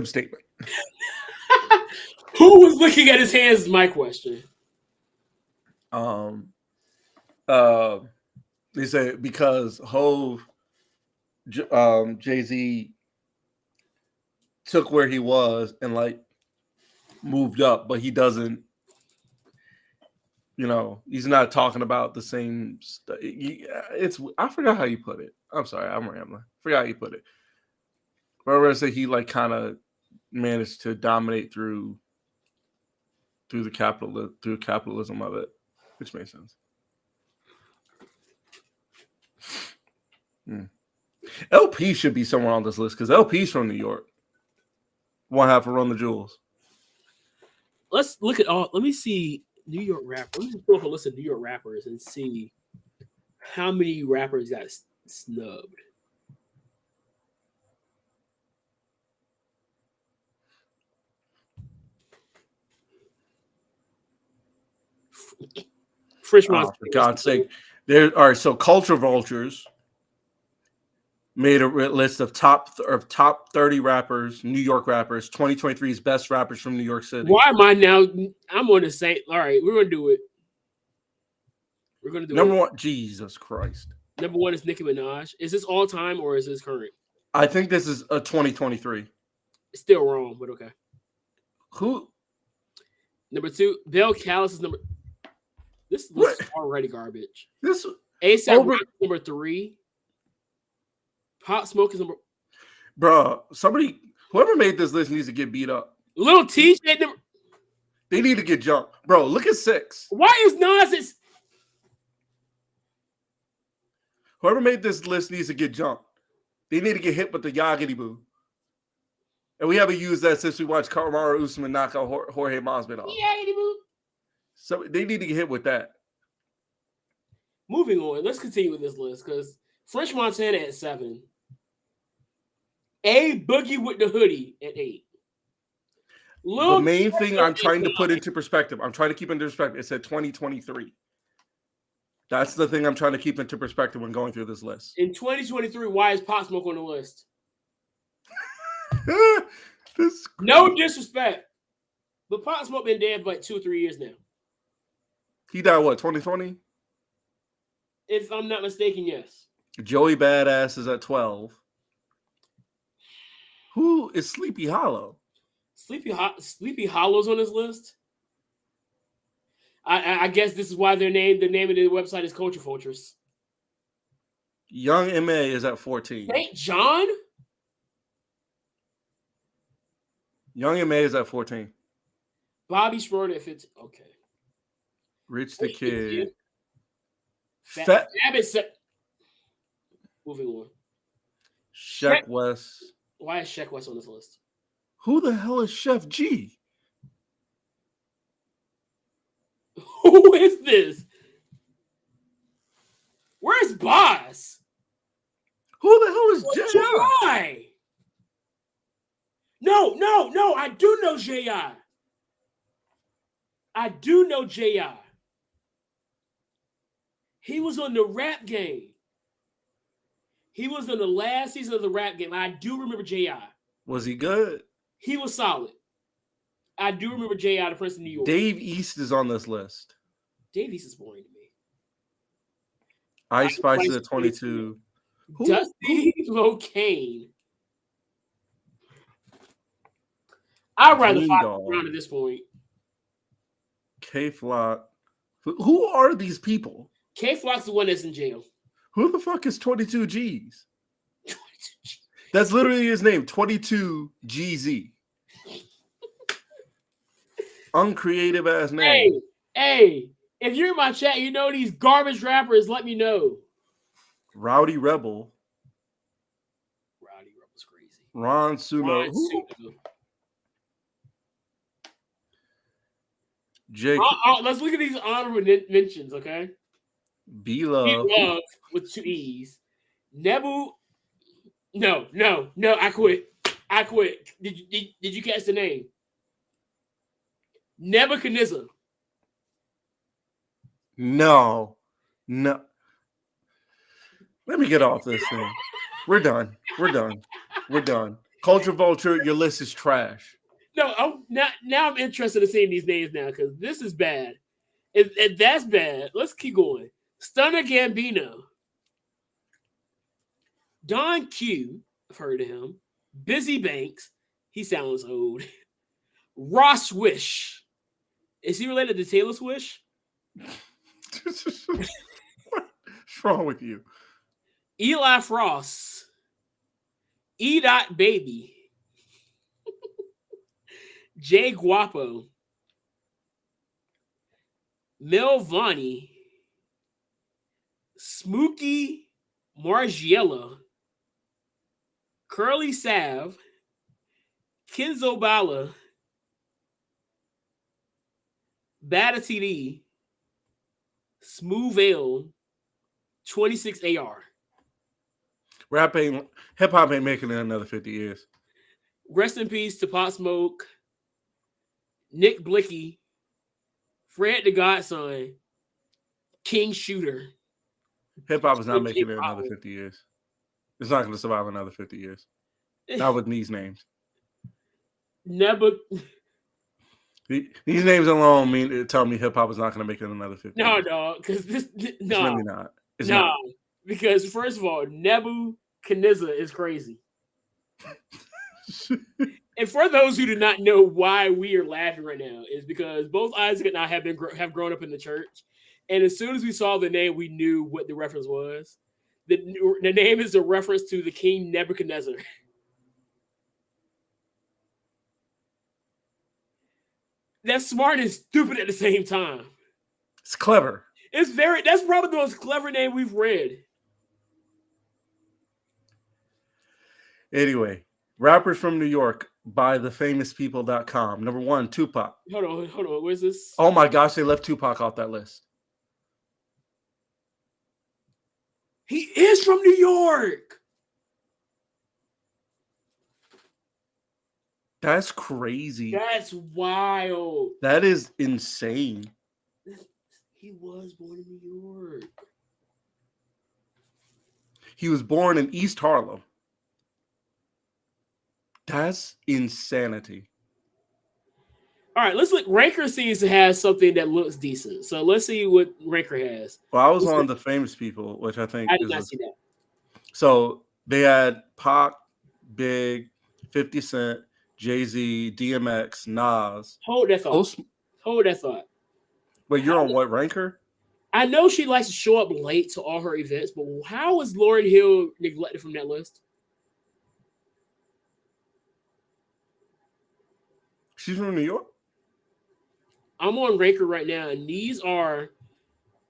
[SPEAKER 2] statement.
[SPEAKER 1] Who was looking at his hands is my question.
[SPEAKER 2] They say because Jay-Z took where he was and like moved up, but he doesn't, he's not talking about the same stuff. I forgot how you put it. I'm sorry, I'm rambling. I forgot how you put it. But I was say he like kind of managed to dominate through the capitalism of it, which makes sense. LP should be somewhere on this list because LP's from New York. One half of Run the Jewels.
[SPEAKER 1] Let's look at all. Let me see New York rappers. Let me just pull up a list of New York rappers and see how many rappers got snubbed.
[SPEAKER 2] For God's sake. All right, so Culture Vultures made a list of top 30 rappers, New York rappers, 2023's best rappers from New York City.
[SPEAKER 1] Why am I now? I'm going to say, all right, we're going to do it. We're going to do
[SPEAKER 2] Number one, Jesus Christ.
[SPEAKER 1] Number one is Nicki Minaj. Is this all time or is this current?
[SPEAKER 2] I think this is a 2023.
[SPEAKER 1] It's still wrong, but okay.
[SPEAKER 2] Who?
[SPEAKER 1] Number 2, Bell Callis is number. This list is already garbage.
[SPEAKER 2] This
[SPEAKER 1] ASAP number 3. Pop Smoke is number.
[SPEAKER 2] Bro, whoever made this list needs to get beat up.
[SPEAKER 1] Little TJ number.
[SPEAKER 2] They need to get jumped. Bro, look at 6.
[SPEAKER 1] Why is Nas?
[SPEAKER 2] Whoever made this list needs to get jumped. They need to get hit with the Yagity Boo. And we haven't used that since we watched Kamaru Usman knock out Jorge Masvidal off.
[SPEAKER 1] Yagity Boo.
[SPEAKER 2] So they need to get hit with that.
[SPEAKER 1] Moving on. Let's continue with this list because French Montana at 7. A Boogie with the Hoodie at 8.
[SPEAKER 2] The main thing I'm trying to put into perspective. I'm trying to keep into perspective. It said 2023. That's the thing I'm trying to keep into perspective when going through this list.
[SPEAKER 1] In 2023, why is Pop Smoke on the list? No disrespect, but Pop Smoke been dead for like 2 or 3 years now.
[SPEAKER 2] He died what, 2020?
[SPEAKER 1] If I'm not mistaken, yes.
[SPEAKER 2] Joey Badass is at 12. Who is Sleepy Hollow?
[SPEAKER 1] Sleepy Hollow's on this list. I guess this is why the name of the website is Culture Vultures.
[SPEAKER 2] Young M.A. is at 14.
[SPEAKER 1] St. John?
[SPEAKER 2] Young M.A. is at 14.
[SPEAKER 1] Bobby Schroeder at 15. Okay.
[SPEAKER 2] Rich the Kid.
[SPEAKER 1] Fat Moving on.
[SPEAKER 2] Sheck West.
[SPEAKER 1] Why is Sheck West on this list?
[SPEAKER 2] Who the hell is Chef G?
[SPEAKER 1] Who is this? Where's Boz?
[SPEAKER 2] Who the hell is J.I.?
[SPEAKER 1] J.I.? No. I do know J.I. I do know J.I. He was on the Rap Game. He was on the last season of the Rap Game. I do remember J.I.
[SPEAKER 2] Was he good?
[SPEAKER 1] He was solid. I do remember J.I. the Prince of New York.
[SPEAKER 2] Dave East is on this list.
[SPEAKER 1] Dave East is boring to me.
[SPEAKER 2] Ice Spice is at 22.
[SPEAKER 1] Dusty Locane. I'd rather fight around at this point.
[SPEAKER 2] K-Flock. Who are these people?
[SPEAKER 1] K-Flock's the one that's in jail.
[SPEAKER 2] Who the fuck is 22 G's? That's literally his name, 22 GZ. Uncreative ass name.
[SPEAKER 1] Hey, if you're in my chat, you know these garbage rappers, let me know.
[SPEAKER 2] Rowdy Rebel.
[SPEAKER 1] Rowdy Rebel's crazy.
[SPEAKER 2] Ron Suno. Jake.
[SPEAKER 1] Let's look at these honorable mentions, okay?
[SPEAKER 2] B-Love.
[SPEAKER 1] B-Love with 2 E's. Nebu. No, I quit. Did you catch the name? Nebuchadnezzar.
[SPEAKER 2] No. Let me get off this thing. We're done. Culture Vulture, your list is trash.
[SPEAKER 1] No, now I'm interested in seeing these names now because this is bad. If that's bad, let's keep going. Stunner Gambino. Don Q, I've heard of him. Busy Banks, he sounds old. Ross Swish. Is he related to Taylor Swish?
[SPEAKER 2] What's wrong with you?
[SPEAKER 1] Eli Frost. E-Dot Baby. Jay Guapo. Mel Vonnie. Smokey Margiela. Curly Sav. Kenzo Bala. Bada TD. Smooth Ale. 26 AR.
[SPEAKER 2] Hip hop ain't making it another 50 years.
[SPEAKER 1] Rest in peace to Pop Smoke, Nick Blicky, Fred the Godson, King Shooter.
[SPEAKER 2] Hip hop is not making it another 50 years. It's not going to survive another 50 years. Not with these names.
[SPEAKER 1] Never.
[SPEAKER 2] These names alone tell me hip hop is not going to make it another 50
[SPEAKER 1] No,
[SPEAKER 2] years.
[SPEAKER 1] dog, because this. No,
[SPEAKER 2] it's really not. It's
[SPEAKER 1] no,
[SPEAKER 2] not.
[SPEAKER 1] Because first of all, Nebuchadnezzar is crazy. And for those who do not know why we are laughing right now, is because both Isaac and I have grown up in the church, and as soon as we saw the name, we knew what the reference was. The name is a reference to the king Nebuchadnezzar. That's smart and stupid at the same time.
[SPEAKER 2] It's clever.
[SPEAKER 1] That's probably the most clever name we've read.
[SPEAKER 2] Anyway, rappers from New York by thefamouspeople.com. Number 1, Tupac.
[SPEAKER 1] Hold on. Where's this?
[SPEAKER 2] Oh my gosh, they left Tupac off that list.
[SPEAKER 1] He is from New York.
[SPEAKER 2] That's crazy.
[SPEAKER 1] That's wild.
[SPEAKER 2] That is insane.
[SPEAKER 1] He was born in New York.
[SPEAKER 2] He was born in East Harlem. That's insanity.
[SPEAKER 1] All right, let's look. Ranker seems to have something that looks decent. So let's see what Ranker has.
[SPEAKER 2] Well, I was on The Famous People, which I think
[SPEAKER 1] I did not see that.
[SPEAKER 2] So they had Pac, Big, 50 Cent, Jay-Z, DMX, Nas.
[SPEAKER 1] Hold that thought.
[SPEAKER 2] Wait, you're on what, Ranker?
[SPEAKER 1] I know she likes to show up late to all her events, but how is Lauryn Hill neglected from that list?
[SPEAKER 2] She's from New York?
[SPEAKER 1] I'm on Ranker right now, and these are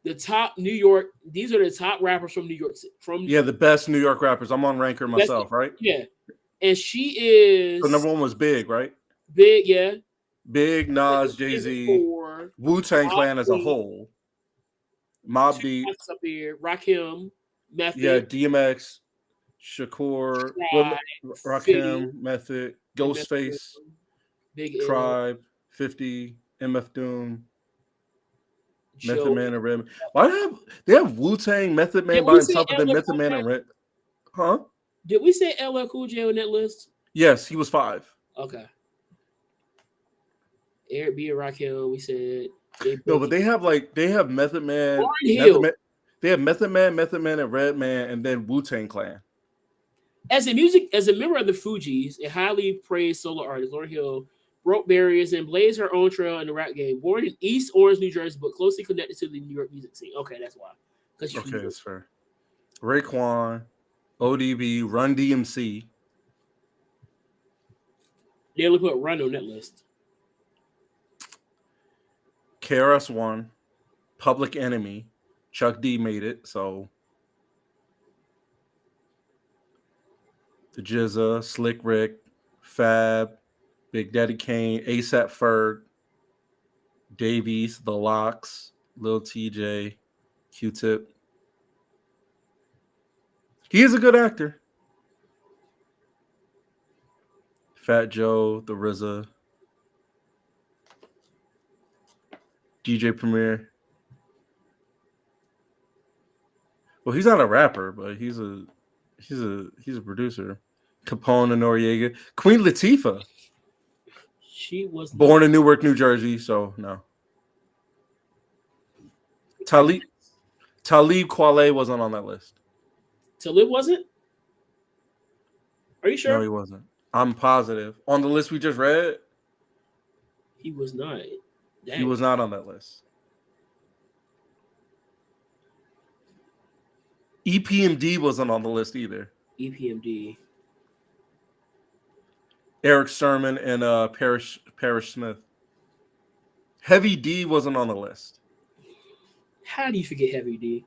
[SPEAKER 1] the top New York. These are the top rappers from New York.
[SPEAKER 2] The best New York rappers. I'm on Ranker myself, right?
[SPEAKER 1] Yeah. And she is.
[SPEAKER 2] So number 1 was Big, right?
[SPEAKER 1] Big, yeah.
[SPEAKER 2] Big, Nas, Jay-Z, Wu-Tang Clan as a whole. Mobb Deep.
[SPEAKER 1] That's up here. Rakim, Method.
[SPEAKER 2] Yeah, DMX, Shakur,
[SPEAKER 1] Tribe,
[SPEAKER 2] Rakim, Method, Ghostface,
[SPEAKER 1] Big L,
[SPEAKER 2] Tribe, 50, MF Doom, Method
[SPEAKER 1] Joe.
[SPEAKER 2] Man and Red. Why they have Wu-Tang, Method Man
[SPEAKER 1] Did
[SPEAKER 2] by
[SPEAKER 1] we say
[SPEAKER 2] himself, and then
[SPEAKER 1] LL
[SPEAKER 2] Method
[SPEAKER 1] Cool
[SPEAKER 2] Man
[SPEAKER 1] J?
[SPEAKER 2] and Red? Huh?
[SPEAKER 1] Did we say LL Cool J on that list?
[SPEAKER 2] Yes, he was 5.
[SPEAKER 1] Okay. Eric B and Rakim, we said.
[SPEAKER 2] No, but they have Method Man, they have Method Man, and Red Man, and then Wu-Tang Clan.
[SPEAKER 1] As a member of the Fugees, a highly praised solo artist, Lauryn Hill broke barriers and blazed her own trail in the rap game. Born in East Orange, New Jersey, but closely connected to the New York music scene. Okay, that's why.
[SPEAKER 2] Okay, that's fair. Raekwon, ODB, Run DMC.
[SPEAKER 1] They only put Run on that list.
[SPEAKER 2] KRS-One, Public Enemy, Chuck D made it, so the Jizza, Slick Rick, Fab, Big Daddy Kane, ASAP Ferg, Davies, The Locks, Lil TJ, Q-Tip. He is a good actor. Fat Joe, The RZA, DJ Premier. Well, he's not a rapper, but he's a producer. Capone and Noriega. Queen Latifah.
[SPEAKER 1] She was
[SPEAKER 2] born in Newark, New Jersey, so no. Talib Kweli wasn't on that list.
[SPEAKER 1] Talib wasn't? Are you sure?
[SPEAKER 2] No, he wasn't. I'm positive. On the list we just read,
[SPEAKER 1] he was not. Dang.
[SPEAKER 2] He was not on that list. EPMD wasn't on the list either.
[SPEAKER 1] EPMD.
[SPEAKER 2] Eric Sermon and Parrish Smith. Heavy D wasn't on the list.
[SPEAKER 1] How do you forget Heavy D?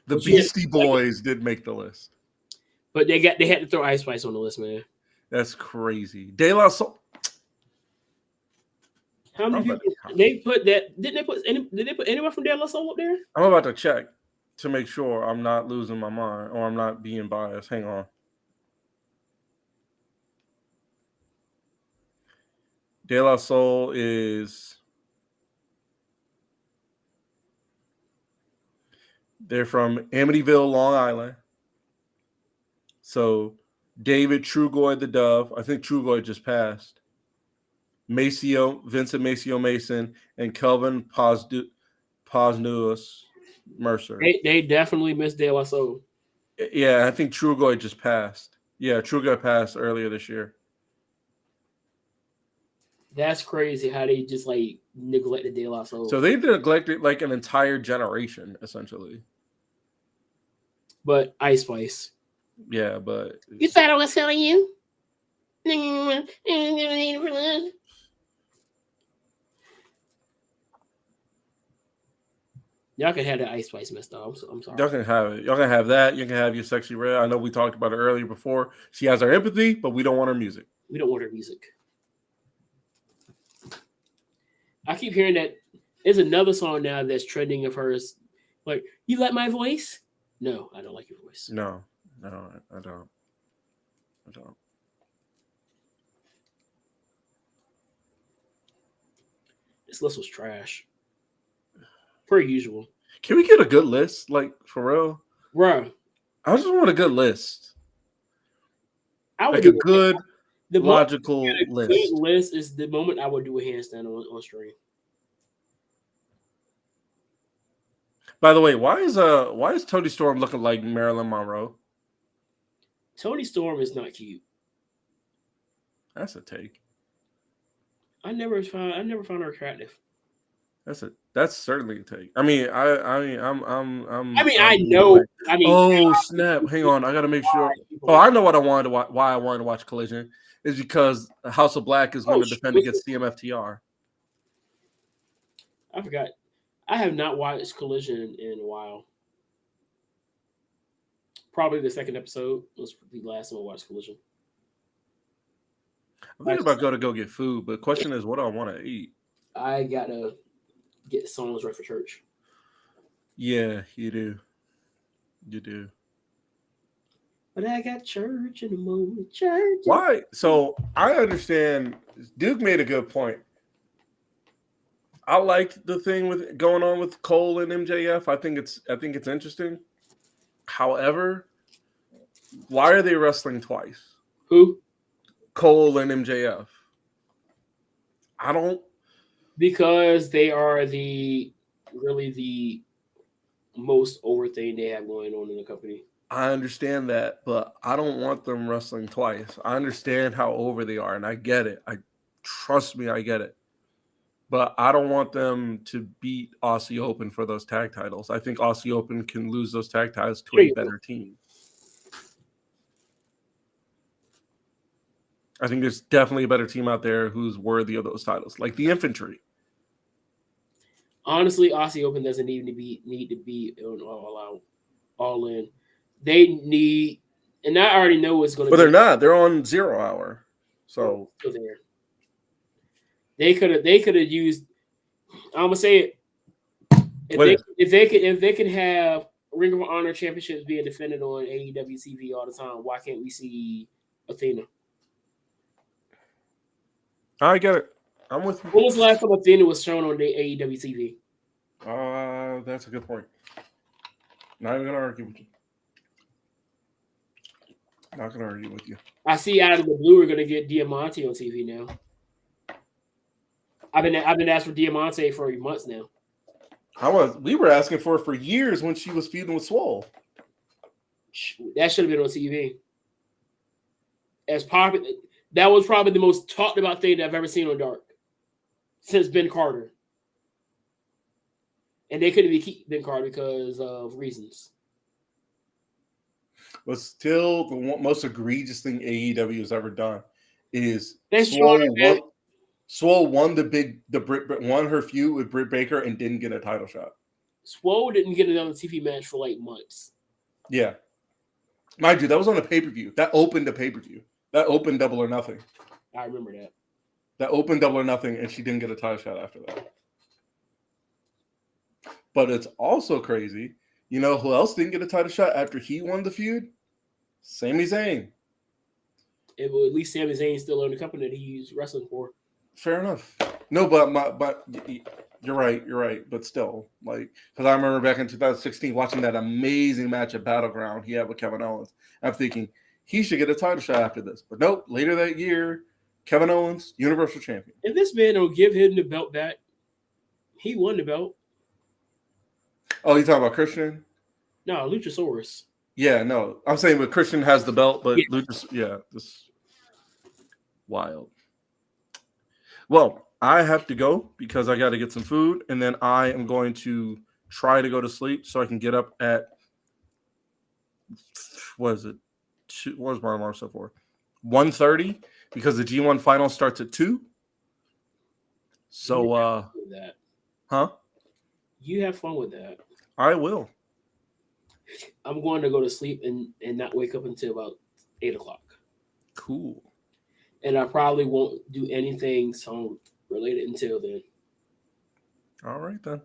[SPEAKER 2] The Beastie Boys did make the list,
[SPEAKER 1] but they had to throw Ice Spice on the list, man.
[SPEAKER 2] That's crazy. De La Soul.
[SPEAKER 1] How many people they put that? Did they put anyone from De La Soul up there?
[SPEAKER 2] I'm about to check to make sure I'm not losing my mind or I'm not being biased. Hang on. De La Soul is. They're from Amityville, Long Island. So David Trugoy the Dove. I think Trugoy just passed. Vincent Maceo Mason, and Kelvin Posnuus Mercer.
[SPEAKER 1] They definitely missed De La Soul.
[SPEAKER 2] Yeah, I think Trugoy just passed. Yeah, Trugoy passed earlier this year.
[SPEAKER 1] That's crazy how they just like neglected De La Soul.
[SPEAKER 2] So they neglected like an entire generation, essentially.
[SPEAKER 1] But Ice Spice.
[SPEAKER 2] Yeah, but
[SPEAKER 1] you thought I was telling you? Y'all can have that Ice Spice messed up. I'm sorry.
[SPEAKER 2] Y'all can have it. Y'all can have that. You can have your Sexy Red. I know we talked about it earlier before. She has our empathy, but we don't want her music.
[SPEAKER 1] We don't want her music. I keep hearing that there's another song now that's trending of hers. Like, you like my voice? No, I don't like your voice.
[SPEAKER 2] No, I don't.
[SPEAKER 1] This list was trash. Per usual.
[SPEAKER 2] Can we get a good list? Like, for real?
[SPEAKER 1] Bro.
[SPEAKER 2] I just want a good list.
[SPEAKER 1] I would
[SPEAKER 2] like a good, logical list.
[SPEAKER 1] Good list is the moment I would do a handstand on stream.
[SPEAKER 2] By the way, why is Toni Storm looking like Marilyn Monroe?
[SPEAKER 1] Toni Storm is not cute.
[SPEAKER 2] That's a take.
[SPEAKER 1] I never found her attractive.
[SPEAKER 2] That's certainly a take. I mean, oh snap! Hang on, I gotta make sure. Oh, I know what I wanted to watch. Why I wanted to watch Collision is because House of Black is going to defend against CMFTR.
[SPEAKER 1] I forgot. I have not watched Collision in a while. Probably the second episode was the last time I watched Collision.
[SPEAKER 2] I'm thinking about go get food, but the question is, what do I want to eat?
[SPEAKER 1] I gotta get songs right for church.
[SPEAKER 2] Yeah, you do. You do.
[SPEAKER 1] But I got church in the morning. Church.
[SPEAKER 2] Why? So I understand. Duke made a good point. I like the thing with going on with Cole and MJF. I think it's interesting. However, why are they wrestling twice?
[SPEAKER 1] Who?
[SPEAKER 2] Cole and MJF. I don't.
[SPEAKER 1] Because they are really the most over thing they have going on in the company.
[SPEAKER 2] I understand that, but I don't want them wrestling twice. I understand how over they are, and I get it. Trust me, I get it. But I don't want them to beat Aussie Open for those tag titles. I think Aussie Open can lose those tag titles to a better team. I think there's definitely a better team out there who's worthy of those titles, like the Infantry.
[SPEAKER 1] Honestly, Aussie Open doesn't need to be on all in. They need, and I already know what's going to.
[SPEAKER 2] But they're not. They're on 0 hour, so
[SPEAKER 1] there. They could have used. I'm gonna say it. If they could have Ring of Honor championships being defended on AEW TV all the time, why can't we see Athena?
[SPEAKER 2] I get it. I'm with you.
[SPEAKER 1] When was the last time Athena was shown on the AEW TV?
[SPEAKER 2] That's a good point. Not even gonna argue with you. Not gonna argue with you.
[SPEAKER 1] I see out of the blue we're gonna get Diamante on TV now. I've been asked for Diamante for months now.
[SPEAKER 2] We were asking for years when she was feuding with Swole.
[SPEAKER 1] That should have been on TV. As popular, that was probably the most talked about thing that I've ever seen on Dark since Ben Carter. And they couldn't keep Ben Carter because of reasons. But
[SPEAKER 2] still, the most egregious thing AEW has ever done is Swole won won her feud with Britt Baker and didn't get a title shot.
[SPEAKER 1] Swole didn't get another TV match for like months.
[SPEAKER 2] Yeah. Mind you, that was on a pay-per-view. That opened a pay-per-view. That opened Double or Nothing.
[SPEAKER 1] I remember that.
[SPEAKER 2] That opened Double or Nothing, and she didn't get a title shot after that. But it's also crazy. You know who else didn't get a title shot after he won the feud? Sami Zayn.
[SPEAKER 1] At least Sami Zayn's still in the company that he's wrestling for.
[SPEAKER 2] Fair enough. No, but you're right. But still, like, because I remember back in 2016 watching that amazing match at Battleground he had with Kevin Owens. I'm thinking he should get a title shot after this. But nope, later that year, Kevin Owens, Universal Champion.
[SPEAKER 1] If this man don't give him the belt back, he won the belt.
[SPEAKER 2] Oh, you talking about Christian?
[SPEAKER 1] No, Luchasaurus.
[SPEAKER 2] Yeah, no. I'm saying but Christian has the belt, but this wild. Well, I have to go because I got to get some food, and then I am going to try to go to sleep so I can get up at what is it? What was my alarm set for? 1:30 because the G1 final starts at 2. So, huh?
[SPEAKER 1] You have fun with that.
[SPEAKER 2] I will.
[SPEAKER 1] I'm going to go to sleep and not wake up until about 8 o'clock.
[SPEAKER 2] Cool.
[SPEAKER 1] And I probably won't do anything song related until then.
[SPEAKER 2] All right, then.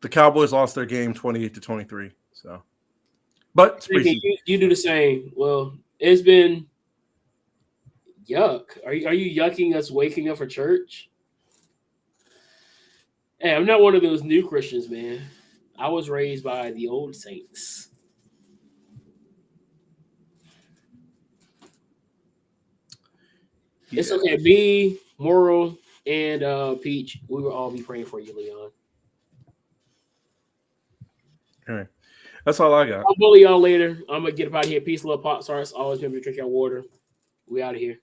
[SPEAKER 2] The Cowboys lost their game 28-23. So, but
[SPEAKER 1] you do the same. Well, it's been yuck. Are you yucking us waking up for church? Hey, I'm not one of those new Christians, man. I was raised by the old saints. Yeah. It's okay. Me, Moral, and Peach, we will all be praying for you, Leon.
[SPEAKER 2] All right. That's all I got.
[SPEAKER 1] I'll bully y'all later. I'm going to get up out of here. Peace, love, pop stars. Always remember to drink your water. We out of here.